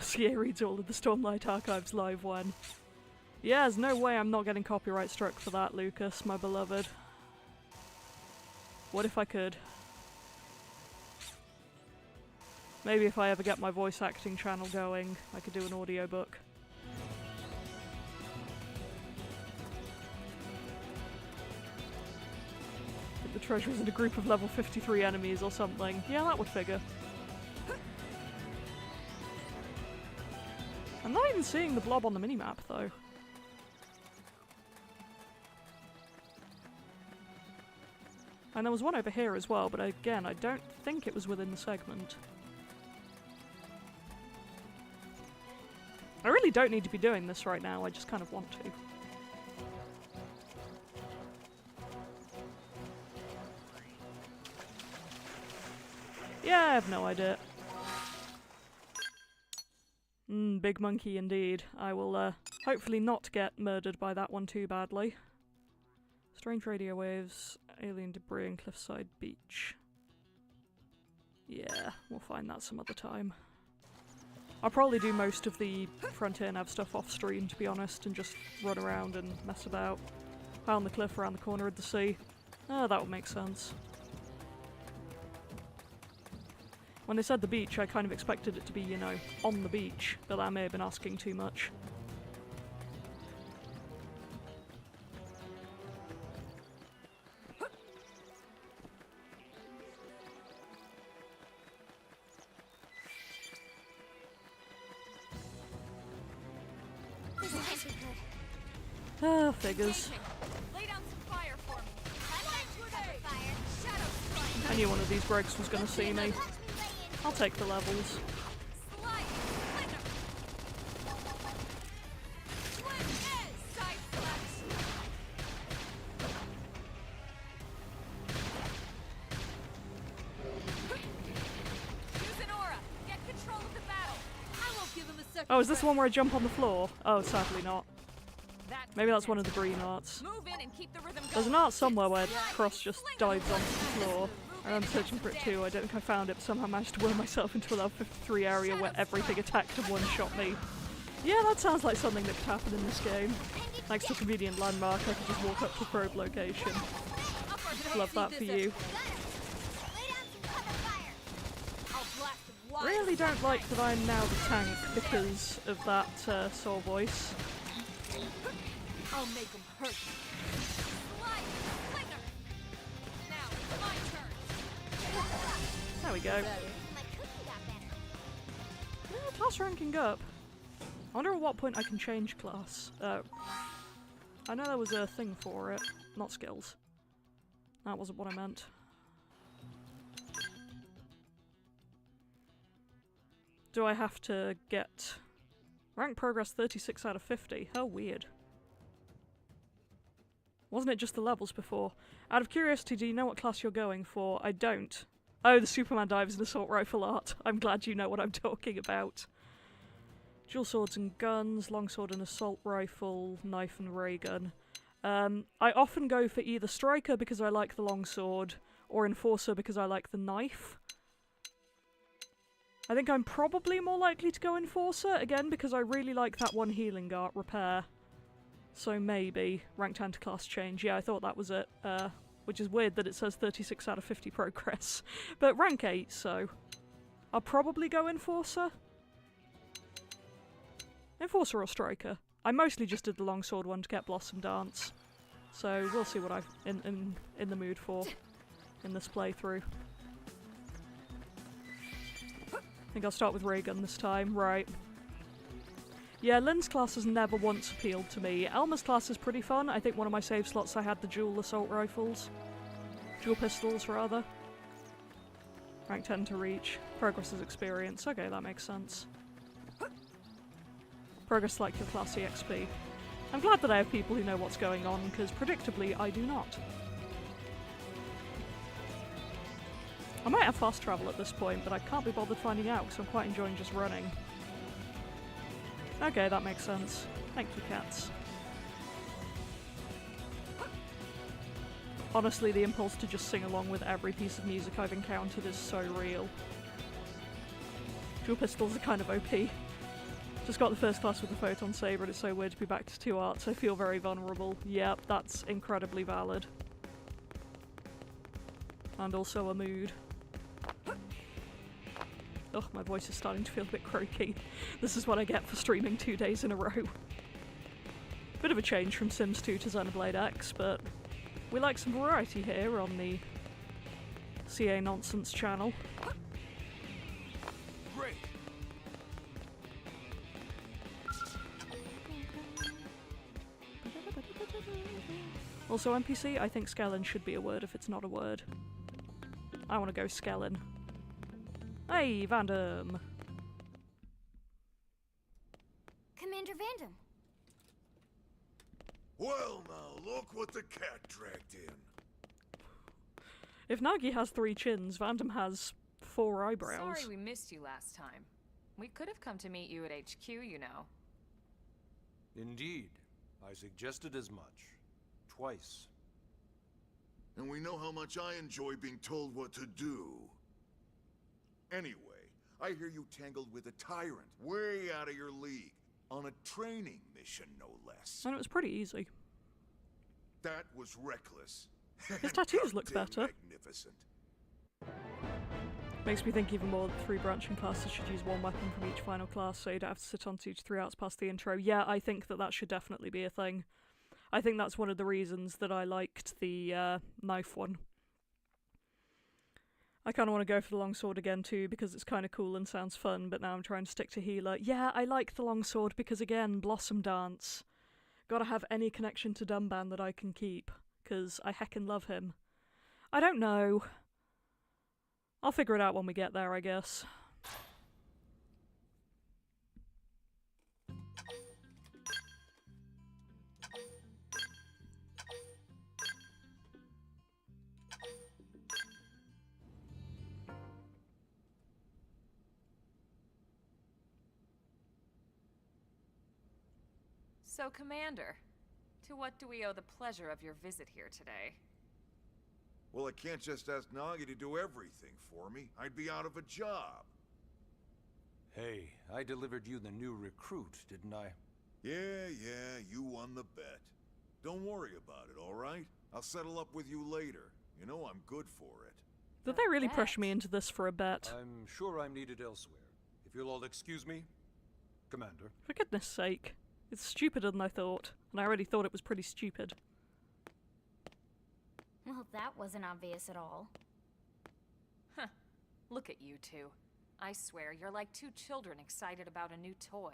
Sia reads all of the Stormlight Archives live one. Yeah, there's no way I'm not getting copyright struck for that, Lucas, my beloved. What if I could? Maybe if I ever get my voice acting channel going, I could do an audiobook. The treasure is in a group of level 53 enemies or something. Yeah, that would figure. I'm not even seeing the blob on the minimap, though. And there was one over here as well, but again, I don't think it was within the segment. I really don't need to be doing this right now, I just kind of want to. Yeah, I have no idea. Big monkey indeed. I will hopefully not get murdered by that one too badly. Strange radio waves, alien debris and cliffside beach. Yeah, we'll find that some other time. I'll probably do most of the Frontier Nav stuff off stream, to be honest, and just run around and mess about. High on the cliff around the corner of the sea. Ah, that would make sense. When they said the beach, I kind of expected it to be, you know, on the beach, but that may have been asking too much. Ah, figures. Lay down some fire for me. I knew one of these Gregs was gonna see me. I'll take the levels. Oh, is this the one where I jump on the floor? Oh, sadly not. Maybe that's one of the green arts. There's an art somewhere where Cross just dives onto the floor. I remember searching for it too. I don't think I found it, but somehow managed to worm myself into a level 53 area where everything attacked and one-shot me. Yeah, that sounds like something that could happen in this game. Thanks to a convenient landmark, I could just walk up to a probe location. Love that for you. Really don't like that I'm now the tank because of that soul voice. I'll make them hurt. Now it's my turn. There we go. Yeah, class ranking up. I wonder at what point I can change class. I know there was a thing for it, not skills. That wasn't what I meant. Do I have to get rank progress 36 out of 50? How weird. Wasn't it just the levels before? Out of curiosity, do you know what class you're going for? I don't. Oh, the Superman Divers and Assault Rifle art. I'm glad you know what I'm talking about. Dual swords and guns, longsword and assault rifle, knife and ray gun. I often go for either striker because I like the longsword, or enforcer because I like the knife. I think I'm probably more likely to go enforcer, again because I really like that one healing art, repair. So maybe ranked anti-class change. Yeah, I thought that was it. Which is weird that it says 36 out of 50 progress. But rank 8, so I'll probably go enforcer. Enforcer or striker. I mostly just did the longsword one to get Blossom Dance. So we'll see what I'm in the mood for in this playthrough. I think I'll start with ray gun this time, right. Yeah, Lynn's class has never once appealed to me. Elma's class is pretty fun. I think one of my save slots I had the dual assault rifles. Dual pistols, rather. Rank 10 to reach. Progress is experience. Okay, that makes sense. Progress like your class EXP. I'm glad that I have people who know what's going on, because predictably I do not. I might have fast travel at this point, but I can't be bothered finding out because I'm quite enjoying just running. Okay, that makes sense. Thank you, cats. Honestly, the impulse to just sing along with every piece of music I've encountered is so real. Dual pistols are kind of OP. Just got the first class with the photon saber and it's so weird to be back to 2 arts. I feel very vulnerable. Yep, that's incredibly valid. And also a mood. Ugh, my voice is starting to feel a bit croaky. This is what I get for streaming 2 days in a row. Bit of a change from Sims 2 to Xenoblade X, but we like some variety here on the CA Nonsense channel. Great. Also NPC, I think Skellen should be a word if it's not a word. I want to go Skellen. Hey, Vandam! Commander Vandam. Well now, look what the cat dragged in. If Nagi has 3 chins, Vandam has 4 eyebrows. Sorry we missed you last time. We could have come to meet you at HQ, you know. Indeed. I suggested as much. Twice. And we know how much I enjoy being told what to do. Anyway, I hear you tangled with a tyrant, way out of your league, on a training mission, no less. And it was pretty easy. That was reckless. His tattoos look better. Magnificent. Makes me think even more that 3 branching classes should use 1 weapon from each final class, so you don't have to sit on 2 to 3 hours past the intro. Yeah, I think that should definitely be a thing. I think that's one of the reasons that I liked the knife one. I kind of want to go for the longsword again too, because it's kind of cool and sounds fun, but now I'm trying to stick to healer. Yeah, I like the longsword because, again, Blossom Dance. Gotta have any connection to Dumban that I can keep, because I heckin' love him. I don't know. I'll figure it out when we get there, I guess. So, Commander, to what do we owe the pleasure of your visit here today? Well, I can't just ask Nagi to do everything for me. I'd be out of a job. Hey, I delivered you the new recruit, didn't I? Yeah, you won the bet. Don't worry about it, all right? I'll settle up with you later. You know I'm good for it. Did they really push me into this for a bet? I'm sure I'm needed elsewhere. If you'll all excuse me, Commander. For goodness sake. It's stupider than I thought, and I already thought it was pretty stupid. Well, that wasn't obvious at all. Huh. Look at you two. I swear, you're like 2 children excited about a new toy.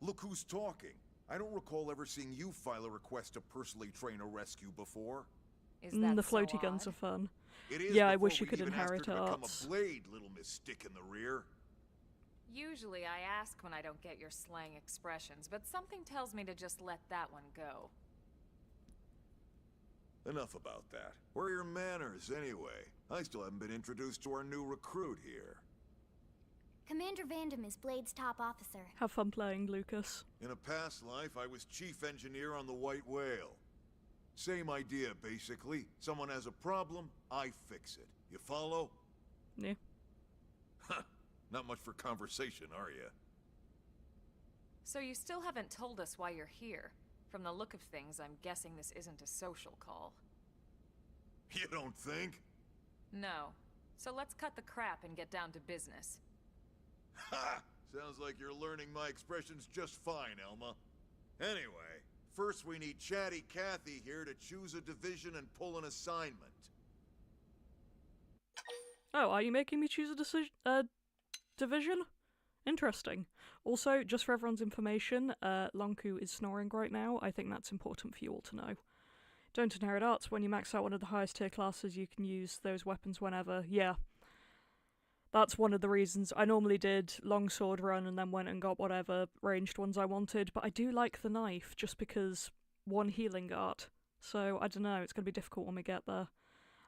Look who's talking. I don't recall ever seeing you file a request to personally train a rescue before. Is that the so floaty odd? guns are fun. It is. Yeah, I before wish you we could even asked her inherit to arts. become a blade, little miss stick in the rear. Usually I ask when I don't get your slang expressions, but something tells me to just let that one go. Enough about that. Where are your manners, anyway? I still haven't been introduced to our new recruit here. Commander Vandam is Blade's top officer. Have fun playing, Lucas. In a past life, I was chief engineer on the White Whale. Same idea, basically. Someone has a problem, I fix it. You follow? Yeah. Huh. Not much for conversation, are you? So you still haven't told us why you're here. From the look of things, I'm guessing this isn't a social call. You don't think? No. So let's cut the crap and get down to business. Ha! Sounds like you're learning my expressions just fine, Elma. Anyway, first we need Chatty Cathy here to choose a division and pull an assignment. Oh, are you making me choose a division? Interesting. Also, just for everyone's information, Lonku is snoring right now. I think that's important for you all to know. Don't inherit arts. When you max out one of the highest tier classes, you can use those weapons whenever. Yeah. That's one of the reasons. I normally did longsword run and then went and got whatever ranged ones I wanted, but I do like the knife just because 1 healing art. So, I don't know, it's going to be difficult when we get there.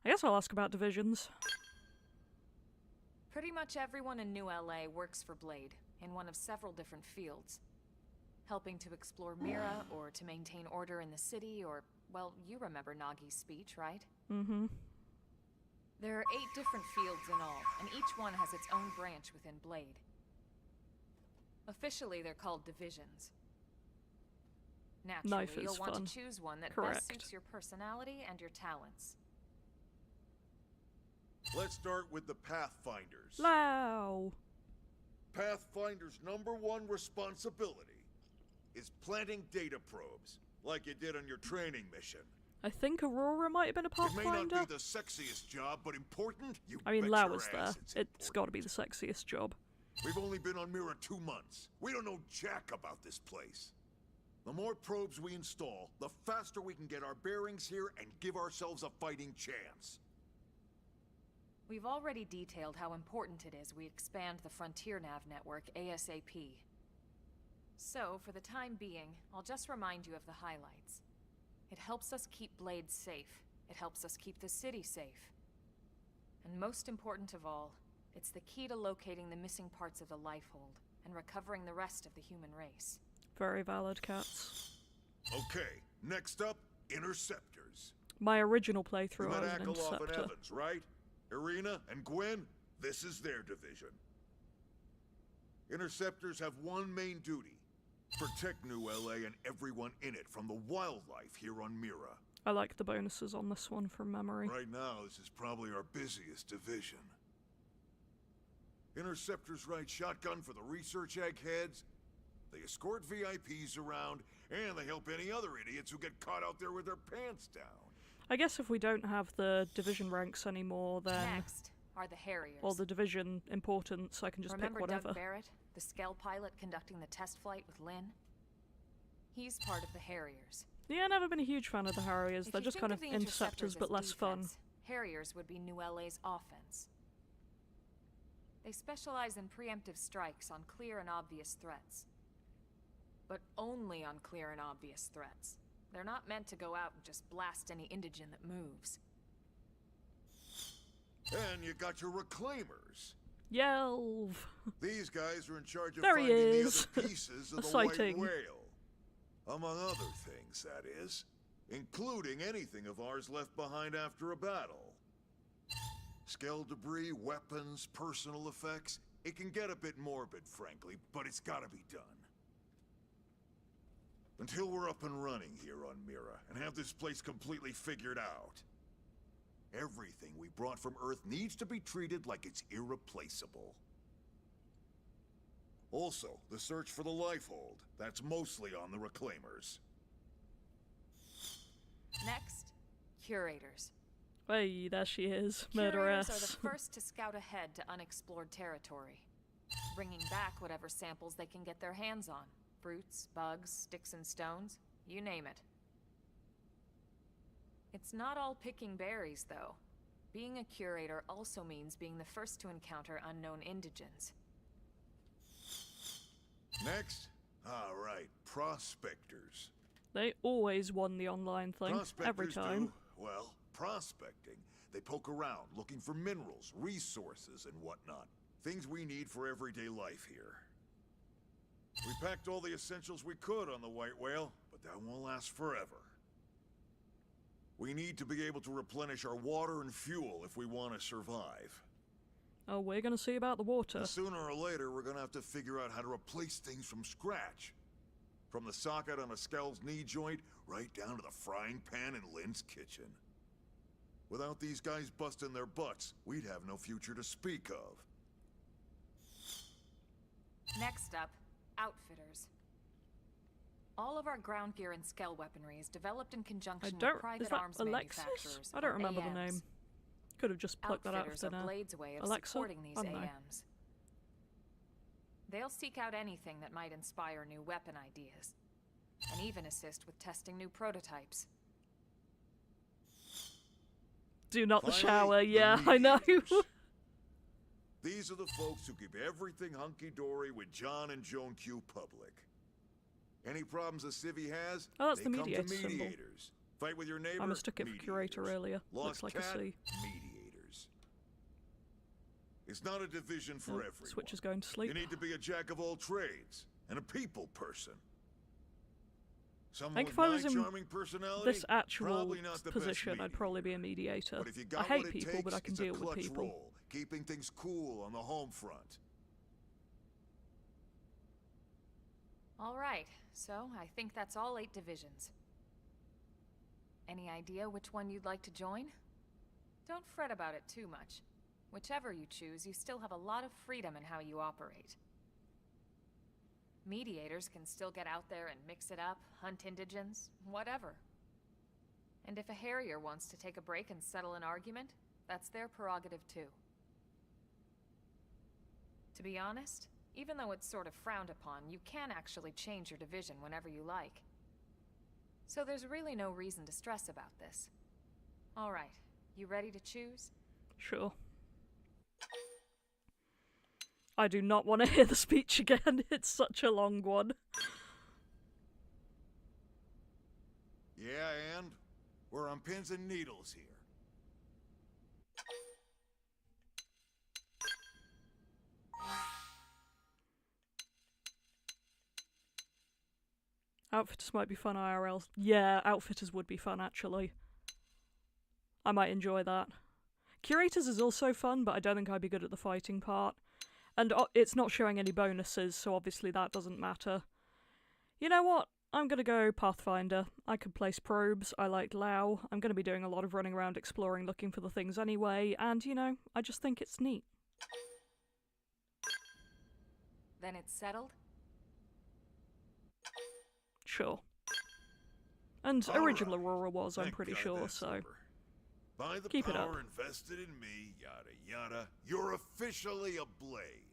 I guess I'll ask about divisions. Pretty much everyone in New LA works for Blade, in one of several different fields. Helping to explore Mira, or to maintain order in the city, or, well, you remember Nagi's speech, right? Mm-hmm. There are 8 different fields in all, and each one has its own branch within Blade. Officially, they're called divisions. Naturally, Knife is you'll want fun. to choose one that Correct. best suits your personality and your talents. Let's start with the Pathfinders. Wow. Pathfinder's #1 responsibility is planting data probes, like you did on your training mission. I think Aurora might have been a It may not Pathfinder. be the sexiest job, but important? You I mean, bet Lau your was there. ass It's got to be the sexiest job. We've only been on Mira 2 months. We don't know jack about this place. The more probes we install, the faster we can get our bearings here and give ourselves a fighting chance. We've already detailed how important it is we expand the Frontier Nav network ASAP. So, for the time being, I'll just remind you of the highlights. It helps us keep Blade safe. It helps us keep the city safe. And most important of all, it's the key to locating the missing parts of the Lifehold and recovering the rest of the human race. Very valid, Cats. Okay, next up, Interceptors. My original We playthrough, met I was an Akalov and interceptor. Evans, right? Irina and Gwen? This is their division. Interceptors have one main duty. Protect New LA and everyone in it from the wildlife here on Mira. I like the bonuses on this one from memory. Right now, this is probably our busiest division. Interceptors ride shotgun for the research eggheads. They escort VIPs around, and they help any other idiots who get caught out there with their pants down. I guess if we don't have the division ranks anymore, then... Next are the Harriers. Or the division importance, I can just Remember pick whatever. Doug Barrett, the Skell pilot conducting the test flight with Lynn? He's part of the Harriers. Yeah, never been a huge fan of the Harriers. They're just kind of interceptors, but less fun. Harriers would be New LA's offense. They specialize in preemptive strikes on clear and obvious threats. But only on clear and obvious threats. They're not meant to go out and just blast any indigene that moves. And you got your reclaimers. Yelv! These guys are in charge of There he finding is. the other pieces of A the sighting. white whale. Among other things, that is. Including anything of ours left behind after a battle. Skell debris, weapons, personal effects. It can get a bit morbid, frankly, but it's gotta be done. Until we're up and running here on Mira, and have this place completely figured out. Everything we brought from Earth needs to be treated like it's irreplaceable. Also, the search for the Lifehold. That's mostly on the Reclaimers. Next, Curators. Hey, there she is. Curators Murderess. are the first to scout ahead to unexplored territory. Bringing back whatever samples they can get their hands on. Fruits, bugs, sticks and stones, you name it. It's not all picking berries, though. Being a curator also means being the first to encounter unknown indigents. Next? Alright, prospectors. They always won the online thing, every time. Well, prospecting. They poke around, looking for minerals, resources, and whatnot. Things we need for everyday life here. We packed all the essentials we could on the White Whale, but that won't last forever. We need to be able to replenish our water and fuel if we want to survive. Oh, we're gonna see about the water. And sooner or later, we're gonna have to figure out how to replace things from scratch. From the socket on a Skell's knee joint, right down to the frying pan in Lynn's kitchen. Without these guys busting their butts, we'd have no future to speak of. Next up, Outfitters. All of our ground gear and Skell weaponry is developed in conjunction with private arms manufacturers. I don't remember AMs. the name. Could have just plucked that out of thin air. Blade's way of Alexa? supporting these I don't know. AMs. They'll seek out anything that might inspire new weapon ideas, and even assist with testing new prototypes. Do not the Finally, shower, the yeah, I know. mediators. These are the folks who keep everything hunky-dory with John and Joan Q public. Any problems a civvy has, Oh, that's they the come mediator to symbol. mediators. Fight with your neighbor, I mistook it for curator mediators. earlier. Lost Looks like cat, a C. mediators. It's not a division for Oh, everyone. Switch is going to sleep. You need to be a jack of all trades and a people person. I Someone think with if I my was in charming personality, this actual probably not the best position, I'd mediator. probably be a mediator. But if you I got hate what it people, takes, but I can it's a deal with clutch people. role, keeping things cool on the home front. All right, so I think that's all 8 divisions. Any idea which one you'd like to join? Don't fret about it too much. Whichever you choose, you still have a lot of freedom in how you operate. Mediators can still get out there and mix it up, hunt indigents, whatever. And if a Harrier wants to take a break and settle an argument, that's their prerogative too. To be honest, even though it's sort of frowned upon, you can actually change your division whenever you like. So there's really no reason to stress about this. Alright, you ready to choose? Sure. I do not want to hear the speech again. It's such a long one. Yeah, and we're on pins and needles here. Outfitters might be fun IRL. Yeah, Outfitters would be fun, actually. I might enjoy that. Curators is also fun, but I don't think I'd be good at the fighting part. And it's not showing any bonuses, so obviously that doesn't matter. You know what? I'm gonna go Pathfinder. I could place probes, I like Lao, I'm gonna be doing a lot of running around exploring looking for the things anyway, and you know, I just think it's neat. Then it's settled? Sure. And original Aurora was, I'm pretty sure, so... By the keep it up. power invested in me, yada yada, you're officially a Blade.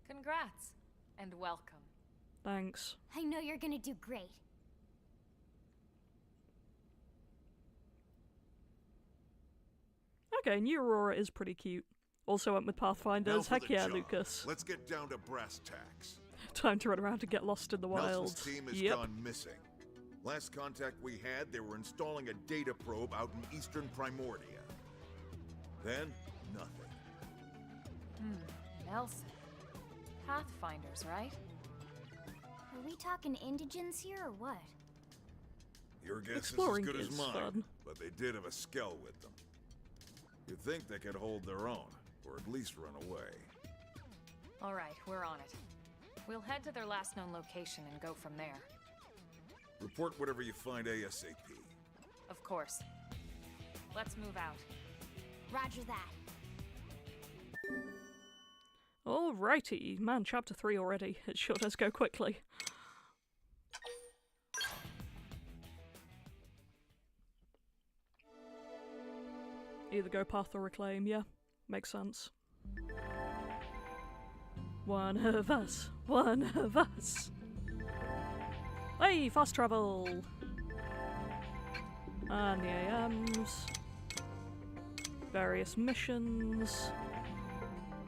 Congrats, and welcome. Thanks. I know you're gonna do great. Okay, new Aurora is pretty cute. Also went with Pathfinders. Heck yeah, Lucas. Let's get down to brass tacks. Time to run around and get lost in the wilds. Nelson's team has gone missing. Last contact we had, they were installing a data probe out in eastern Primordia. Then, nothing. Nelson. Pathfinders, right? Are we talking indigents here or what? Your guess Exploring is as good is as mine, fun. but they did have a skell with them. You'd think they could hold their own, or at least run away. Alright, we're on it. We'll head to their last known location and go from there. Report whatever you find ASAP. Of course. Let's move out. Roger that. Alrighty. Man, chapter 3 already. It sure does go quickly. Either go path or reclaim, yeah. Makes sense. One of us. One of us. Hey, fast travel! And the AMs. Various missions.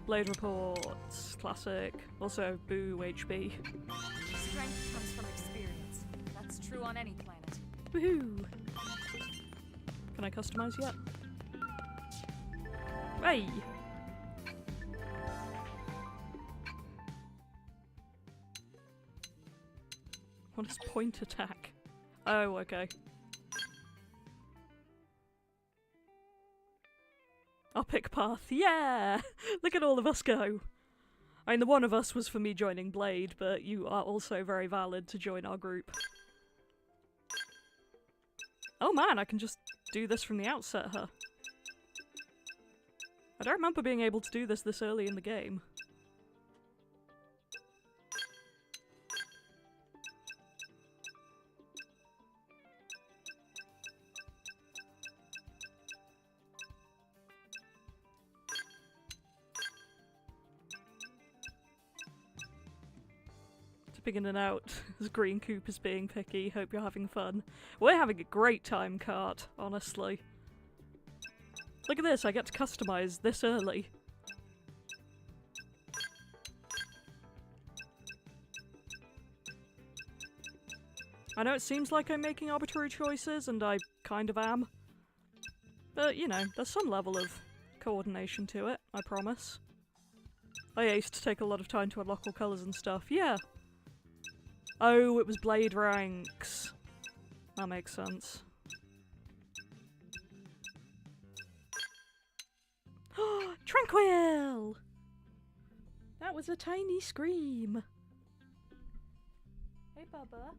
Blade reports. Classic. Also, boo HB. Strength comes from experience. That's true on any planet. Woohoo! Can I customize yet? Hey! What is point attack? Oh, okay. I'll pick path. Yeah! Look at all of us go! I mean, the one of us was for me joining Blade, but you are also very valid to join our group. Oh man, I can just do this from the outset, huh? I don't remember being able to do this early in the game. In and out as Green Coop is being picky. Hope you're having fun. We're having a great time, Cart, honestly. Look at this, I get to customize this early. I know it seems like I'm making arbitrary choices, and I kind of am. But, you know, there's some level of coordination to it, I promise. I used to take a lot of time to unlock all colours and stuff, yeah. Oh, it was Blade ranks. That makes sense. Tranquil! That was a tiny scream. Hey, Bubba.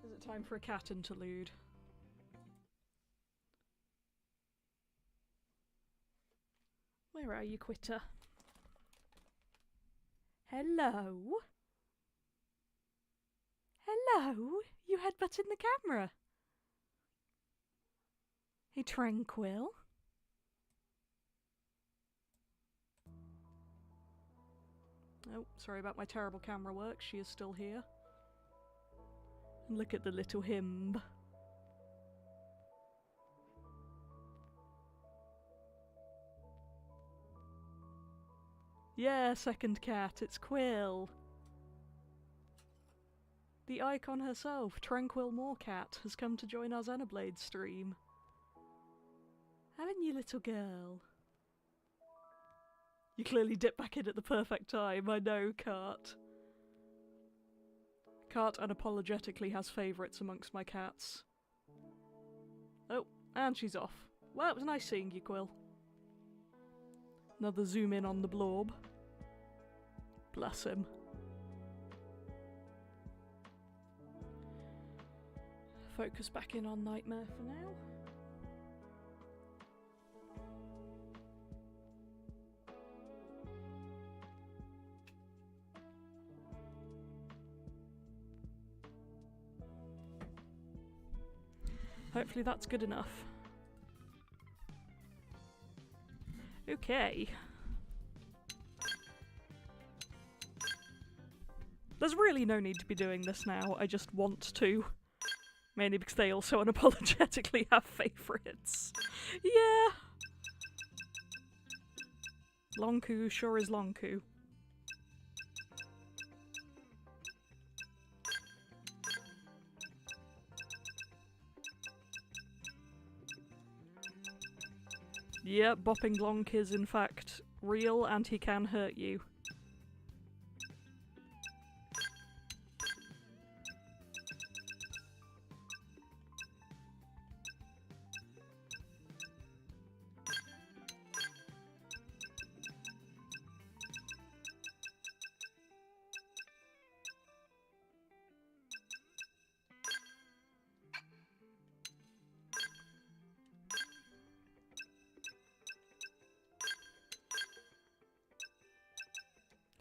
Is it time for a cat interlude? Where are you, Quitter? Hello? Hello? You headbutting the camera? Hey, Tranquil? Oh, sorry about my terrible camera work. She is still here. And look at the little himb. Yeah, second cat, it's Quill. The icon herself, Tranquil Moorcat, has come to join our Xenoblade stream. Haven't you, little girl? You clearly dipped back in at the perfect time, I know, Cart. Cart unapologetically has favourites amongst my cats. Oh, and she's off. Well, it was nice seeing you, Quill. Another zoom in on the blob. Bless him. Focus back in on Nightmare for now. Hopefully that's good enough. Okay. There's really no need to be doing this now, I just want to. Mainly because they also unapologetically have favourites. Yeah! Longku sure is Longku. Yeah, bopping Lonk is in fact real and he can hurt you.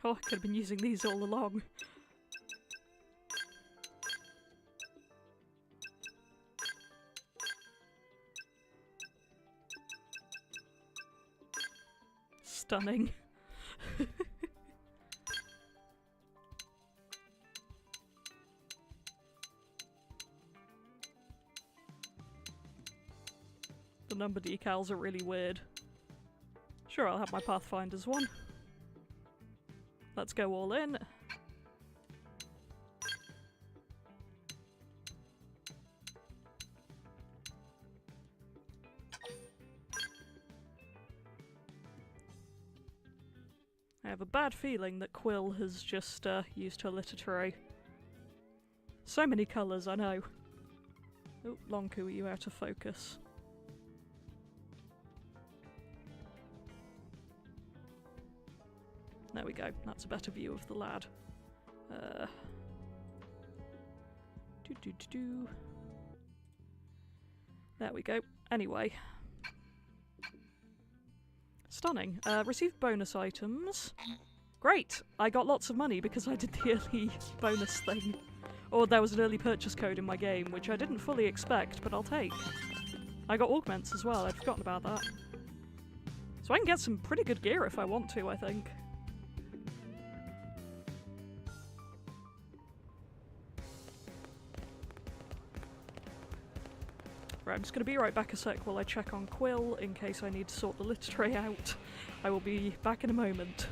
Oh, I could have been using these all along. Stunning. The number decals are really weird. Sure, I'll have my Pathfinder's one. Let's go all in. I have a bad feeling that Quill has just used her litter tray. So many colours, I know. Oh, Lonku, are you out of focus? There we go, that's a better view of the lad. There we go. Anyway. Stunning. Received bonus items. Great! I got lots of money because I did the early bonus thing. Or there was an early purchase code in my game, which I didn't fully expect, but I'll take. I got augments as well, I'd forgotten about that. So I can get some pretty good gear if I want to, I think. Right, I'm just going to be right back a sec while I check on Quill in case I need to sort the litter tray out. I will be back in a moment.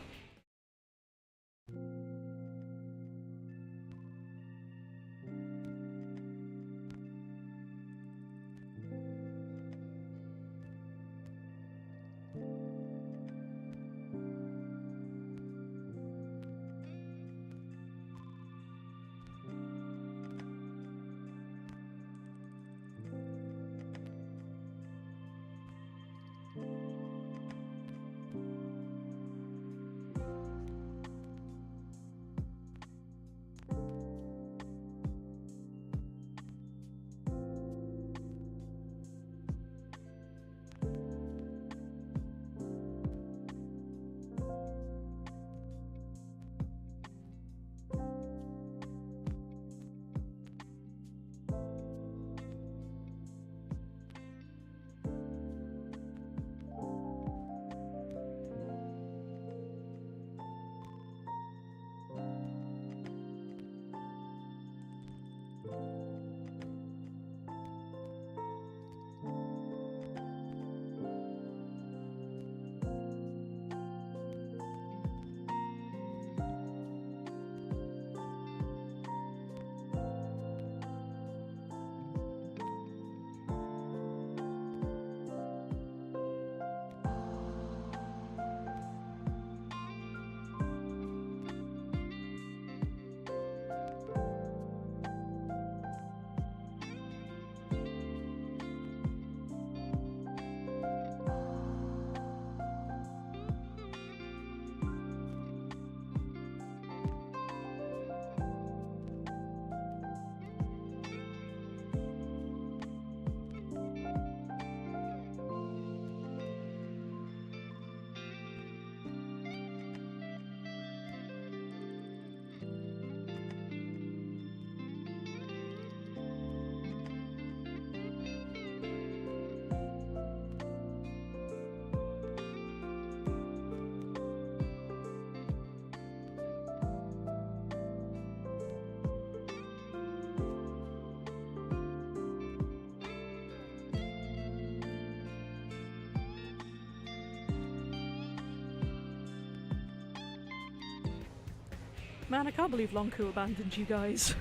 Man, I can't believe Lonku abandoned you guys.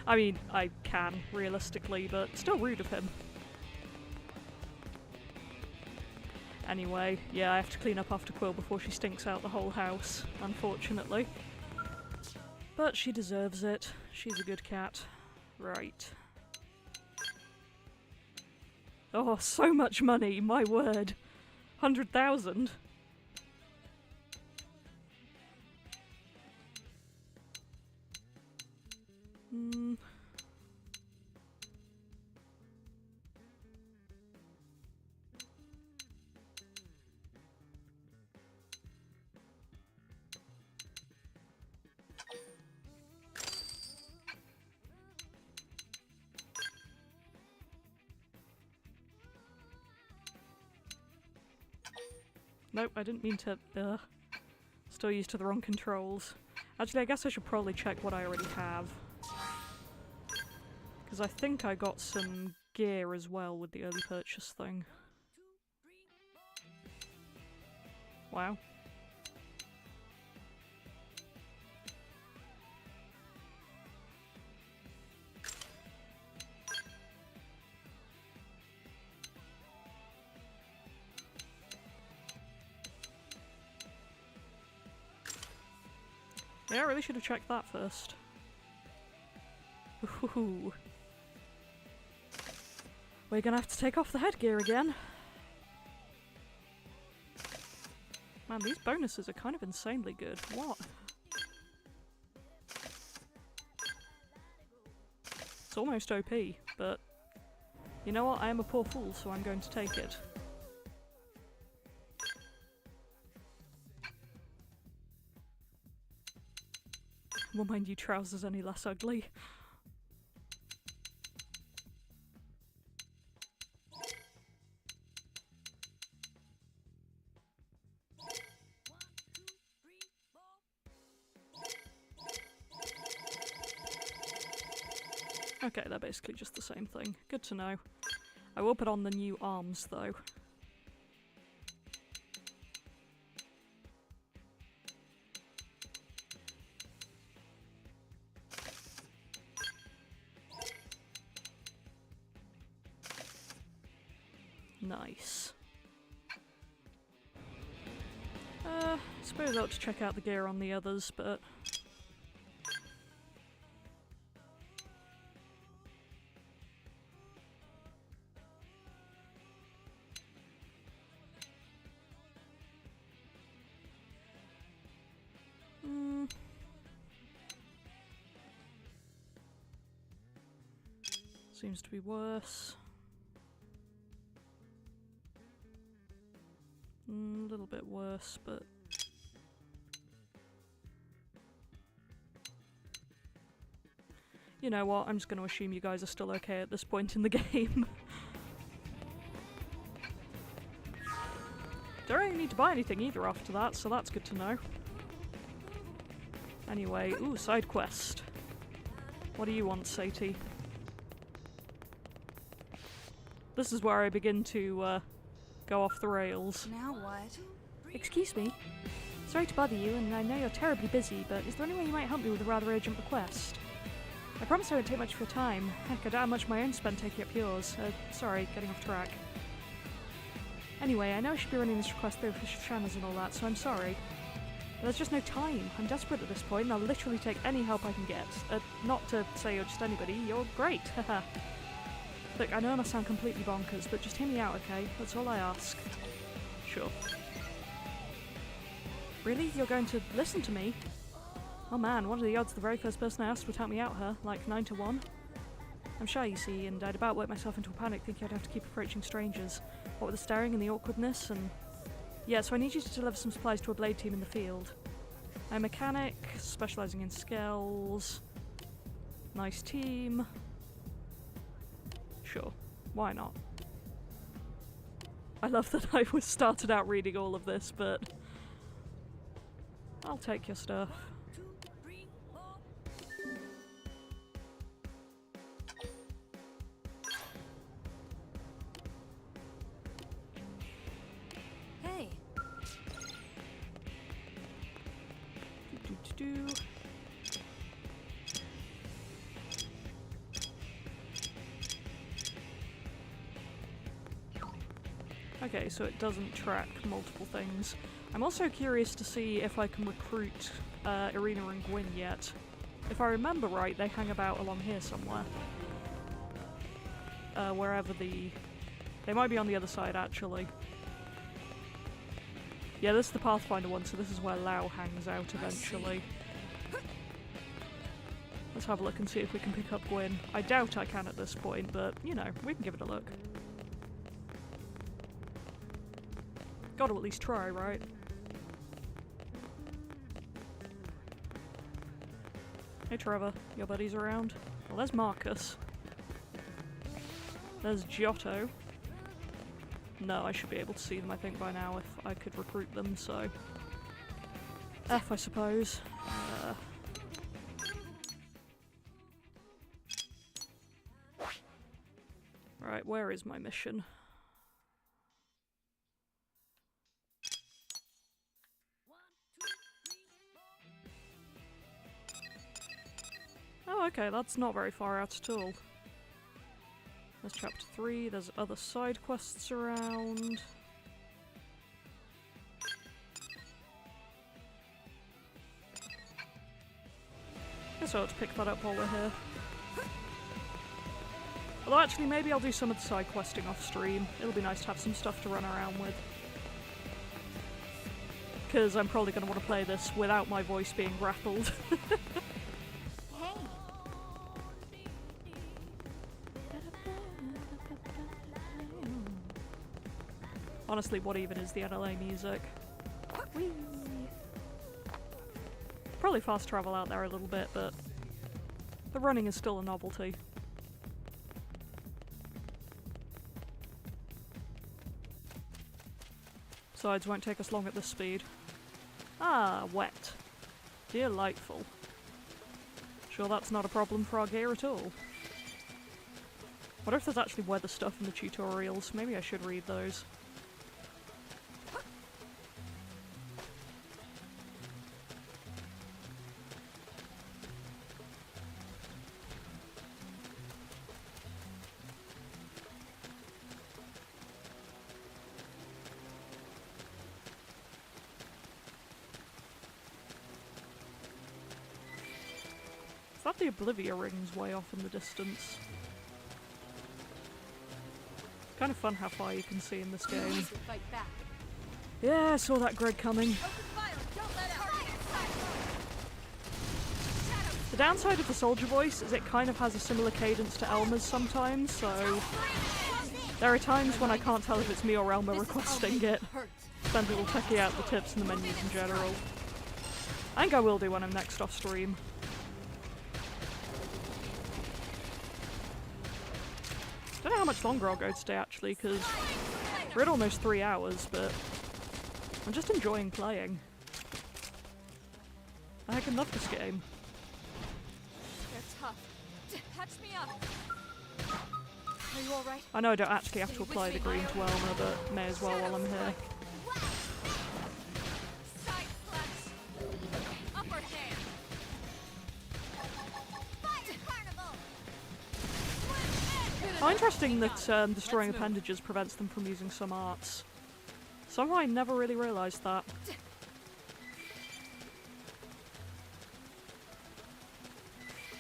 I mean, I can, realistically, but still rude of him. Anyway, yeah, I have to clean up after Quill before she stinks out the whole house, unfortunately. But she deserves it. She's a good cat. Right. Oh, so much money, my word. 100,000? Nope, I didn't mean to, still used to the wrong controls. Actually, I guess I should probably check what I already have. Because I think I got some gear as well with the early purchase thing. Wow. Yeah, I really should have checked that first. Ooh. We're gonna have to take off the headgear again. Man, these bonuses are kind of insanely good. What? It's almost OP, but you know what? I am a poor fool, so I'm going to take it. Won't mind you trousers any less ugly. Okay, they're basically just the same thing. Good to know. I will put on the new arms, though. Nice. I suppose I ought to check out the gear on the others, but... seems to be worse. A little bit worse, but... you know what, I'm just going to assume you guys are still okay at this point in the game. Don't really need to buy anything either after that, so that's good to know. Anyway, ooh, side quest. What do you want, Sadie? This is where I begin to, go off the rails. Now what? Excuse me. Sorry to bother you, and I know you're terribly busy, but is there any way you might help me with a rather urgent request? I promise I won't take much of your time. Heck, I don't have much of my own spent taking up yours. Sorry, getting off track. Anyway, I know I should be running this request through official channels and all that, so I'm sorry. But there's just no time. I'm desperate at this point, and I'll literally take any help I can get. Not to say you're just anybody, you're great, haha. Look, I know I must sound completely bonkers, but just hear me out, okay? That's all I ask. Sure. Really? You're going to listen to me? Oh man, what are the odds the very first person I asked would help me out, huh? Like 9 to 1? I'm shy, you see, and I'd about worked myself into a panic thinking I'd have to keep approaching strangers. What with the staring and the awkwardness, and... yeah, so I need you to deliver some supplies to a blade team in the field. I'm a mechanic, specialising in skells. Nice team. Sure, why not? I love that I was started out reading all of this, but... I'll take your stuff. Hey. Do. Okay, so it doesn't track multiple things. I'm also curious to see if I can recruit Irina and Gwyn yet. If I remember right, they hang about along here somewhere. Wherever the... They might be on the other side, actually. Yeah, this is the Pathfinder one, so this is where Lao hangs out eventually. Let's have a look and see if we can pick up Gwyn. I doubt I can at this point, but, you know, we can give it a look. Gotta at least try, right? Hey Trevor, your buddies around? Well, there's Marcus. There's Giotto. No, I should be able to see them, I think, by now if I could recruit them, so... F, I suppose. Right, where is my mission? Oh, okay, that's not very far out at all. There's chapter 3, there's other side quests around. Guess I ought to pick that up while we're here. Although actually, maybe I'll do some of the side questing off stream. It'll be nice to have some stuff to run around with. Because I'm probably going to want to play this without my voice being rattled. Honestly, what even is the NLA music? Whee! Probably fast travel out there a little bit, but the running is still a novelty. Besides, won't take us long at this speed. Ah, wet. Delightful. Sure that's not a problem for our gear at all. Wonder if there's actually weather stuff in the tutorials. Maybe I should read those. Is that the Oblivia rings way off in the distance? It's kind of fun how far you can see in this game. Yeah, I saw that Greg coming. The downside of the soldier voice is it kind of has a similar cadence to Elma's sometimes, so there are times when I can't tell if it's me or Elma requesting it. Depends a little techie out the tips and the menus in general. I think I will do when I'm next off stream. I don't know how much longer I'll go today actually, because we're at almost 3 hours, but I'm just enjoying playing. I heck, I love this game. They're tough. Patch me up. Are you alright? I know I don't actually have to apply the green to Elma, but may as well while I'm here. Side slash. Upper hand. Oh, interesting that destroying appendages prevents them from using some arts. Somehow I never really realised that.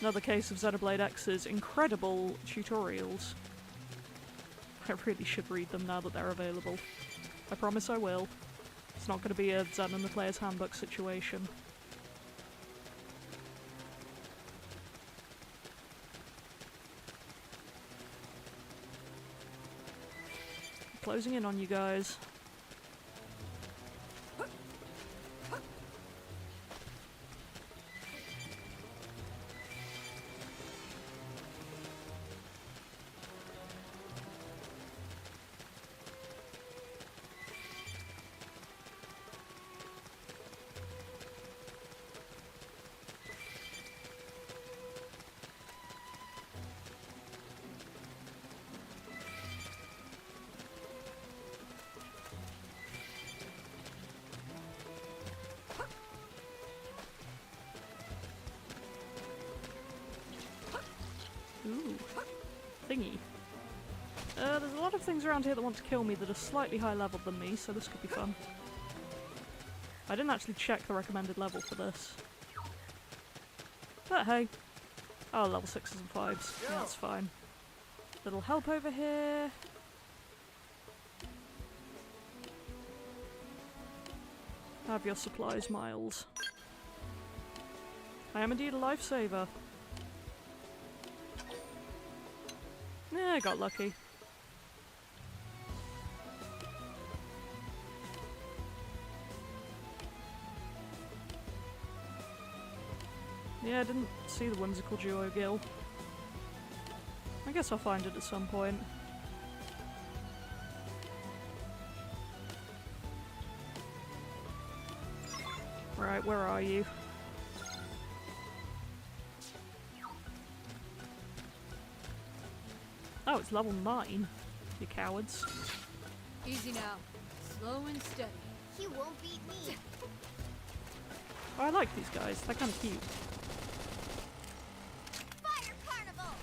Another case of Xenoblade X's incredible tutorials. I really should read them now that they're available. I promise I will. It's not going to be a Zen and the Player's Handbook situation. Closing in on you guys. Ooh. Thingy. There's a lot of things around here that want to kill me that are slightly higher level than me, so this could be fun. I didn't actually check the recommended level for this. But hey. Oh, level 6s and 5s. Yeah, that's fine. Little help over here. Have your supplies, Miles. I am indeed a lifesaver. Yeah, I got lucky. Yeah, I didn't see the whimsical duo Gil. I guess I'll find it at some point. Right, where are you? Oh, it's level 9. You cowards. Easy now. Slow and steady. You won't beat me. Oh, I like these guys. They're kind of cute. Fire Carnival!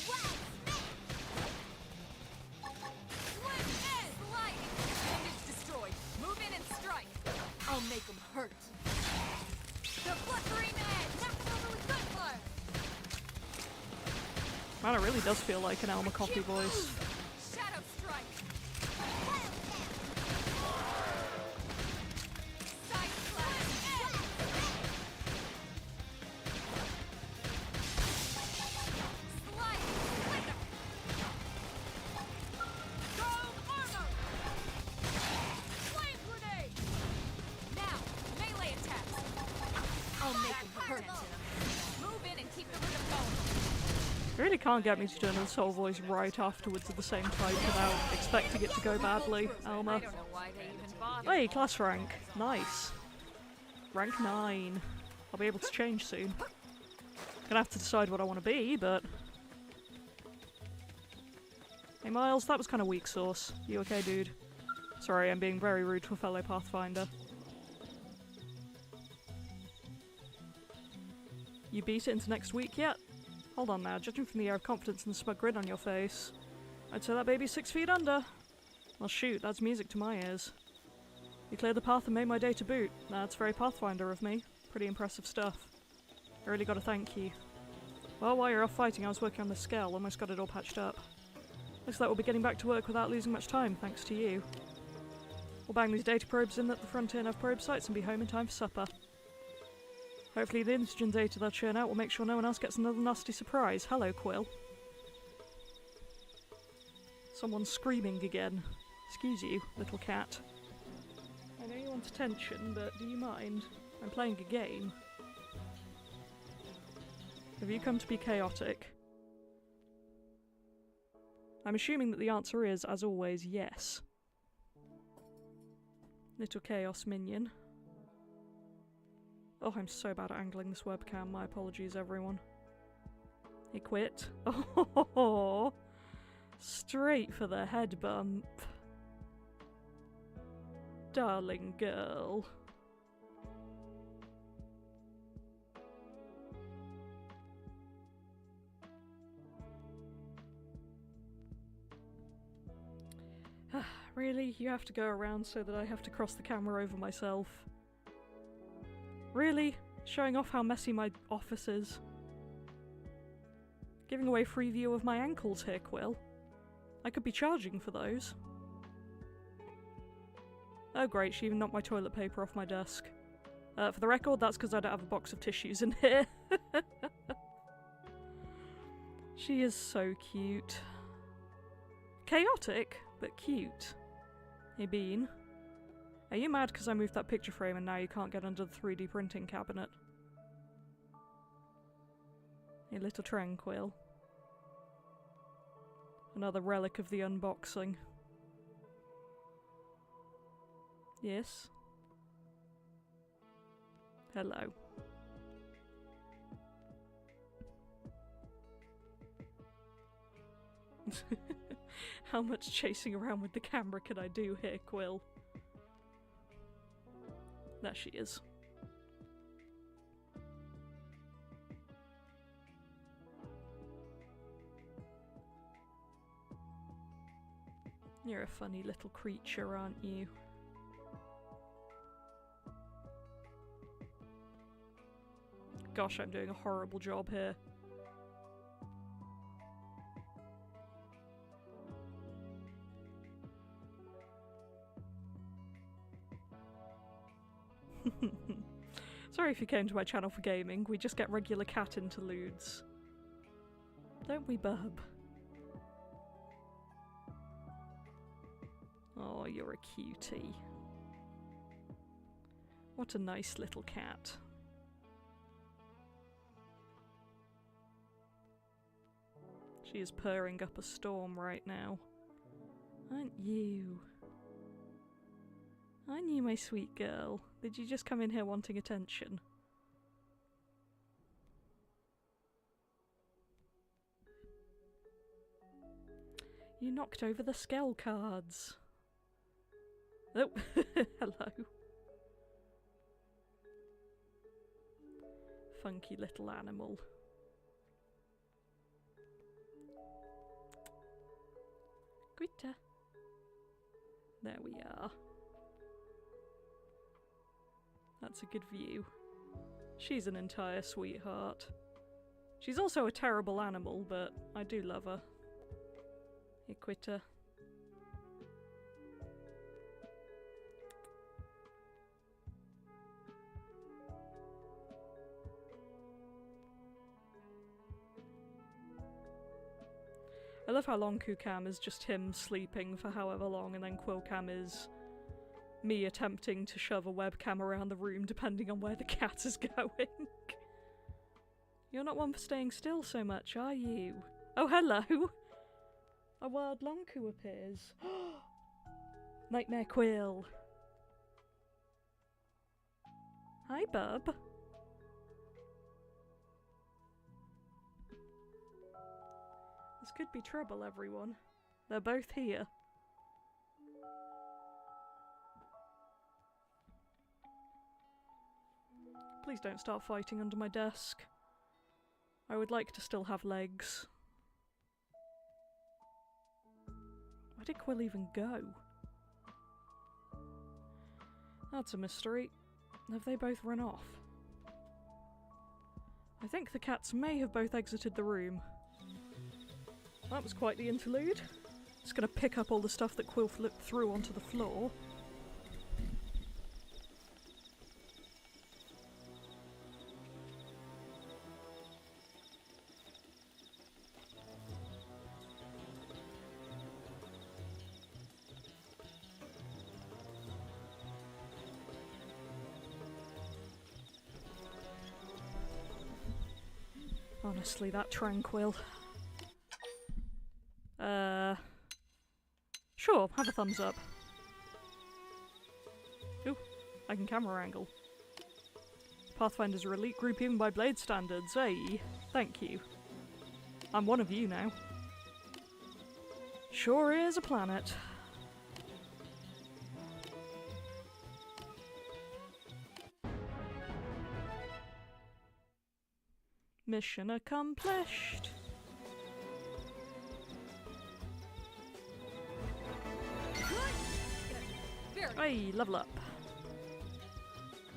Wild Slim is light! Bandage destroyed. Move in and strike. I'll make them hurt. The flickering edge! Never over with gunfire! Man, it really does feel like an Elmer Coffee voice. Shadow strike! Side slash! Slide! Flicker! Dome armor! Flame grenade! Now, melee attacks! I'll make them hurt. Move in and keep the rhythm going. You really can't get me to do another soul voice right afterwards of the same type without expecting it to go badly, Elmer. I don't know why they even bother. Hey, class rank. Nice. Rank 9. I'll be able to change soon. Gonna have to decide what I want to be, but... Hey Miles, that was kind of weak sauce. You okay, dude? Sorry, I'm being very rude to a fellow Pathfinder. You beat it into next week yet? Hold on now, judging from the air of confidence and the smug grin on your face, I'd say that baby's 6 feet under. Well shoot, that's music to my ears. You cleared the path and made my day to boot. That's very Pathfinder of me. Pretty impressive stuff. I really gotta thank you. Well, while you're off fighting, I was working on the scale, almost got it all patched up. Looks like we'll be getting back to work without losing much time, thanks to you. We'll bang these data probes in at the Frontier Nav probe sites and be home in time for supper. Hopefully the intelligent data they'll churn out will make sure no one else gets another nasty surprise. Hello, Quill. Someone's screaming again. Excuse you, little cat. I know you want attention, but do you mind? I'm playing a game. Have you come to be chaotic? I'm assuming that the answer is, as always, yes. Little chaos minion. Oh, I'm so bad at angling this webcam. My apologies, everyone. He quit. Oh, straight for the head bump. Darling girl. Really? You have to go around so that I have to cross the camera over myself? Really? Showing off how messy my office is? Giving away free view of my ankles here, Quill. I could be charging for those. Oh great, she even knocked my toilet paper off my desk. For the record, that's because I don't have a box of tissues in here. She is so cute. Chaotic, but cute. Hey Bean. Are you mad because I moved that picture frame and now you can't get under the 3D printing cabinet? A little tranquil. Another relic of the unboxing. Yes? Hello. How much chasing around with the camera can I do here, Quill? There she is. You're a funny little creature, aren't you? Gosh, I'm doing a horrible job here. Sorry if you came to my channel for gaming, we just get regular cat interludes. Don't we, bub? Oh, you're a cutie. What a nice little cat. She is purring up a storm right now. Aren't you? Aren't you, my sweet girl? Did you just come in here wanting attention? You knocked over the skell cards. Oh, hello. Funky little animal. Quitter. There we are. That's a good view. She's an entire sweetheart. She's also a terrible animal, but I do love her. Here, Quitter. I love how long Kukam is just him sleeping for however long, and then Quilcam is me attempting to shove a webcam around the room depending on where the cat is going. You're not one for staying still so much, are you? Oh, hello! A wild Lonku appears. Nightmare Quill. Hi, bub. This could be trouble, everyone. They're both here. Please don't start fighting under my desk. I would like to still have legs. Where did Quill even go? That's a mystery. Have they both run off? I think the cats may have both exited the room. That was quite the interlude. Just gonna pick up all the stuff that Quill flipped through onto the floor. Honestly, that tranquil. Sure, have a thumbs up. Ooh, I can camera angle. Pathfinders are elite group even by Blade standards, eh? Thank you. I'm one of you now. Sure is a planet. Mission accomplished. Hey, level up.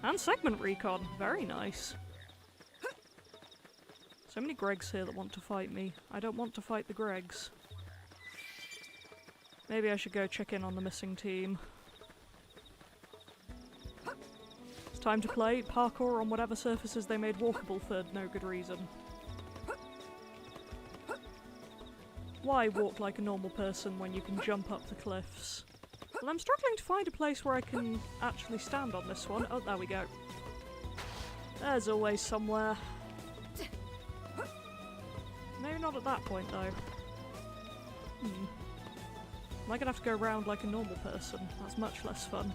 And segment recon, very nice. So many Gregs here that want to fight me. I don't want to fight the Gregs. Maybe I should go check in on the missing team. It's time to play parkour on whatever surfaces they made walkable for no good reason. Why walk like a normal person when you can jump up the cliffs? Well, I'm struggling to find a place where I can actually stand on this one. Oh, there we go. There's always somewhere. Maybe not at that point, though. Am I gonna have to go around like a normal person? That's much less fun.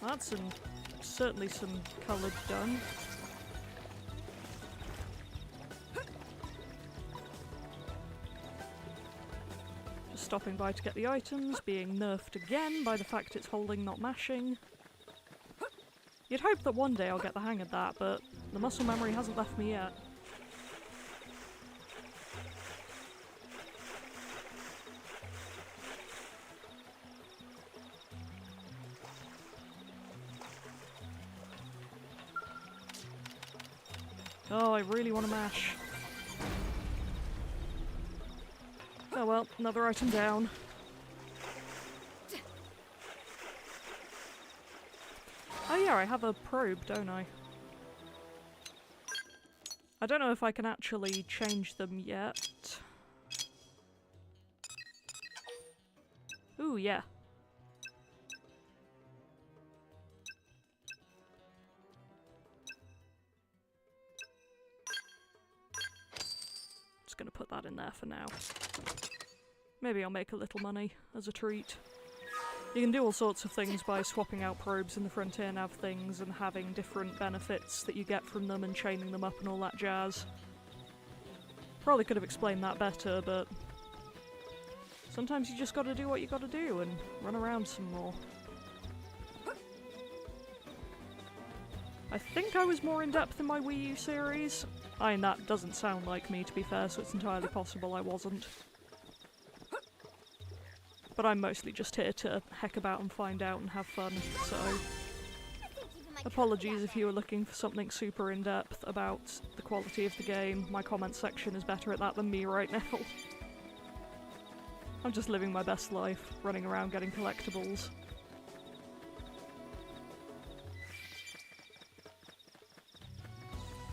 That's certainly some coloured done. stopping by to get the items, being nerfed again by the fact it's holding, not mashing. You'd hope that one day I'll get the hang of that, but the muscle memory hasn't left me yet. Oh, I really want to mash. Oh well, another item down. Oh yeah, I have a probe, don't I? I don't know if I can actually change them yet. Ooh, yeah. Just gonna put that in there for now. Maybe I'll make a little money as a treat. You can do all sorts of things by swapping out probes in the Frontier Nav things and having different benefits that you get from them and chaining them up and all that jazz. Probably could have explained that better, but sometimes you just gotta do what you gotta do and run around some more. I think I was more in-depth in my Wii U series. I mean, that doesn't sound like me, to be fair, so it's entirely possible I wasn't. But I'm mostly just here to heck about and find out and have fun, so apologies if you were looking for something super in-depth about the quality of the game. My comment section is better at that than me right now. I'm just living my best life, running around getting collectibles.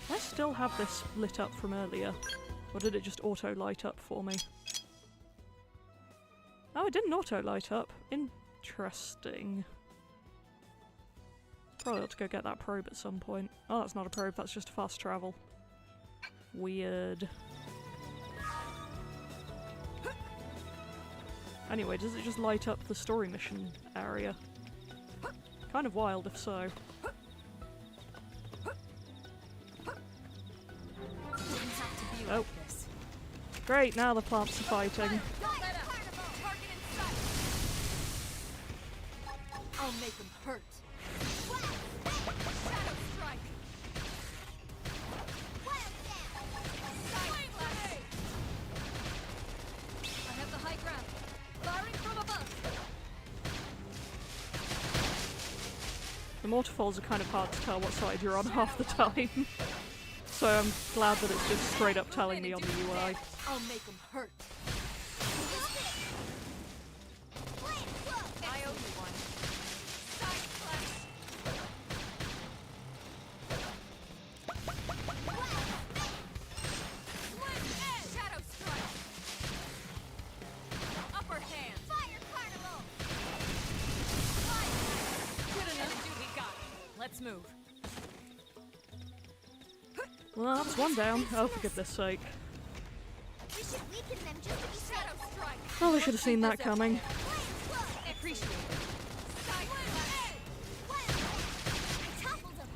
I still have this lit up from earlier, or did it just auto-light up for me? Oh, it didn't auto-light up. Interesting. Probably ought to go get that probe at some point. Oh, that's not a probe, that's just fast travel. Weird. Anyway, does it just light up the story mission area? Kind of wild if so. Oh. Great, now the plants are fighting. I'll make them hurt. Shadow strike. I have the high ground. Firing from above. The waterfalls are kind of hard to tell what side you're on half the time. So I'm glad that it's just straight up telling me on the UI. I'll make them hurt. I owe you one. Side slash. Slim edge. Shadow strike. Upper hand. Fire carnival. Good enough. Dude, we got it. Let's move. Well, that's one down. Oh, for goodness sake. We should weaken them just to be Shadow strike. Probably should have seen that coming. Appreciate it.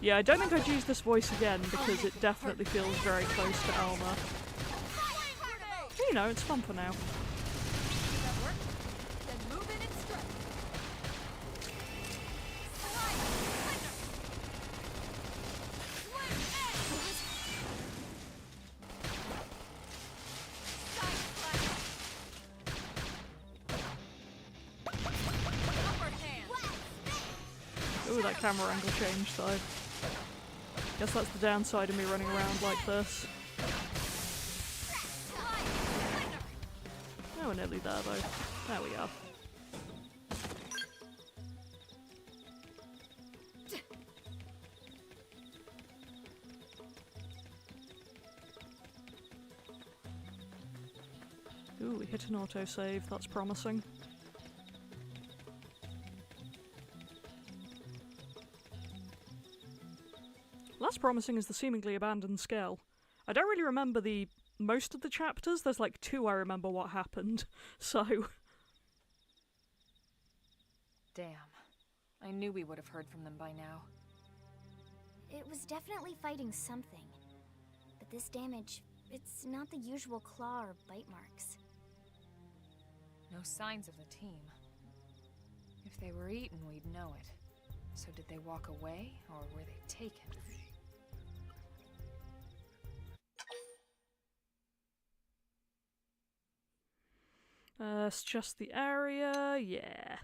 Yeah, I don't think I'd use this voice again because it definitely feels very close to Alma. You know, it's fun for now. That work? Then move in and strike. Slide. Lightner. Slim edge. Side slash. Upper hand. Ooh, that camera angle changed though. Guess that's the downside of me running around like this. Slide. Lightner. Oh, we're nearly there though. There we are. Ooh, we hit an autosave, that's promising. Less promising is the seemingly abandoned Skell. I don't really remember most of the chapters, there's like 2 I remember what happened, so... Damn. I knew we would have heard from them by now. It was definitely fighting something. But this damage, it's not the usual claw or bite marks. No signs of the team. If they were eaten, we'd know it. So did they walk away, or were they taken? It's just the area, yeah.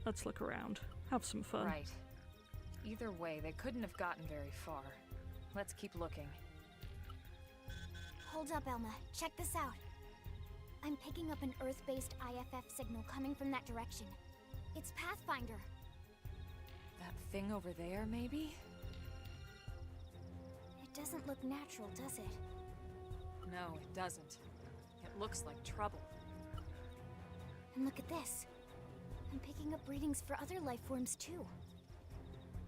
Let's look around. Have some fun. Right. Either way, they couldn't have gotten very far. Let's keep looking. Hold up, Elma. Check this out. I'm picking up an Earth-based IFF signal coming from that direction. It's Pathfinder. That thing over there, maybe? It doesn't look natural, does it? No, it doesn't. It looks like trouble. And look at this. I'm picking up readings for other life forms too.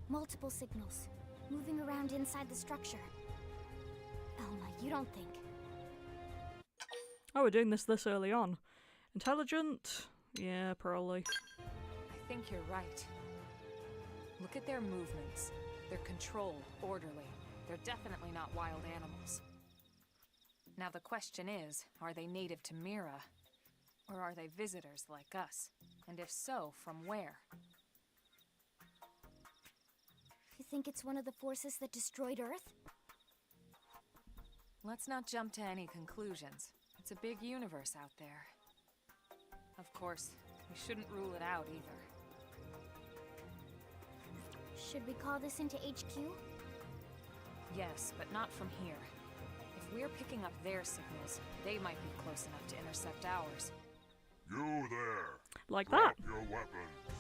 Multiple signals, moving around inside the structure. Elma, you don't think... Oh, we're doing this early on. Intelligent? Yeah, probably. I think you're right. Look at their movements. They're controlled, orderly. They're definitely not wild animals. Now the question is, are they native to Mira? Or are they visitors like us? And if so, from where? You think it's one of the forces that destroyed Earth? Let's not jump to any conclusions. It's a big universe out there. Of course, we shouldn't rule it out either. Should we call this into HQ? Yes, but not from here. If we're picking up their signals, they might be close enough to intercept ours. You there! Like Drop that. your weapons!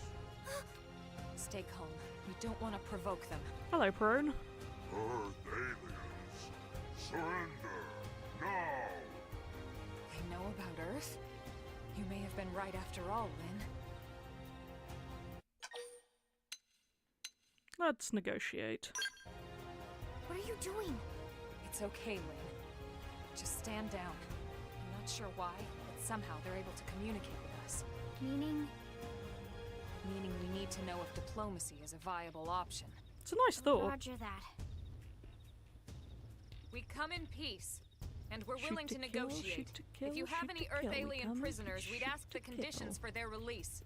Stay calm. We don't want to provoke them. Hello, Prone. Earth aliens! Surrender! Now! They know about Earth? You may have been right after all, Lynn. Let's negotiate. What are you doing? It's okay, Lynn. Just stand down. I'm not sure why, but somehow they're able to communicate with us. Meaning? Meaning we need to know if diplomacy is a viable option. It's a nice thought. Roger that. We come in peace, and we're Shoot willing to to kill, negotiate. shoot to kill, If you have shoot any to Earth kill. We alien come, prisoners, we'd shoot ask the to kill. conditions for their release.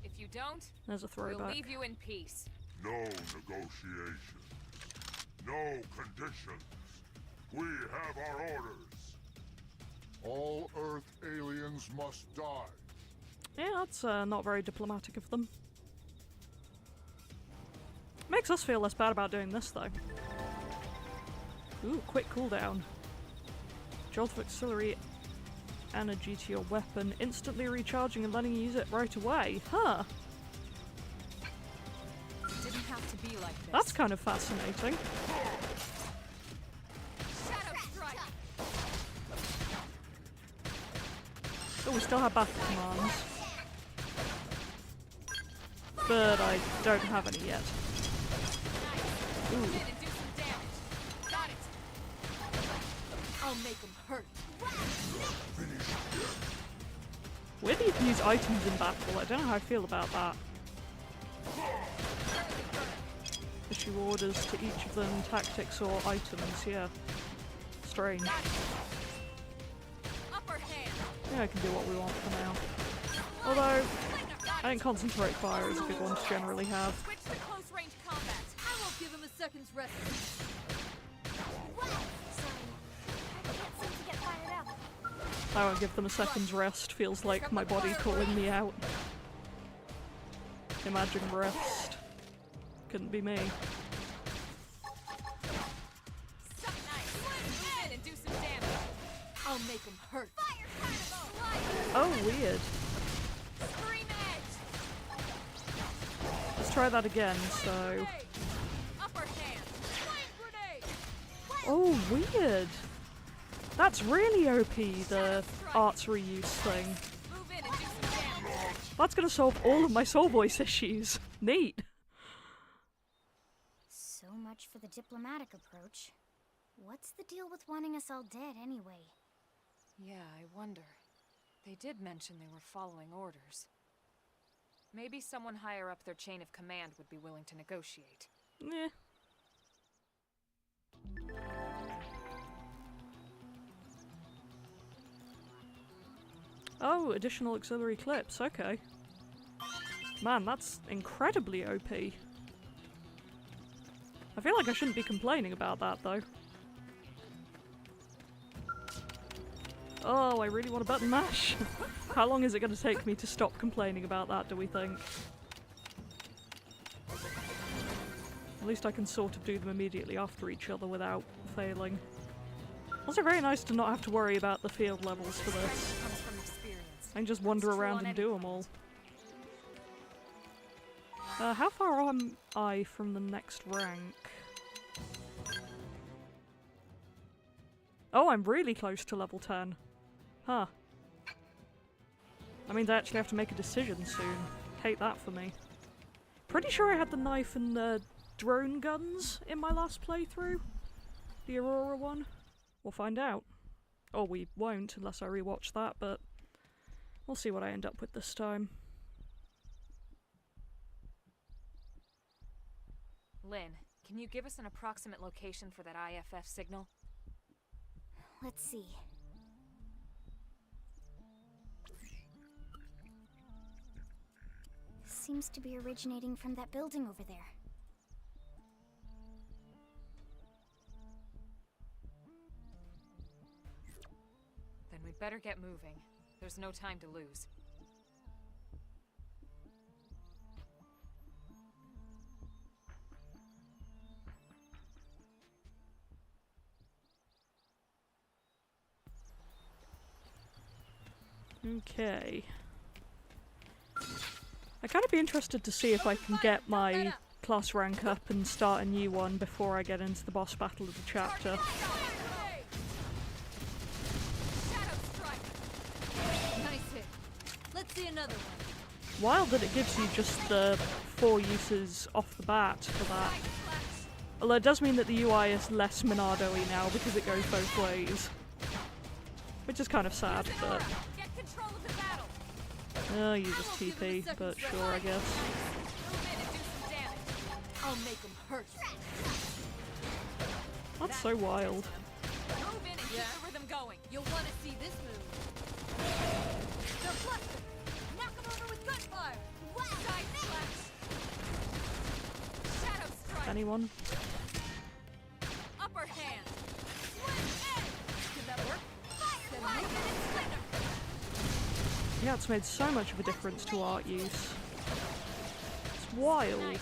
If you don't, There's a we'll throwback. leave you in peace. No negotiation. No conditions. We have our orders. All Earth aliens must die. Yeah, that's not very diplomatic of them. Makes us feel less bad about doing this, though. Ooh, quick cooldown. Jolt of auxiliary energy to your weapon, instantly recharging and letting you use it right away. Huh. It didn't have to be like this. That's kind of fascinating. Shadow strike. Oh, we still have battle commands. But I don't have any yet. Ooh. Come in and do some damage. Got it. I'll make them hurt. Weird that you can use items in battle. I don't know how I feel about that. Issue orders to each of them, tactics or items, yeah. Strange. Upper hand. Yeah, I can do what we want for now. Although, I think concentrate fire is a good one to generally have. Switch to close range combat. I won't give him a second's rest. Sorry. I can't seem to get fired up. I won't give them a second's rest. Feels like my body calling me out. Imagine rest. Couldn't be me. Suck nice. Move in and do some damage. I'll make them hurt. Fire cannonball. Oh, weird. Scream edge. Let's try that again, so... Grenade. Upper hand. Flame grenade. Oh, weird! That's really OP, the arts reuse thing. Move in and do some damage. That's gonna solve all of my soul voice issues. Neat. So much for the diplomatic approach. What's the deal with wanting us all dead anyway? Yeah, I wonder. They did mention they were following orders. Maybe someone higher up their chain of command would be willing to negotiate. Yeah. Oh, additional auxiliary clips, okay. Man, that's incredibly OP. I feel like I shouldn't be complaining about that, though. Oh, I really want a button mash. How long is it going to take me to stop complaining about that, do we think? At least I can sort of do them immediately after each other without failing. Also very nice to not have to worry about the field levels for this. I can just wander around and do them all. How far am I from the next rank? Oh, I'm really close to level 10. Huh. That means I actually have to make a decision soon. Hate that for me. Pretty sure I had the knife and the drone guns in my last playthrough. The Aurora one. We'll find out. Or we won't unless I rewatch that, but we'll see what I end up with this time. Lynn, can you give us an approximate location for that IFF signal? Let's see. Seems to be originating from that building over there. Then we'd better get moving. There's no time to lose. Okay. I'd kind of be interested to see if I can get my class rank up and start a new one before I get into the boss battle of the chapter. Nice hit. Let's see another one. Wild that it gives you just the 4 uses off the bat for that. Although it does mean that the UI is less Monado-y now because it goes both ways. Which is kind of sad, but... Oh, you just TP, but sure, I guess. I'll make them hurt. That's so wild. Move in and keep the rhythm going. You'll want to see this move. Deflector. Knock them over with gunfire. Side slash. Shadow strike. Anyone? Upper hand. Slim edge. Did that work? Then move in and splinter. Yeah, it's made so much of a difference to art use. It's wild. Nice.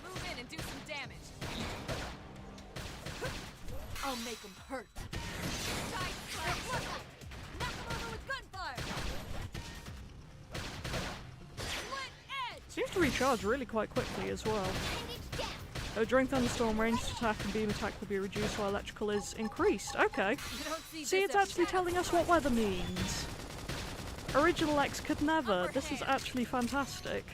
Move in and do some damage. I'll make them hurt. Side slash. Knock them over with gunfire. Split edge. Seems to recharge really quite quickly as well. During thunderstorm, ranged attack and beam attack will be reduced while electrical is increased. Okay. See, it's actually telling us what weather means. Original X could never. This is actually fantastic.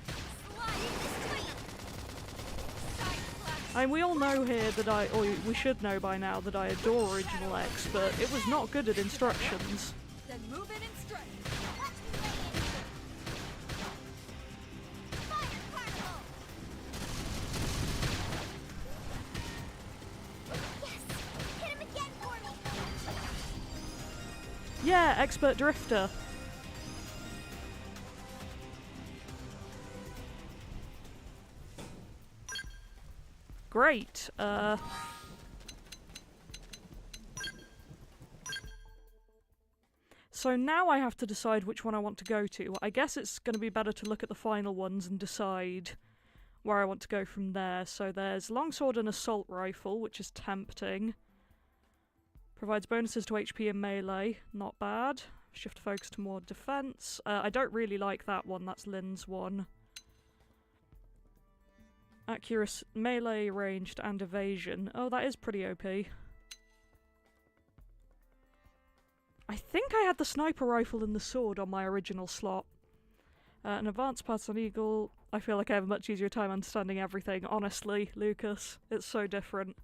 I mean, we all know here that or we should know by now that I adore Original X, but it was not good at instructions. Then move in and strike. Yeah, expert drifter. Great. So now I have to decide which one I want to go to. I guess it's going to be better to look at the final ones and decide where I want to go from there. So there's longsword and assault rifle, which is tempting. Provides bonuses to HP and melee. Not bad. Shift focus to more defense. I don't really like that one. That's Lynn's one. Accuracy, melee, ranged, and evasion. Oh, that is pretty OP. I think I had the sniper rifle and the sword on my original slot. An advanced pass on Eagle. I feel like I have a much easier time understanding everything. Honestly, Lucas, it's so different.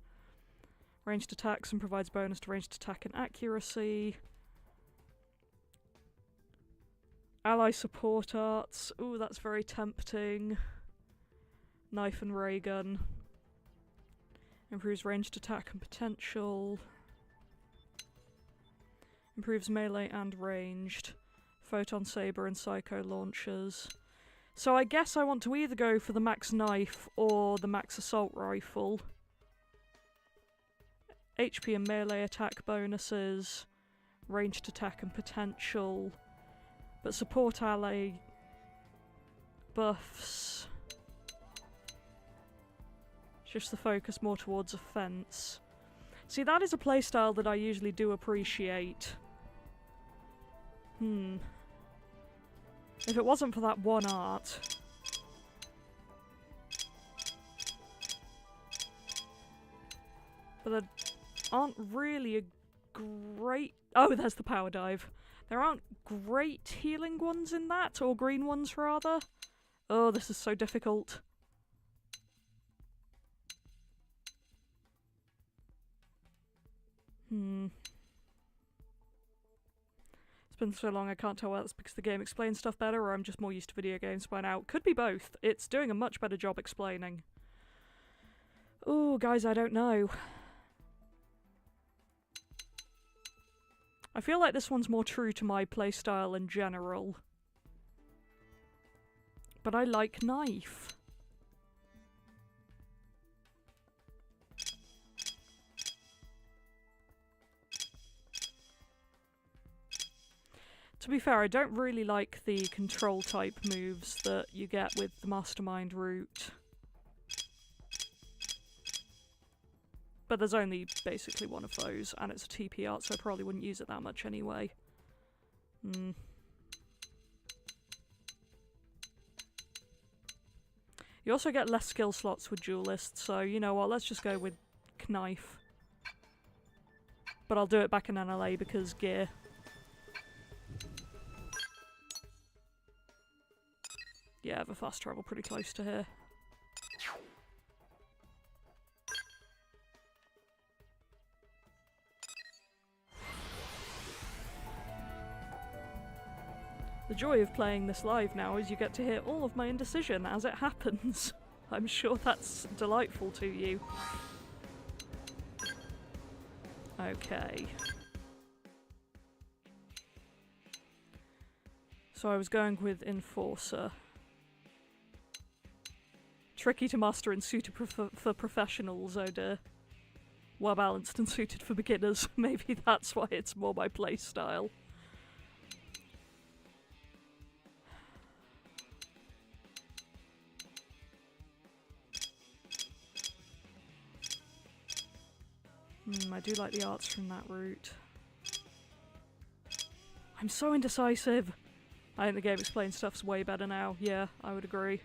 Ranged attacks and provides bonus to ranged attack and accuracy. Ally support arts. Ooh, that's very tempting. Knife and ray gun. Improves ranged attack and potential. Improves melee and ranged. Photon Saber and Psycho launchers. So I guess I want to either go for the Max Knife or the Max Assault Rifle. HP and melee attack bonuses, ranged attack and potential, but support ally buffs. Just the focus more towards offense. See, that is a playstyle that I usually do appreciate. If it wasn't for that one art... But there aren't really a great... Oh, there's the power dive. There aren't great healing ones in that, or green ones rather. Oh, this is so difficult. It's been so long I can't tell whether it's because the game explains stuff better or I'm just more used to video games by now. Could be both. It's doing a much better job explaining. Ooh, guys, I don't know. I feel like this one's more true to my playstyle in general. But I like knife. To be fair, I don't really like the control type moves that you get with the Mastermind route. But there's only basically one of those, and it's a TP art, so I probably wouldn't use it that much anyway. You also get less skill slots with Duelist, so you know what, let's just go with Knife. But I'll do it back in NLA because gear. Yeah, I have a fast travel pretty close to here. The joy of playing this live now is you get to hear all of my indecision as it happens. I'm sure that's delightful to you. Okay. So I was going with Enforcer. Tricky to master and suited for professionals, oh dear. Well balanced and suited for beginners. Maybe that's why it's more my playstyle. I do like the arts from that route. I'm so indecisive! I think the game explains stuff's way better now. Yeah, I would agree.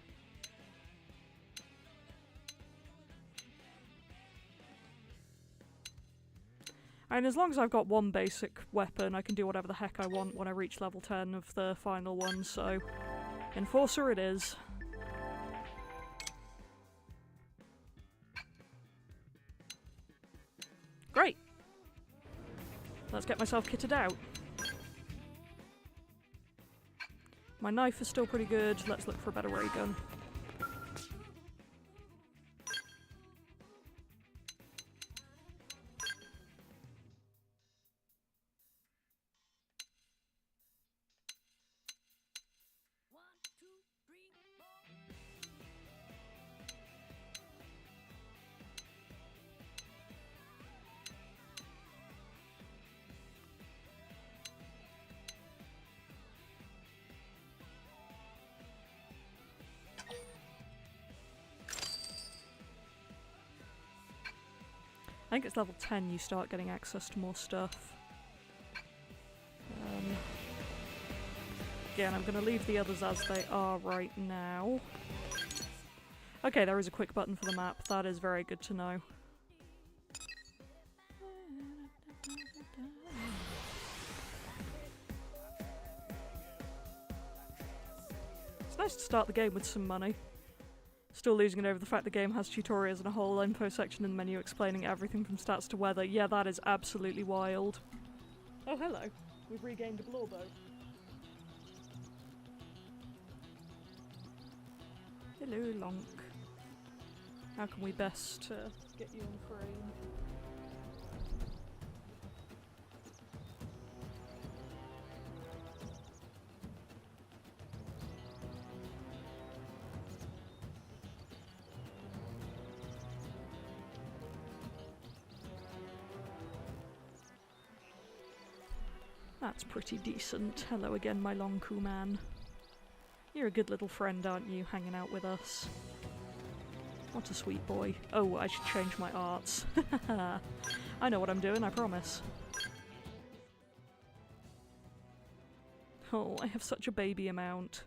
And as long as I've got one basic weapon, I can do whatever the heck I want when I reach level 10 of the final one, so... Enforcer it is. Great! Let's get myself kitted out. My knife is still pretty good, let's look for a better ray gun. I think it's level 10 you start getting access to more stuff. Again, I'm going to leave the others as they are right now. Okay, there is a quick button for the map. That is very good to know. It's nice to start the game with some money. Still losing it over the fact the game has tutorials and a whole info section in the menu explaining everything from stats to weather. Yeah, that is absolutely wild. Oh, hello. We've regained a blowboat. Hello, Lonk. How can we best get you on frame? That's pretty decent. Hello again, my Lonku man. You're a good little friend, aren't you, hanging out with us? What a sweet boy. Oh, I should change my arts. I know what I'm doing, I promise. Oh, I have such a baby amount.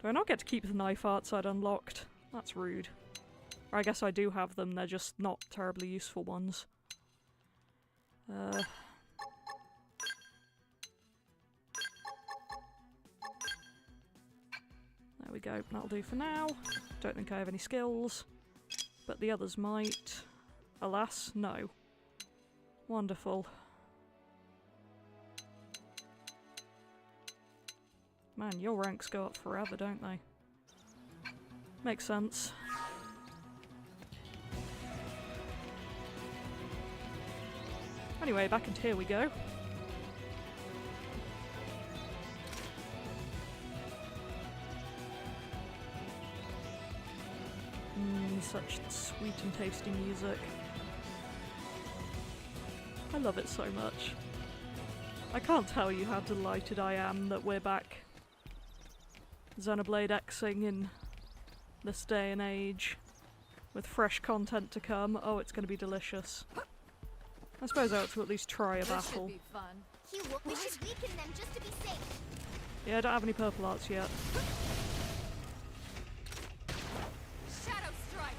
Do I not get to keep the knife arts I'd unlocked? That's rude. Or I guess I do have them, they're just not terribly useful ones. There we go, that'll do for now. Don't think I have any skills, but the others might. Alas, no. Wonderful. Man, your ranks go up forever, don't they? Makes sense. Anyway, back into here we go. Such sweet and tasty music. I love it so much. I can't tell you how delighted I am that we're back Xenoblade Xing in this day and age, with fresh content to come. Oh, it's going to be delicious. I suppose I ought to at least try a battle. This should be fun. We should weaken them just to be safe. Yeah, I don't have any purple arts yet. Shadow strike.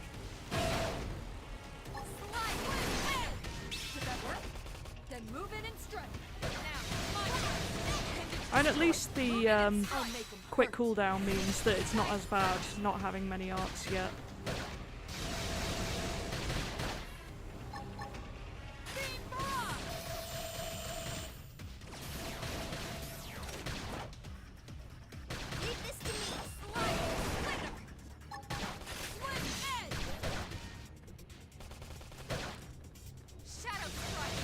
Slide win. Did that work? Then move in and strike. Now, my turn. And at least the I'll make 'em quick hurt. cooldown means that it's not as bad not having many arts yet. Beam barrage. Leave this to me. Slide splitter. Swing edge. Shadow strike.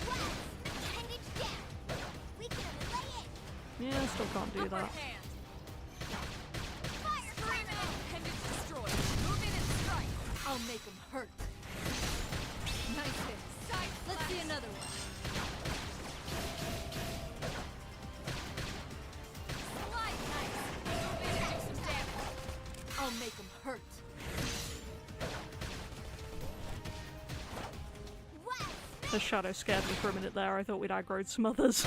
Blast. Appendage down. Weaken them and lay in. Yeah, still can't do Upper that. hand. Scream out. Appendage destroyed. Move in and strike. I'll make 'em hurt. Nice hit. Side Let's see another one. Slide nice. Move in and do some damage. I'll make 'em hurt. The shadow scared me for a minute there. I thought we'd aggroed some others.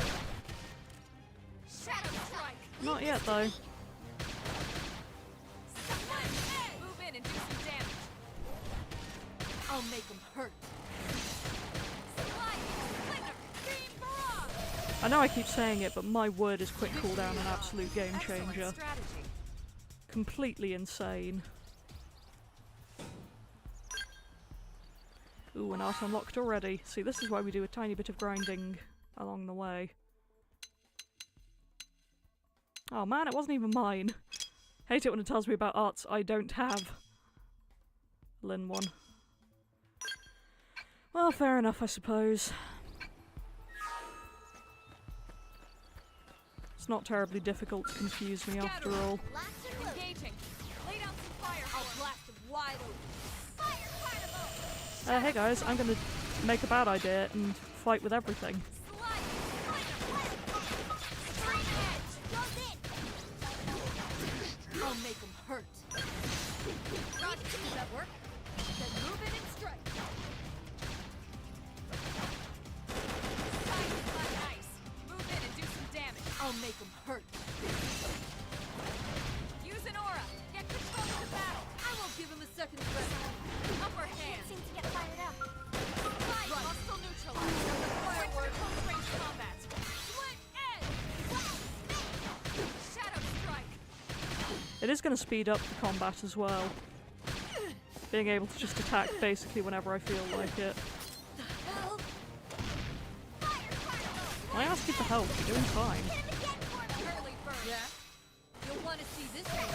Shadow strike. Not yet, though. Move in and do some damage. I'll make 'em hurt. Slide splitter. Beam barrage. I know I keep saying it, but my word is quick cooldown an absolute game Excellent changer. strategy. Completely insane. Ooh, an art unlocked already. See, this is why we do a tiny bit of grinding along the way. Oh man, it wasn't even mine. Hate it when it tells me about arts I don't have. Lin one. Well, fair enough, I suppose. It's not terribly difficult to confuse me after all. Blast and load. Engaging. Lay down some fire. I'll blast them wide open. Fire carnival. Hey guys, I'm gonna make a bad idea and fight with everything. Slide splitter. Straight edge. Goes in. I'll make 'em hurt. Roger, does that work? Then move in and strike. Side slide nice. Move in and do some damage. I'll make 'em hurt. Use an aura. Get control of the battle. I won't give him a second threat. Upper hand. Seem to get fired up. Slide hostile neutralized. Firework. Close range combat. Split edge. Shadow strike. It is going to speed up the combat as well. Being able to just attack basically whenever I feel like it. Help. I ask you for help, you're doing fine. Early bird. Yeah? You'll want to see this one.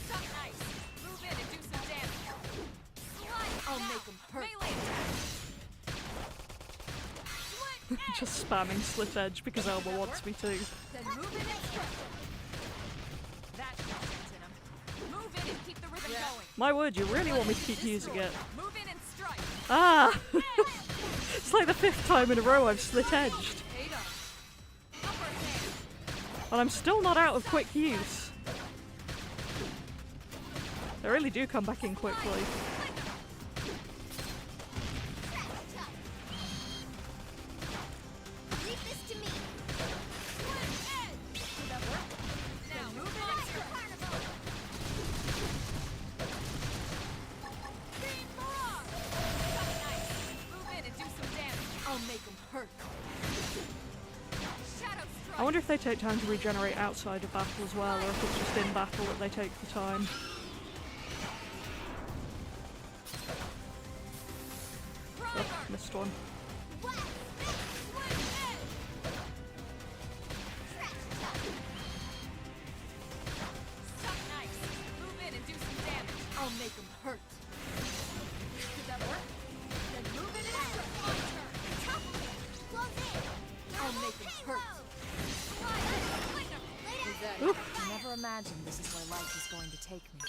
Suck nice. Move in and do some damage. Slide I'll make 'em hurt. Melee attack. Split edge. Just spamming Slit Edge because Elba wants me to. Then move in and strike. That shot gets in 'em. Move in and keep the rhythm going. My word, you really want me to keep using it. Move in and strike. Ah! It's like the 5th time in a row I've split-edged. And I'm still not out of quick use. They really do come back in quickly. I wonder if they take time to regenerate outside of battle as well, or if it's just in battle that they take the time. Oh, missed one. I'll make them hurt. Did that work? Then move it in. My turn. I'll make them hurt. I never imagined this is where life is going to take me.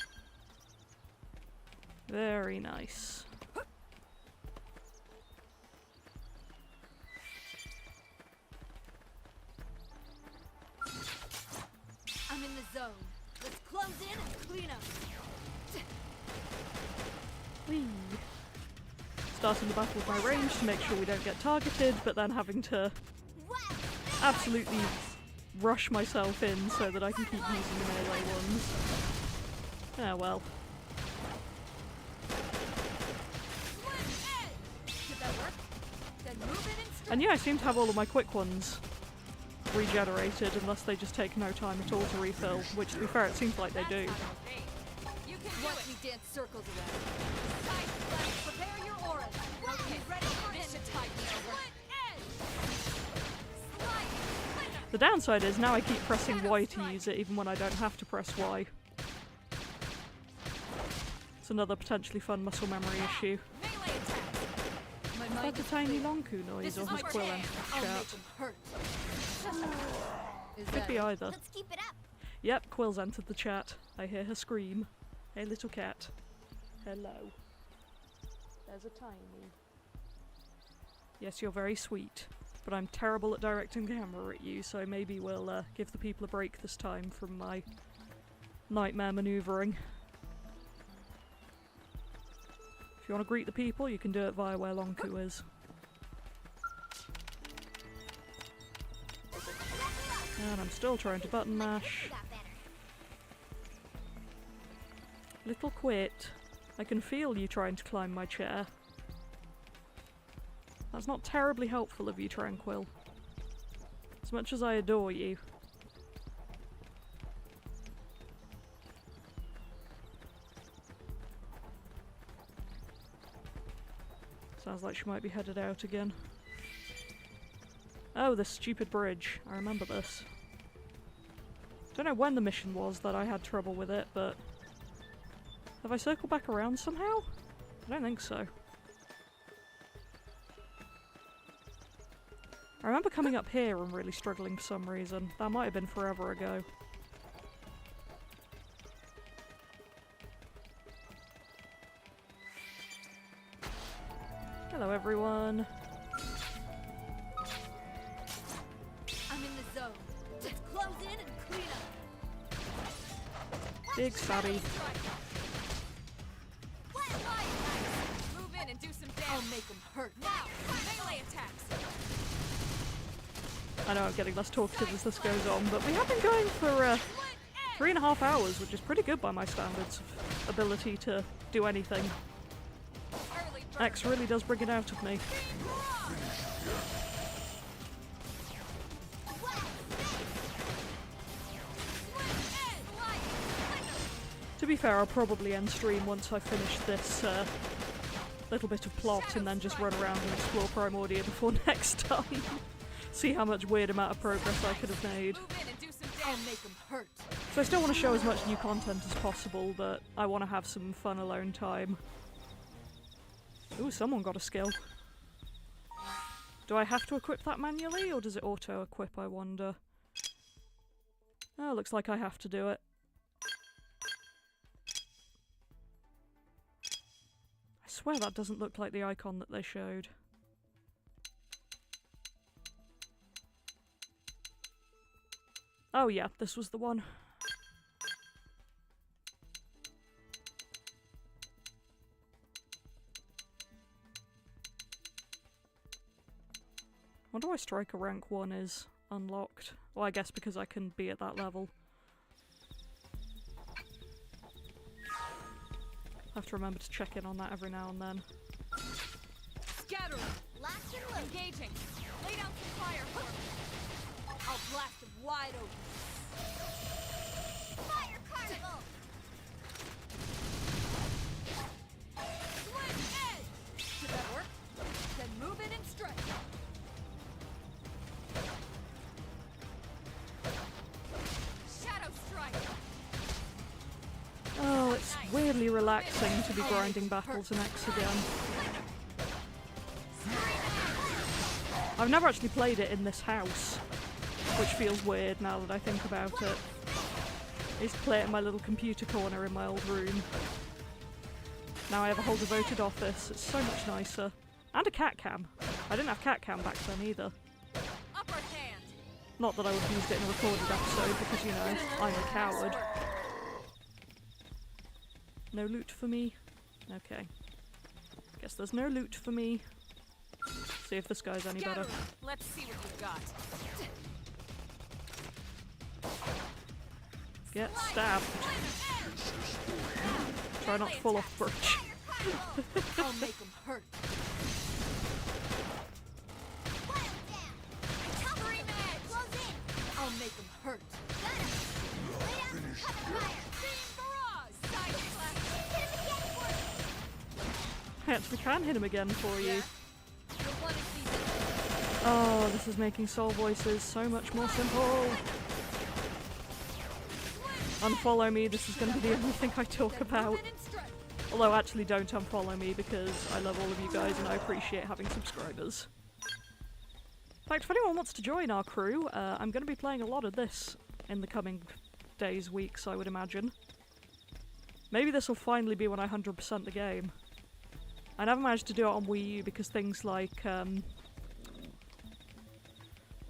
Very nice. I'm in the zone. Let's close in and clean up. Whee. Starting the battle with my range to make sure we don't get targeted, but then having to absolutely rush myself in so that I can keep using the melee ones. Ah well. And yeah, I seem to have all of my quick ones regenerated unless they just take no time at all to refill, which to be fair it seems like they do. Watch me dance circles around. Prepare your auras. Okay, ready for mission tide me over. The downside is now I keep pressing Y to use it even when I don't have to press Y. It's another potentially fun muscle memory issue. Is that a tiny Lonku noise or has Quill entered the chat? Could be either. Let's keep it up. Yep, Quill's entered the chat. I hear her scream. Hey little cat. Hello. There's a tiny. Yes, you're very sweet. But I'm terrible at directing the camera at you, so maybe we'll give the people a break this time from my nightmare manoeuvring. If you want to greet the people, you can do it via where Lonku is. And I'm still trying to button mash. Little quit. I can feel you trying to climb my chair. That's not terribly helpful of you, Tranquil. As much as I adore you. Sounds like she might be headed out again. Oh, this stupid bridge. I remember this. Don't know when the mission was that I had trouble with it, but... Have I circled back around somehow? I don't think so. I remember coming up here and really struggling for some reason. That might have been forever ago. Hello everyone. I'm in the zone. Let's close in and clean up. Big fatty. Move in and do some damage. I'll make them hurt. Now, melee attacks. I know I'm getting less talkative as this goes on, but we have been going for 3.5 hours, which is pretty good by my standards of ability to do anything. X really does bring it out of me. To be fair, I'll probably end stream once I finish this little bit of plot and then just run around and explore Primordia before next time. See how much weird amount of progress I could have made. So I still want to show as much new content as possible, but I want to have some fun alone time. Ooh, someone got a skill. Do I have to equip that manually, or does it auto-equip, I wonder? Oh, looks like I have to do it. I swear that doesn't look like the icon that they showed. Oh yeah, this was the one. Wonder why Striker rank 1 is unlocked. Well, I guess because I can be at that level. I have to remember to check in on that every now and then. Scattering! Blast and load! Engaging! Lay down some fire for me! I'll blast them wide open! Fire carnival! Slim edge! Did that work? Then move in and strike! Shadow strike! Oh, it's weirdly relaxing to be grinding battles in X again. I've never actually played it in this house, which feels weird now that I think about it. I used to play it in my little computer corner in my old room. Now I have a whole devoted office. It's so much nicer. And a cat cam. I didn't have cat cam back then either. Upper hand! Not that I would have used it in a recorded episode because, you know, I'm a coward. No loot for me? Okay. Guess there's no loot for me. See if this guy's any better. Let's see what you've got. Get stabbed. Try not to fall off the bridge. I'll make them hurt. I'll make them hurt. I actually can hit him again for you. Oh, this is making soul voices so much more simple. Unfollow me, this is going to be the only thing I talk about. Although actually don't unfollow me because I love all of you guys and I appreciate having subscribers. In fact, if anyone wants to join our crew, I'm going to be playing a lot of this in the coming days, weeks, I would imagine. Maybe this will finally be when I 100% the game. I never managed to do it on Wii U because things like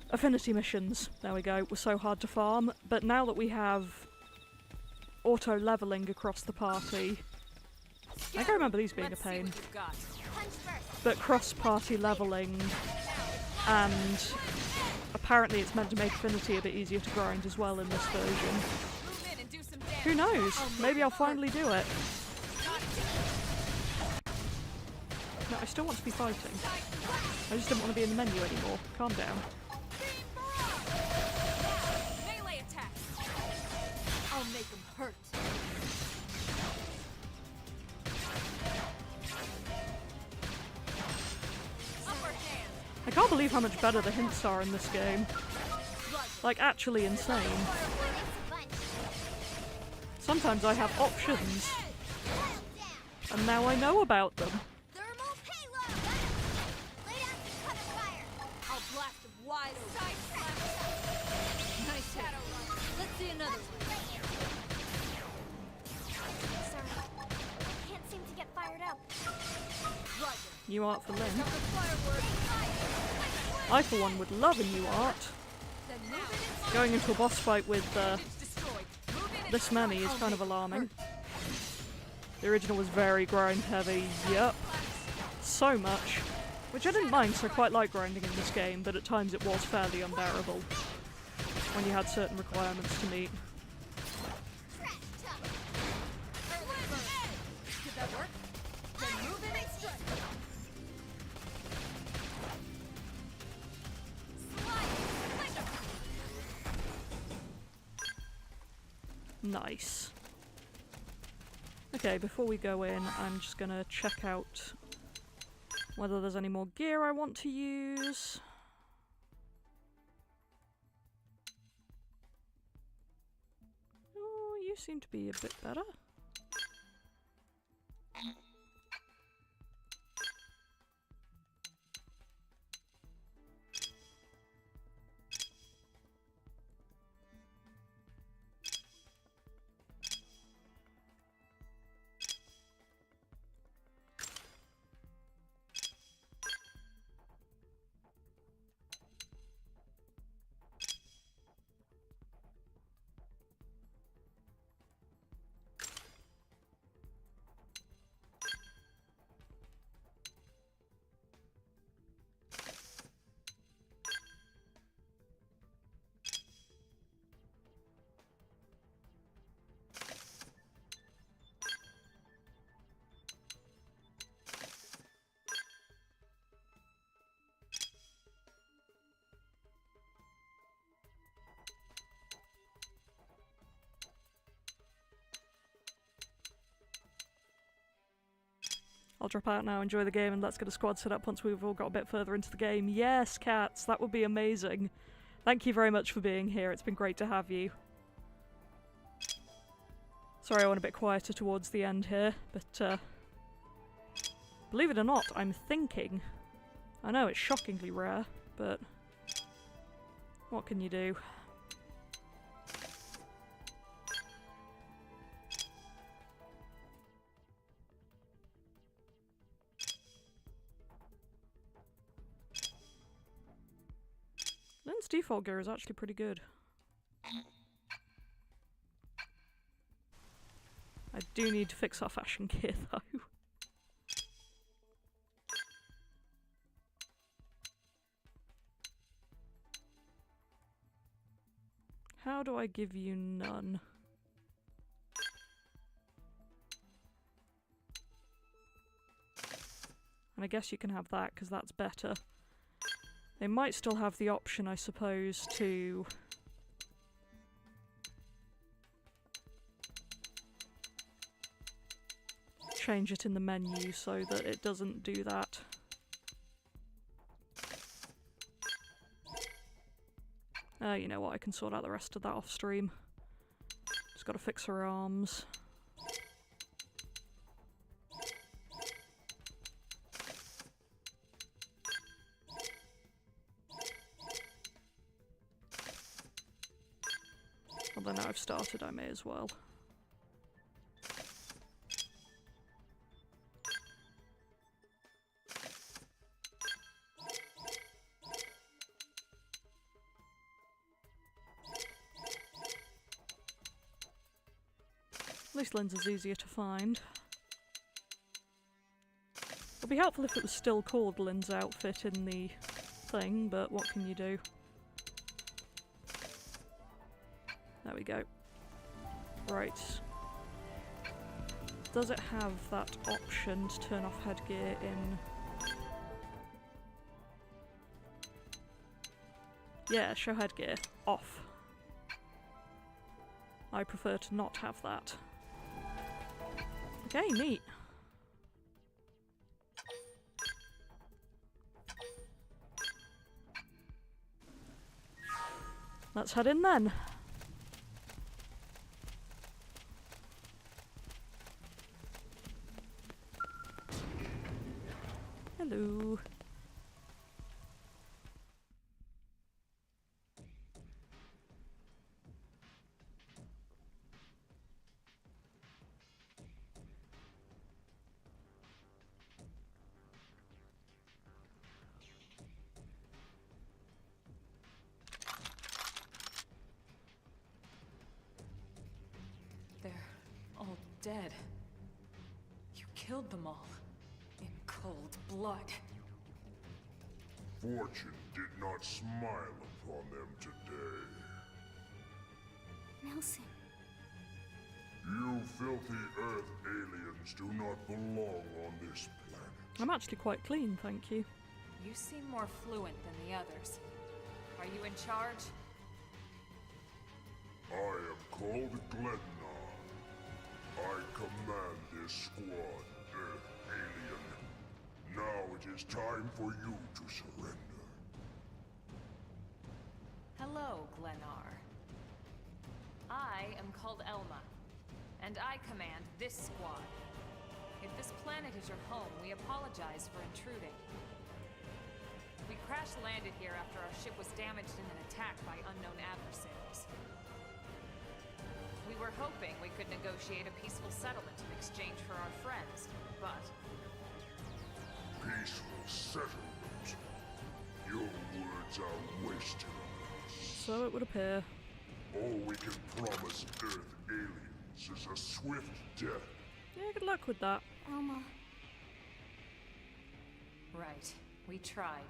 affinity missions, there we go, were so hard to farm. But now that we have auto-leveling across the party, I can remember these being a pain. But cross-party leveling, and apparently it's meant to make affinity a bit easier to grind as well in this version. Who knows? Maybe I'll finally do it. No, I still want to be fighting. I just didn't want to be in the menu anymore. Calm down. Melee attack. I'll make them hurt. Upper hand. I can't believe how much better the hints are in this game. Like, actually insane. Sometimes I have options. And now I know about them. Wide open. Nice shadow run. Let's see another one. Sorry. I can't seem to get fired up. New art for Lynn. I, for one, would love a new art. Going into a boss fight with this many is kind of alarming. The original was very grind heavy. Yup. So much. Which I didn't mind, so I quite like grinding in this game, but at times it was fairly unbearable when you had certain requirements to meet. Nice. Okay, before we go in, I'm just gonna check out whether there's any more gear I want to use. Oh, you seem to be a bit better. I'll drop out now, enjoy the game, and let's get a squad set up once we've all got a bit further into the game. Yes, cats, that would be amazing. Thank you very much for being here. It's been great to have you. Sorry I went a bit quieter towards the end here, but believe it or not, I'm thinking. I know it's shockingly rare, but what can you do? Lynn's default gear is actually pretty good. I do need to fix our fashion gear though. How do I give you none? And I guess you can have that because that's better. They might still have the option, I suppose, to change it in the menu so that it doesn't do that. You know what, I can sort out the rest of that off stream. Just gotta fix her arms. Although now I've started, I may as well. At least Lynn's is easier to find. It'd be helpful if it was still called Lynn's outfit in the thing, but what can you do? There we go. Right. Does it have that option to turn off headgear in? Yeah, show headgear. Off. I prefer to not have that. Okay, neat. Let's head in then. Hello. They're all dead. You killed them all. In cold blood. Fortune did not smile upon them today. Nelson. You filthy Earth aliens do not belong on this planet. I'm actually quite clean, thank you. You seem more fluent than the others. Are you in charge? I am called Glennar. I command this squad, Earth alien. Now it is time for you to surrender. Hello, Glennar. I am called Elma, and I command this squad. If this planet is your home, we apologize for intruding. We crash-landed here after our ship was damaged in an attack by unknown adversaries. We were hoping we could negotiate a peaceful settlement in exchange for our friends, but... Peaceful settlement? Your words are wasted on us. So it would appear. All we can promise Earth aliens is a swift death. Yeah, good luck with that. Elma. Right. We tried.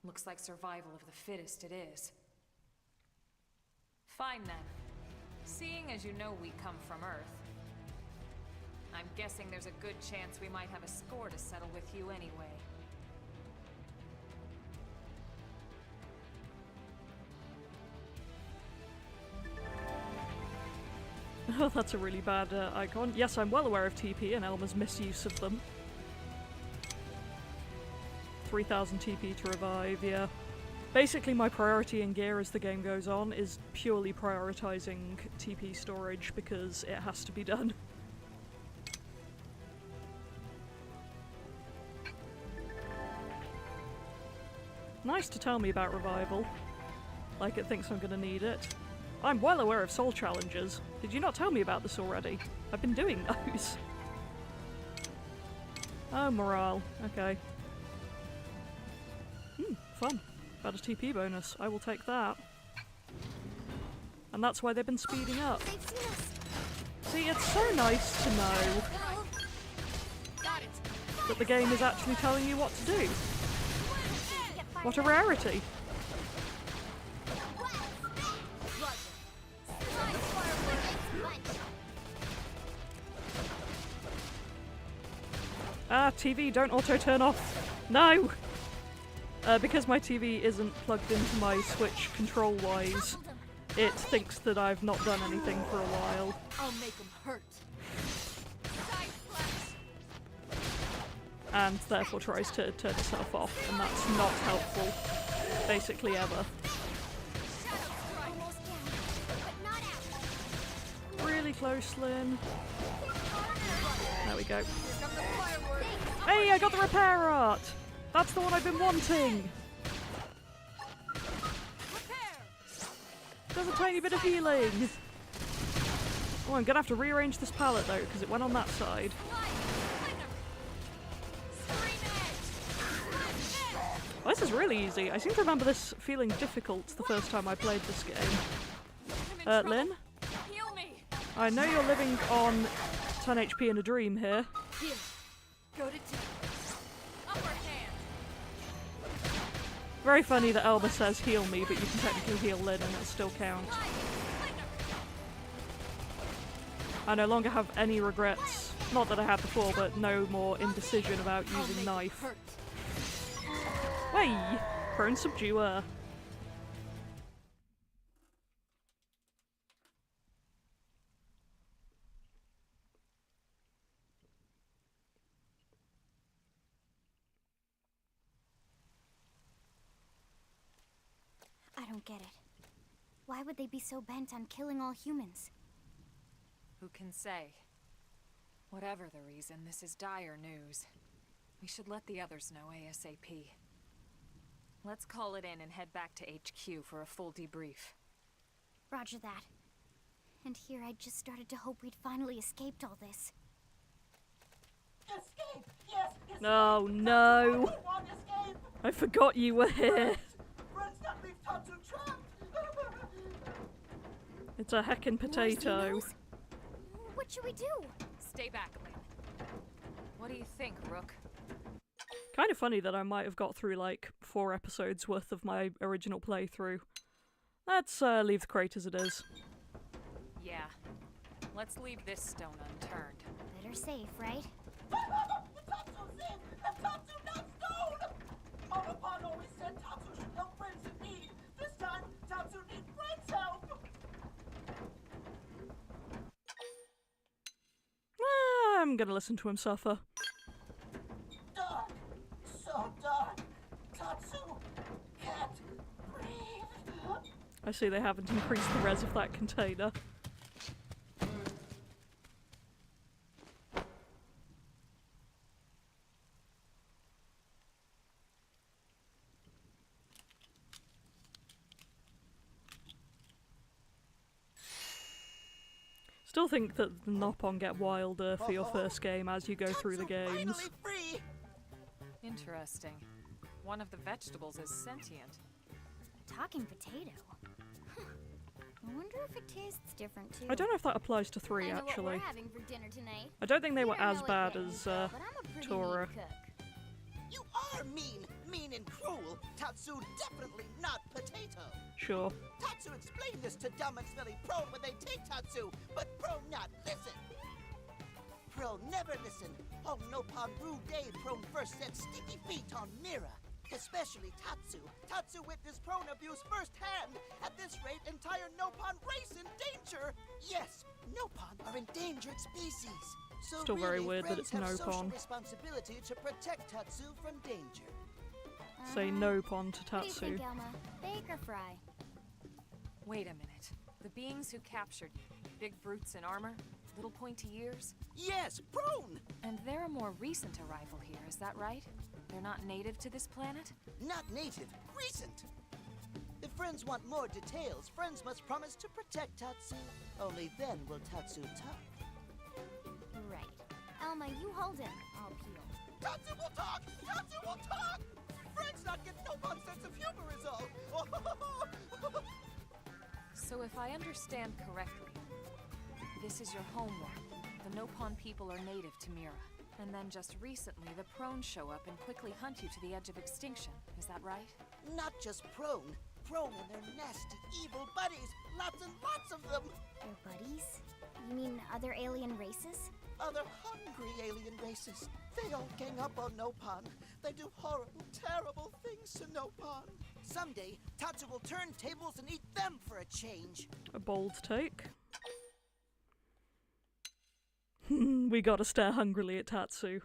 Looks like survival of the fittest it is. Fine then. Seeing as you know we come from Earth, I'm guessing there's a good chance we might have a score to settle with you anyway. Oh, that's a really bad icon. Yes, I'm well aware of TP and Elma's misuse of them. 3000 TP to revive, yeah. Basically my priority in gear as the game goes on is purely prioritizing TP storage because it has to be done. Nice to tell me about revival. Like it thinks I'm gonna need it. I'm well aware of soul challenges. Did you not tell me about this already? I've been doing those. Oh, morale. Okay. Fun. Got a TP bonus. I will take that. And that's why they've been speeding up. See, it's so nice to know that the game is actually telling you what to do. What a rarity. Ah, TV, don't auto-turn off. No! Because my TV isn't plugged into my Switch control-wise, it thinks that I've not done anything for a while. I'll make them hurt. And therefore tries to turn itself off, and that's not helpful, basically ever. Really close, Lynn. There we go. Hey, I got the repair art! That's the one I've been wanting! Does a tiny bit of healing! Oh, I'm gonna have to rearrange this palette though, because it went on that side. Oh, this is really easy. I seem to remember this feeling difficult the first time I played this game. Lynn? I know you're living on 10 HP in a dream here. Here. Go to 10. Upper hand. Very funny that Elba says heal me, but you can technically heal Lynn and it still counts. I no longer have any regrets. Not that I had before, but no more indecision about using knife. Way! Prone subduer. I don't get it. Why would they be so bent on killing all humans? Who can say? Whatever the reason, this is dire news. We should let the others know ASAP. Let's call it in and head back to HQ for a full debrief. Roger that. And here I just started to hope we'd finally escaped all this. Escape! Yes! Escape. Oh no! Escape. I forgot you were here! Friends, don't leave Tatsu trapped! It's a heckin' potato. What should we do? Stay back, Lynn. What do you think, Rook? Kind of funny that I might have got through like 4 episodes worth of my original playthrough. Let's leave the crate as it is. Yeah. Let's leave this stone unturned. Better safe, right? The Tatsu's in! And Tatsu not stone! Mama Pan always said Tatsu should help friends in need. This time, Tatsu needs friends' help! I'm gonna listen to him suffer. Dark! So dark! Tatsu can't breathe! I see they haven't increased the res of that container. Still think that the Nopon get wilder for your first game as you go through the games. Free. Interesting. One of the vegetables is sentient. A talking potato. I wonder if it tastes different too. I don't know if that applies to 3 I know actually. what we're having for dinner tonight. I don't think they were You don't as know it bad yet, as but I'm a pretty Tora. mean cook. You are mean and cruel. Tatsu definitely not potato. Sure. Tatsu explained this to dumb and smelly Prone when they take Tatsu, but Prone not listen. Prone never listen. Oh, Nopon Brew Day Prone first set sticky feet on Mira. Especially Tatsu. Tatsu witnessed Prone abuse firsthand. At this rate, entire Nopon race in danger. Yes, Nopon are endangered species. So Still very really, weird that friends it's have social Nopon. responsibility to protect Tatsu from danger. say no pon to What do you Tatsu. think, Elma? Bake or fry? Wait a minute. The beings who captured you, big brutes in armor, little pointy ears? Yes, prone! And they're a more recent arrival here, is that right? They're not native to this planet? Not native, recent! If friends want more details, friends must promise to protect Tatsu. Only then will Tatsu talk. Right. Elma, you hold him. I'll peel. Tatsu will talk! Tatsu will talk! Friends not get no fun sense of humor is all! So if I understand correctly, this is your homeworld. The Nopon people are native to Mira. And then just recently, the Prone show up and quickly hunt you to the edge of extinction. Is that right? Not just prone. Prone and their nasty, evil buddies. Lots and lots of them. Their buddies? You mean other alien races? Other hungry alien races. They all gang up on Nopon. They do horrible, terrible things to Nopon. Someday, Tatsu will turn tables and eat them for a change. A bold take. We gotta stare hungrily at Tatsu.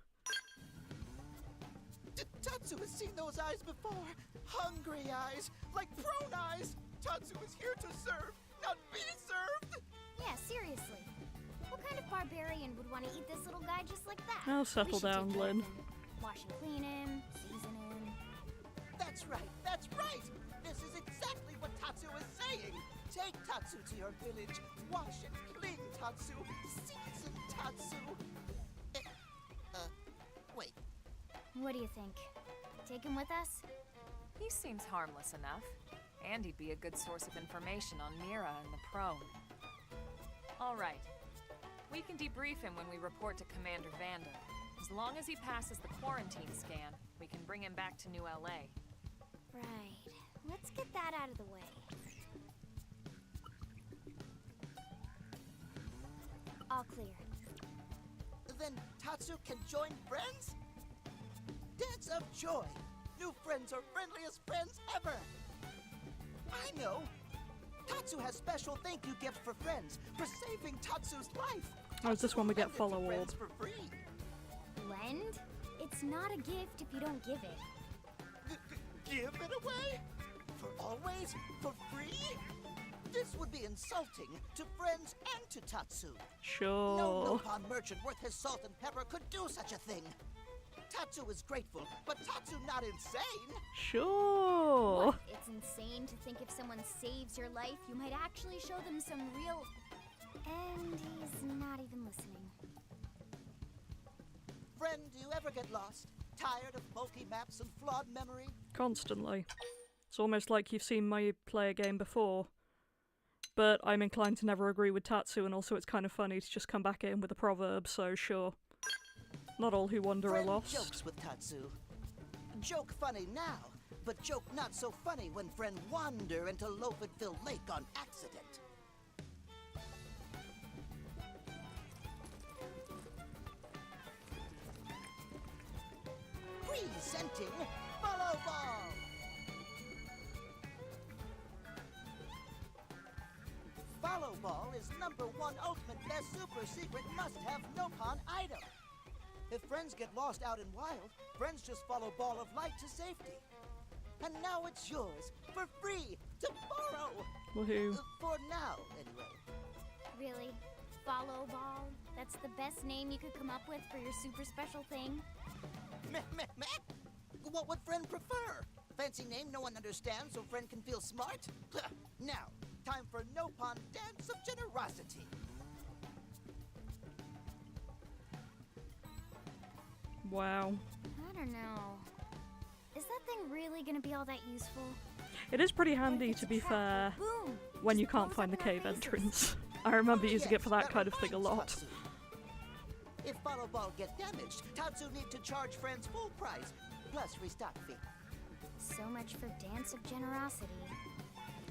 Tatsu has seen those eyes before. Hungry eyes, like prone eyes. Tatsu is here to serve, not be served. Yeah, seriously. What kind of barbarian would want to eat this little guy just like that? Oh, settle We should down, take care of Lynn. him. Wash and clean him, season him. That's right, that's right. This is exactly what Tatsu is saying. Take Tatsu to your village. Wash and clean Tatsu. Season Tatsu. Wait. What do you think? Take him with us? He seems harmless enough. And he'd be a good source of information on Mira and the Prone. All right. We can debrief him when we report to Commander Vanda. As long as he passes the quarantine scan, we can bring him back to New LA. Right. Let's get that out of the way. All clear. Then Tatsu can join friends? Dance of joy. New friends are friendliest friends ever. I know. Tatsu has special thank you gift for friends for saving Tatsu's life. Oh, is this when we get Lend it to follow friends orb? for free. Lend? It's not a gift if you don't give it. Give it away? For always? For free? This would be insulting to friends and to Tatsu. Sure. No Nopon merchant worth his salt and pepper could do such a thing. Tatsu is grateful, but Tatsu not insane. Sure. What? It's insane to think if someone saves your life, you might actually show them some real... And he's not even listening. Friend, do you ever get lost? Tired of bulky maps and flawed memory? Constantly. It's almost like you've seen me play a game before. But I'm inclined to never agree with Tatsu, and also it's kind of funny to just come back in with a proverb, so sure. Not all who wander Friend are lost. jokes with Tatsu. Joke funny now, but joke not so funny when friend wander into Loafedville Lake on accident. Presenting Follow Ball! Follow Ball is #1 ultimate best super secret must-have Nopon item. If friends get lost out in wild, friends just follow Ball of Light to safety. And now it's yours, for free, to borrow! Woohoo. For now, anyway. Really? Follow Ball? That's the best name you could come up with for your super special thing? Meh, meh, meh? What would friend prefer? Fancy name no one understands so friend can feel smart? Now, time for Nopon Dance of Generosity. Wow. I don't know. Is that thing really gonna be all that useful? It is pretty handy, to be fair, Boom! when Just you can't blows find the up in our cave faces. entrance. I remember using it Yes, for that kind of thing a reminds lot. Tatsu. If Follow Ball get damaged, Tatsu need to charge friends full price, plus restock fee. So much for Dance of Generosity.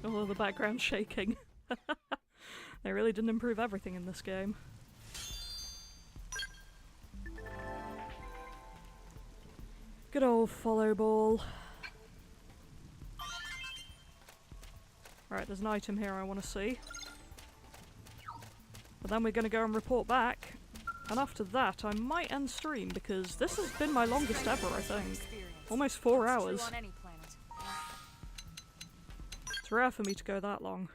Oh, the background's shaking. They really didn't improve everything in this game. Good old follow ball. Right, there's an item here I want to see. But then we're going to go and report back And after that, I might end stream, because this has been my longest ever, I think. Almost 4 hours. True on any planet. It's rare for me to go that long.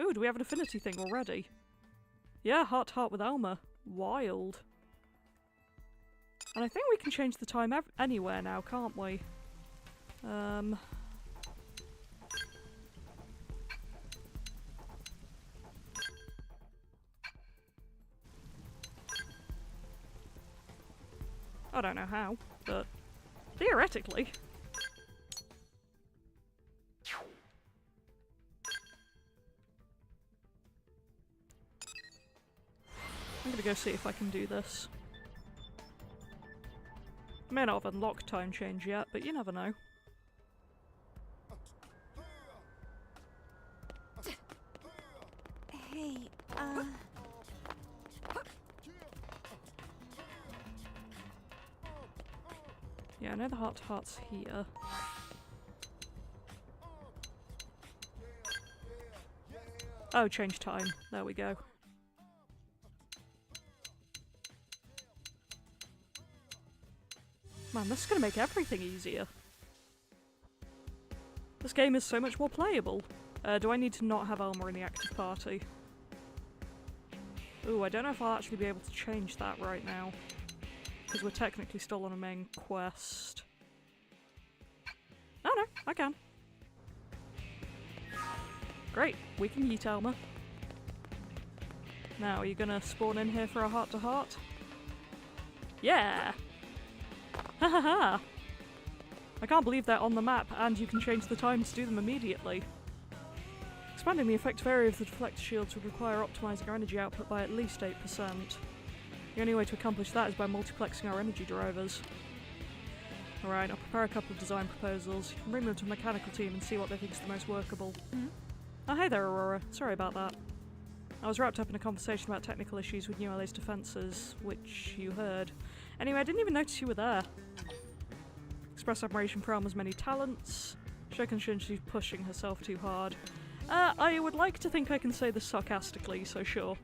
Ooh, do we have an affinity thing already? Yeah, heart to heart with Alma. Wild. And I think we can change the time anywhere now, can't we? I don't know how, but theoretically. I'm gonna go see if I can do this. May not have unlocked time change yet, but you never know. Hey, Yeah, I know the heart to heart's here. Oh, change time. There we go. Man, this is gonna make everything easier. This game is so much more playable. Do I need to not have Alma in the active party? Ooh, I don't know if I'll actually be able to change that right now. Because we're technically still on a main quest. Oh no, I can. Great, we can yeet Alma. Now, are you gonna spawn in here for a heart to heart? Yeah! Ha ha ha! I can't believe they're on the map and you can change the time to do them immediately. Expanding the effective area of the deflector shields would require optimizing our energy output by at least 8%. The only way to accomplish that is by multiplexing our energy drivers. Alright, I'll prepare a couple of design proposals. You can bring them to the mechanical team and see what they think is the most workable. Oh hey there, Aurora. Sorry about that. I was wrapped up in a conversation about technical issues with New LA's defences, which you heard. Anyway, I didn't even notice you were there. Express admiration for Alma's many talents. Shokin shouldn't be pushing herself too hard. I would like to think I can say this sarcastically, so sure.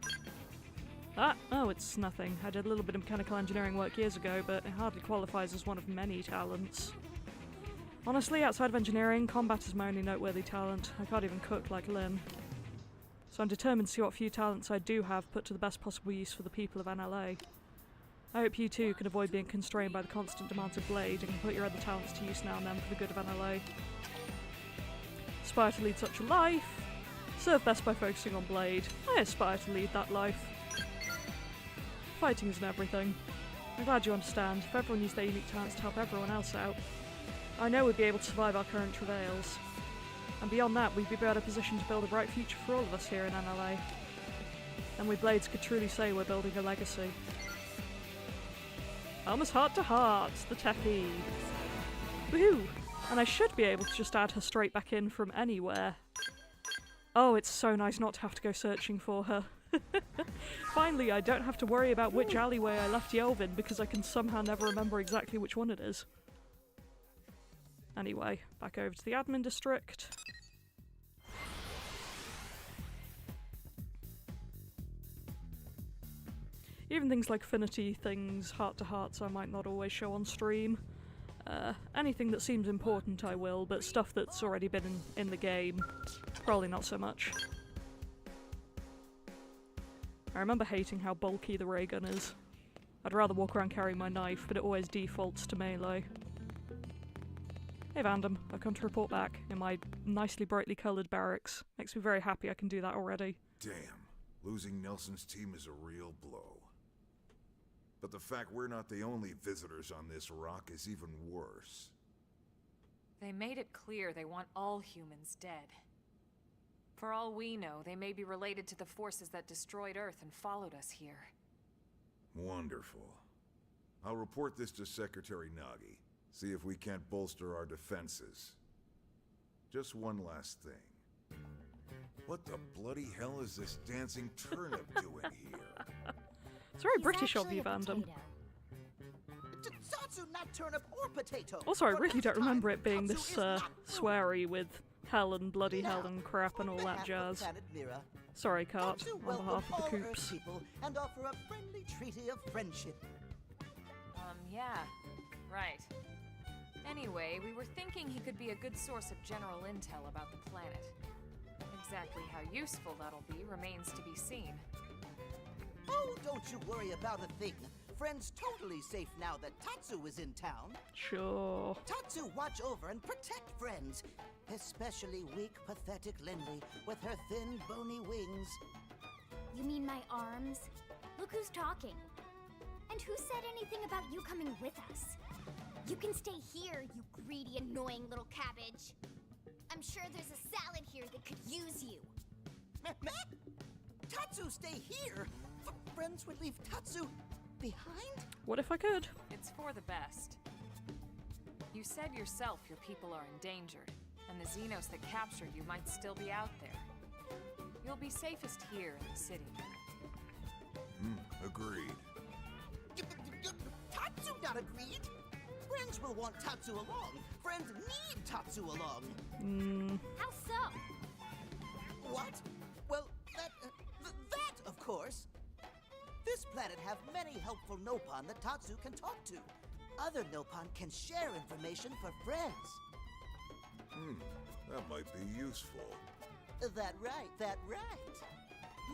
Oh, it's nothing. I did a little bit of mechanical engineering work years ago, but it hardly qualifies as one of many talents. Honestly, outside of engineering, combat is my only noteworthy talent. I can't even cook like Lynn. So I'm determined to see what few talents I do have put to the best possible use for the people of NLA. I hope you too can avoid being constrained by the constant demands of Blade and can put your other talents to use now and then for the good of NLA. Aspire to lead such a life. Serve best by focusing on Blade. I aspire to lead that life. Fighting isn't everything. I'm glad you understand. If everyone used their unique talents to help everyone else out, I know we'd be able to survive our current travails. And beyond that, we'd be better positioned to build a bright future for all of us here in NLA. And we Blades could truly say we're building a legacy. Almost heart to heart, the techie. Woohoo! And I should be able to just add her straight back in from anywhere. Oh, it's so nice not to have to go searching for her. Finally, I don't have to worry about which alleyway I left Yelvin because I can somehow never remember exactly which one it is. Anyway, back over to the admin district. Even things like affinity things, heart-to-hearts, I might not always show on stream. Anything that seems important I will, but stuff that's already been in the game, probably not so much. I remember hating how bulky the ray gun is. I'd rather walk around carrying my knife, but it always defaults to melee. Hey Vandam, I've come to report back in my nicely brightly coloured barracks. Makes me very happy I can do that already. Damn, losing Nelson's team is a real blow. But the fact we're not the only visitors on this rock is even worse. They made it clear they want all humans dead. For all we know, they may be related to the forces that destroyed Earth and followed us here. Wonderful. I'll report this to Secretary Nagi. See if we can't bolster our defenses. Just one last thing. What the bloody hell is this dancing turnip doing here? It's very British of you, Vandam. Satsu, not turnip or potato. Also, I really don't remember it being this sweary with hell and bloody hell and crap and all that jazz. Sorry, Cart, Tatsu on welcome behalf of all the Earth Coops. people and offer a friendly treaty of friendship. Yeah. Right. Anyway, we were thinking he could be a good source of general intel about the planet. Exactly how useful that'll be remains to be seen. Oh, don't you worry about a thing. Friend's totally safe now that Tatsu is in town. Sure. Tatsu watch over and protect friends, especially weak, pathetic Lindley with her thin, bony wings. You mean my arms? Look who's talking. And who said anything about you coming with us? You can stay here, you greedy, annoying little cabbage. I'm sure there's a salad here that could use you. Tatsu stay here? Friends would leave Tatsu behind? What if I could? It's for the best. You said yourself your people are endangered, and the Xenos that captured you might still be out there. You'll be safest here in the city. Agreed. Tatsu not agreed? Friends will want Tatsu along. Friends need Tatsu along. How so? What? Well, that, of course. This planet have many helpful Nopon that Tatsu can talk to. Other Nopon can share information for friends. That might be useful. That right.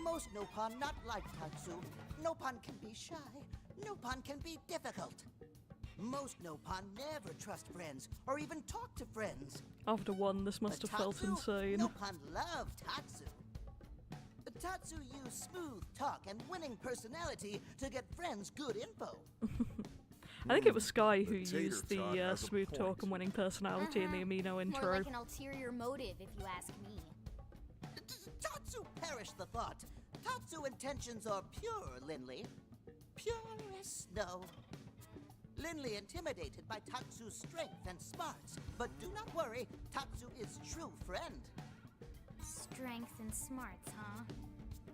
Most Nopon not like Tatsu. Nopon can be shy. Nopon can be difficult. Most Nopon never trust friends or even talk to friends. After one, this must But have felt Tatsu, insane. Nopon love Tatsu. Tatsu use smooth talk and winning personality to get friends good info. I think it was Sky who The tater used tot the has a smooth point. talk and winning personality in the Amino intro. More like an ulterior motive, if you ask me. Tatsu perish the thought. Tatsu intentions are pure, Lindley. Pure as snow. Lindley intimidated by Tatsu's strength and smarts. But do not worry, Tatsu is true friend. Strength and smarts, huh?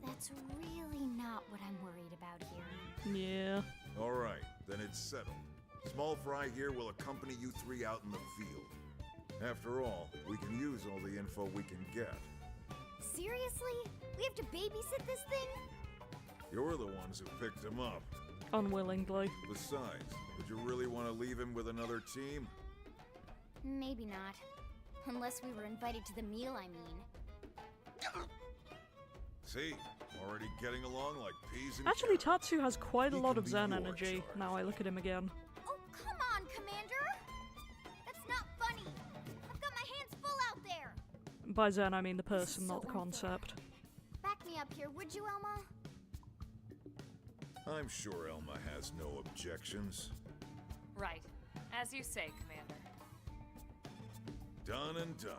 That's really not what I'm worried about here. Yeah. All right, then it's settled. Small Fry here will accompany you three out in the field. After all, we can use all the info we can get. Seriously? We have to babysit this thing? You're the ones who picked him up. Unwillingly. Besides, would you really want to leave him with another team? Maybe not. Unless we were invited to the meal, I mean. See, already getting along like peas and Actually, carrots. Tatsu has quite a He lot can of be Zen your energy, charge. now I look at him again. Oh, come on, Commander! That's not funny! I've got my hands full out there! By Zen, I mean the This is person, so not the unfair. concept. Back me up here, would you, Elma? I'm sure Elma has no objections. Right. As you say, Commander. Done and done.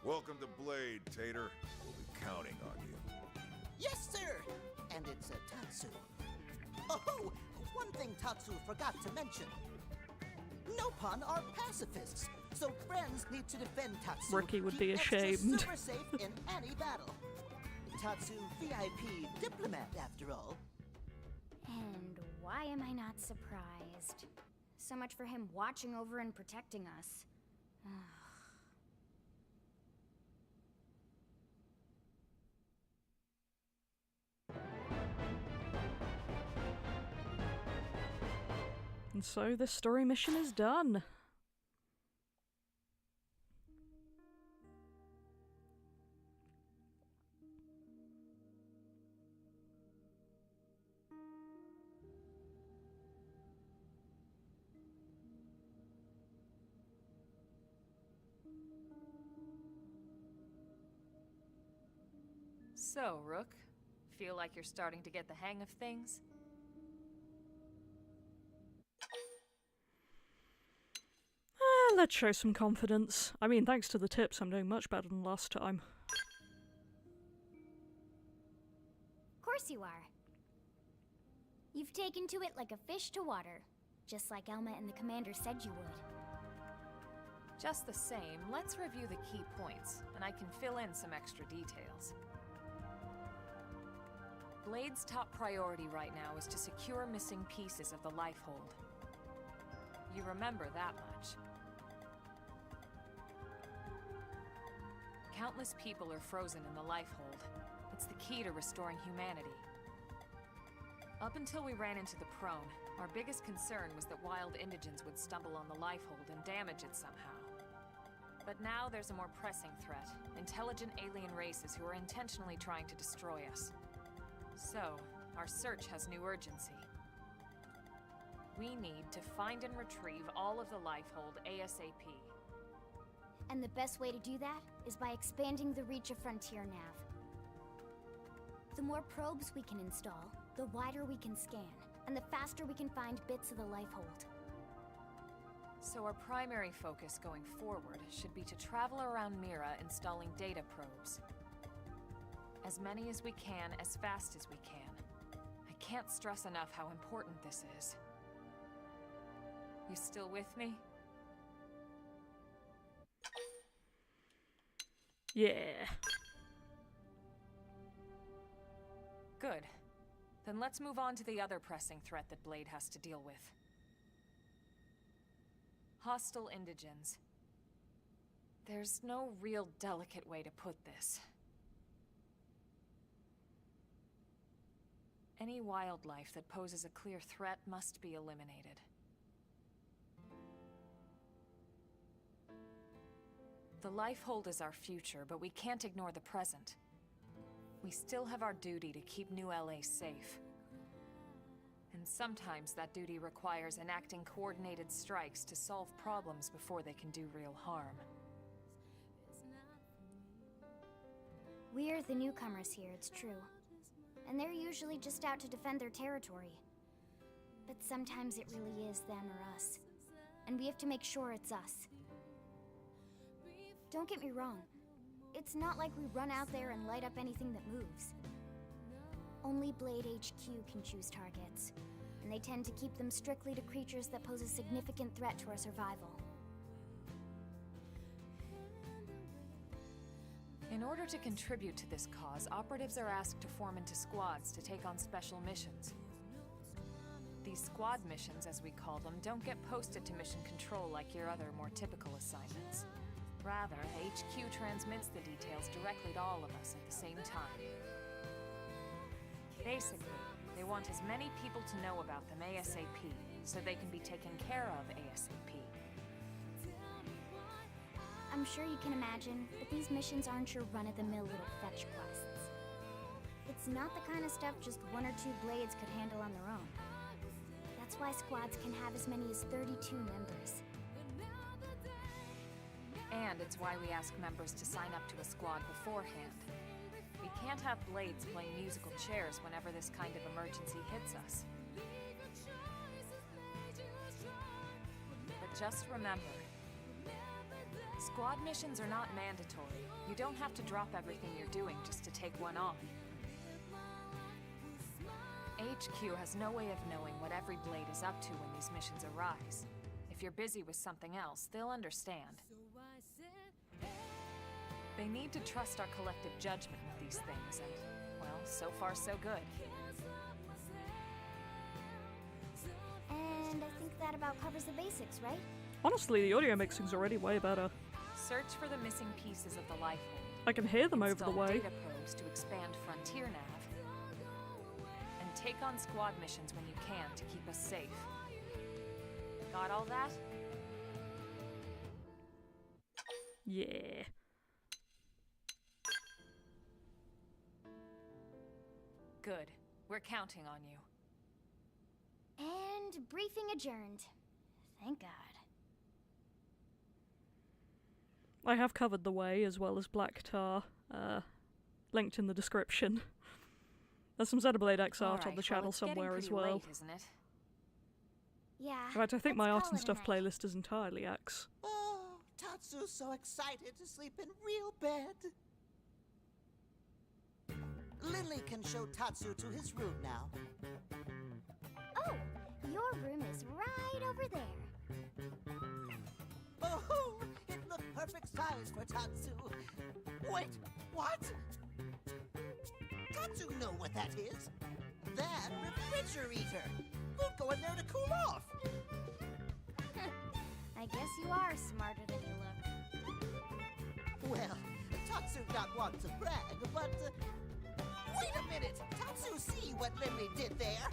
Welcome to Blade, Tater. We'll be counting on you. Yes, sir! And it's a Tatsu. Oh, one thing Tatsu forgot to mention. Nopon are pacifists, so friends need to defend Tatsu. Ricky would Keep be extra ashamed. super safe in any battle. Tatsu VIP diplomat, after all. And why am I not surprised? So much for him watching over and protecting us. And so this story mission is done. So, Rook, feel like you're starting to get the hang of things? Let's show some confidence. I mean, thanks to the tips, I'm doing much better than last time. Of course you are. You've taken to it like a fish to water, just like Elma and the Commander said you would. Just the same, let's review the key points, and I can fill in some extra details. Blade's top priority right now is to secure missing pieces of the Lifehold. You remember that much. Countless people are frozen in the Lifehold. It's the key to restoring humanity. Up until we ran into the prone, our biggest concern was that wild indigents would stumble on the lifehold and damage it somehow. But now there's a more pressing threat. Intelligent alien races who are intentionally trying to destroy us. So, our search has new urgency. We need to find and retrieve all of the lifehold ASAP. And the best way to do that is by expanding the reach of Frontier Nav. The more probes we can install, the wider we can scan, and the faster we can find bits of the lifehold. So our primary focus going forward should be to travel around Mira installing data probes. As many as we can, as fast as we can. I can't stress enough how important this is. You still with me? Yeah. Good. Then let's move on to the other pressing threat that Blade has to deal with. Hostile indigens. There's no real delicate way to put this. Any wildlife that poses a clear threat must be eliminated. The lifehold is our future, but we can't ignore the present. We still have our duty to keep New LA safe. And sometimes that duty requires enacting coordinated strikes to solve problems before they can do real harm. We're the newcomers here, it's true. And they're usually just out to defend their territory. But sometimes it really is them or us. And we have to make sure it's us. Don't get me wrong. It's not like we run out there and light up anything that moves. Only Blade HQ can choose targets, and they tend to keep them strictly to creatures that pose a significant threat to our survival. In order to contribute to this cause, operatives are asked to form into squads to take on special missions. These squad missions, as we call them, don't get posted to mission control like your other, more typical assignments. Rather, HQ transmits the details directly to all of us at the same time. Basically, they want as many people to know about them ASAP, so they can be taken care of ASAP. I'm sure you can imagine, but these missions aren't your run-of-the-mill little fetch quests. It's not the kind of stuff just one or two Blades could handle on their own. That's why squads can have as many as 32 members. And it's why we ask members to sign up to a squad beforehand. We can't have Blades playing musical chairs whenever this kind of emergency hits us. But just remember, squad missions are not mandatory. You don't have to drop everything you're doing just to take one on. HQ has no way of knowing what every Blade is up to when these missions arise. If you're busy with something else, they'll understand. They need to trust our collective judgment with these things, and, well, so far so good. And I think that about covers the basics, right? Honestly, the audio mixing's already way better. Search for the missing pieces of the lifehold. I can hear them over the Install way. data probes to expand Frontier Nav. And take on squad missions when you can to keep us safe. Got all that? Yeah. Good. We're counting on you. And briefing adjourned. Thank God. I have covered the way as well as Black Tar, linked in the description. There's some Xenoblade X art on the channel somewhere as well. Late, isn't it? Yeah. In fact, I think my let's art and call it stuff a night. playlist is entirely X. Oh, Tatsu's so excited to sleep in real bed. Lily can show Tatsu to his room now. Oh, your room is right over there. Oh, it looked perfect size for Tatsu. Wait, what? Tatsu know what that is. That refrigerator. We'll go in there to cool off. I guess you are smarter than you look. Well, Tatsu not want to brag, but Wait a minute! Tatsu see what Limley did there?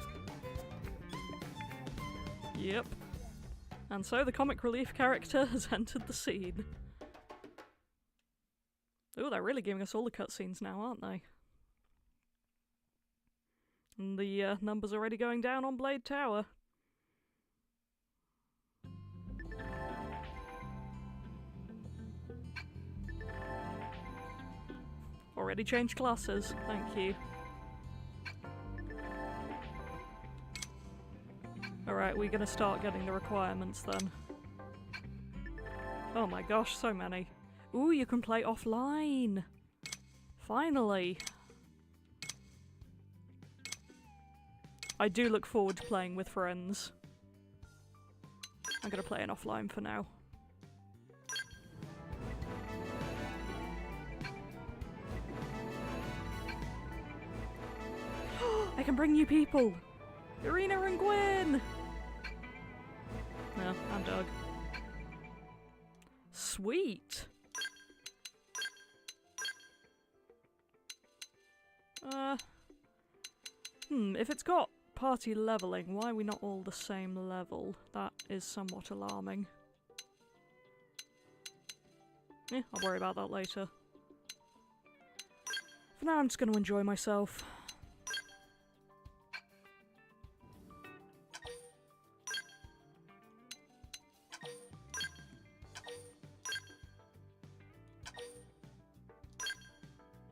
Yep. And so the comic relief character has entered the scene. Ooh, they're really giving us all the cutscenes now, aren't they? And the numbers are already going down on Blade Tower. Already changed classes, thank you. Alright, we're gonna start getting the requirements then. Oh my gosh, so many. Ooh, you can play offline! Finally! I do look forward to playing with friends. I'm gonna play an offline for now. I can bring new people! Irina and Gwyn! No, I'm Doug. Sweet! If it's got party leveling, why are we not all the same level? That is somewhat alarming. I'll worry about that later. For now, I'm just going to enjoy myself.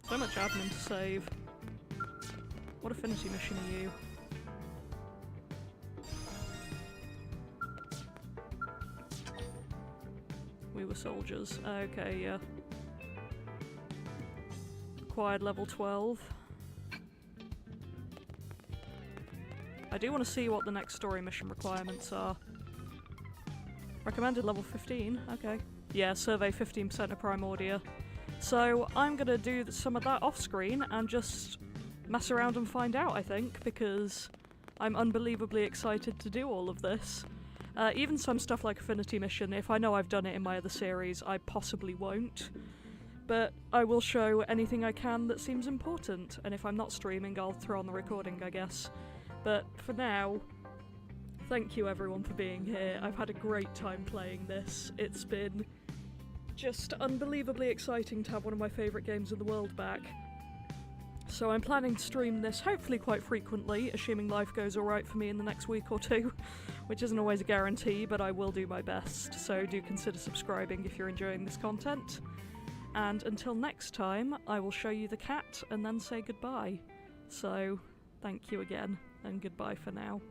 So much admin to save. What affinity mission are you? We were soldiers. Okay, yeah. Acquired level 12. I do want to see what the next story mission requirements are. Recommended level 15, okay. Yeah, survey 15% of Primordia. So I'm gonna do some of that off screen and just mess around and find out, I think, because I'm unbelievably excited to do all of this. Even some stuff like Affinity Mission, if I know I've done it in my other series, I possibly won't. But I will show anything I can that seems important, and if I'm not streaming, I'll throw on the recording, I guess. But for now, thank you everyone for being here. I've had a great time playing this. It's been just unbelievably exciting to have one of my favourite games in the world back. So I'm planning to stream this hopefully quite frequently, assuming life goes alright for me in the next week or two, which isn't always a guarantee, but I will do my best, so do consider subscribing if you're enjoying this content. And until next time, I will show you the cat and then say goodbye. So, thank you again, and goodbye for now.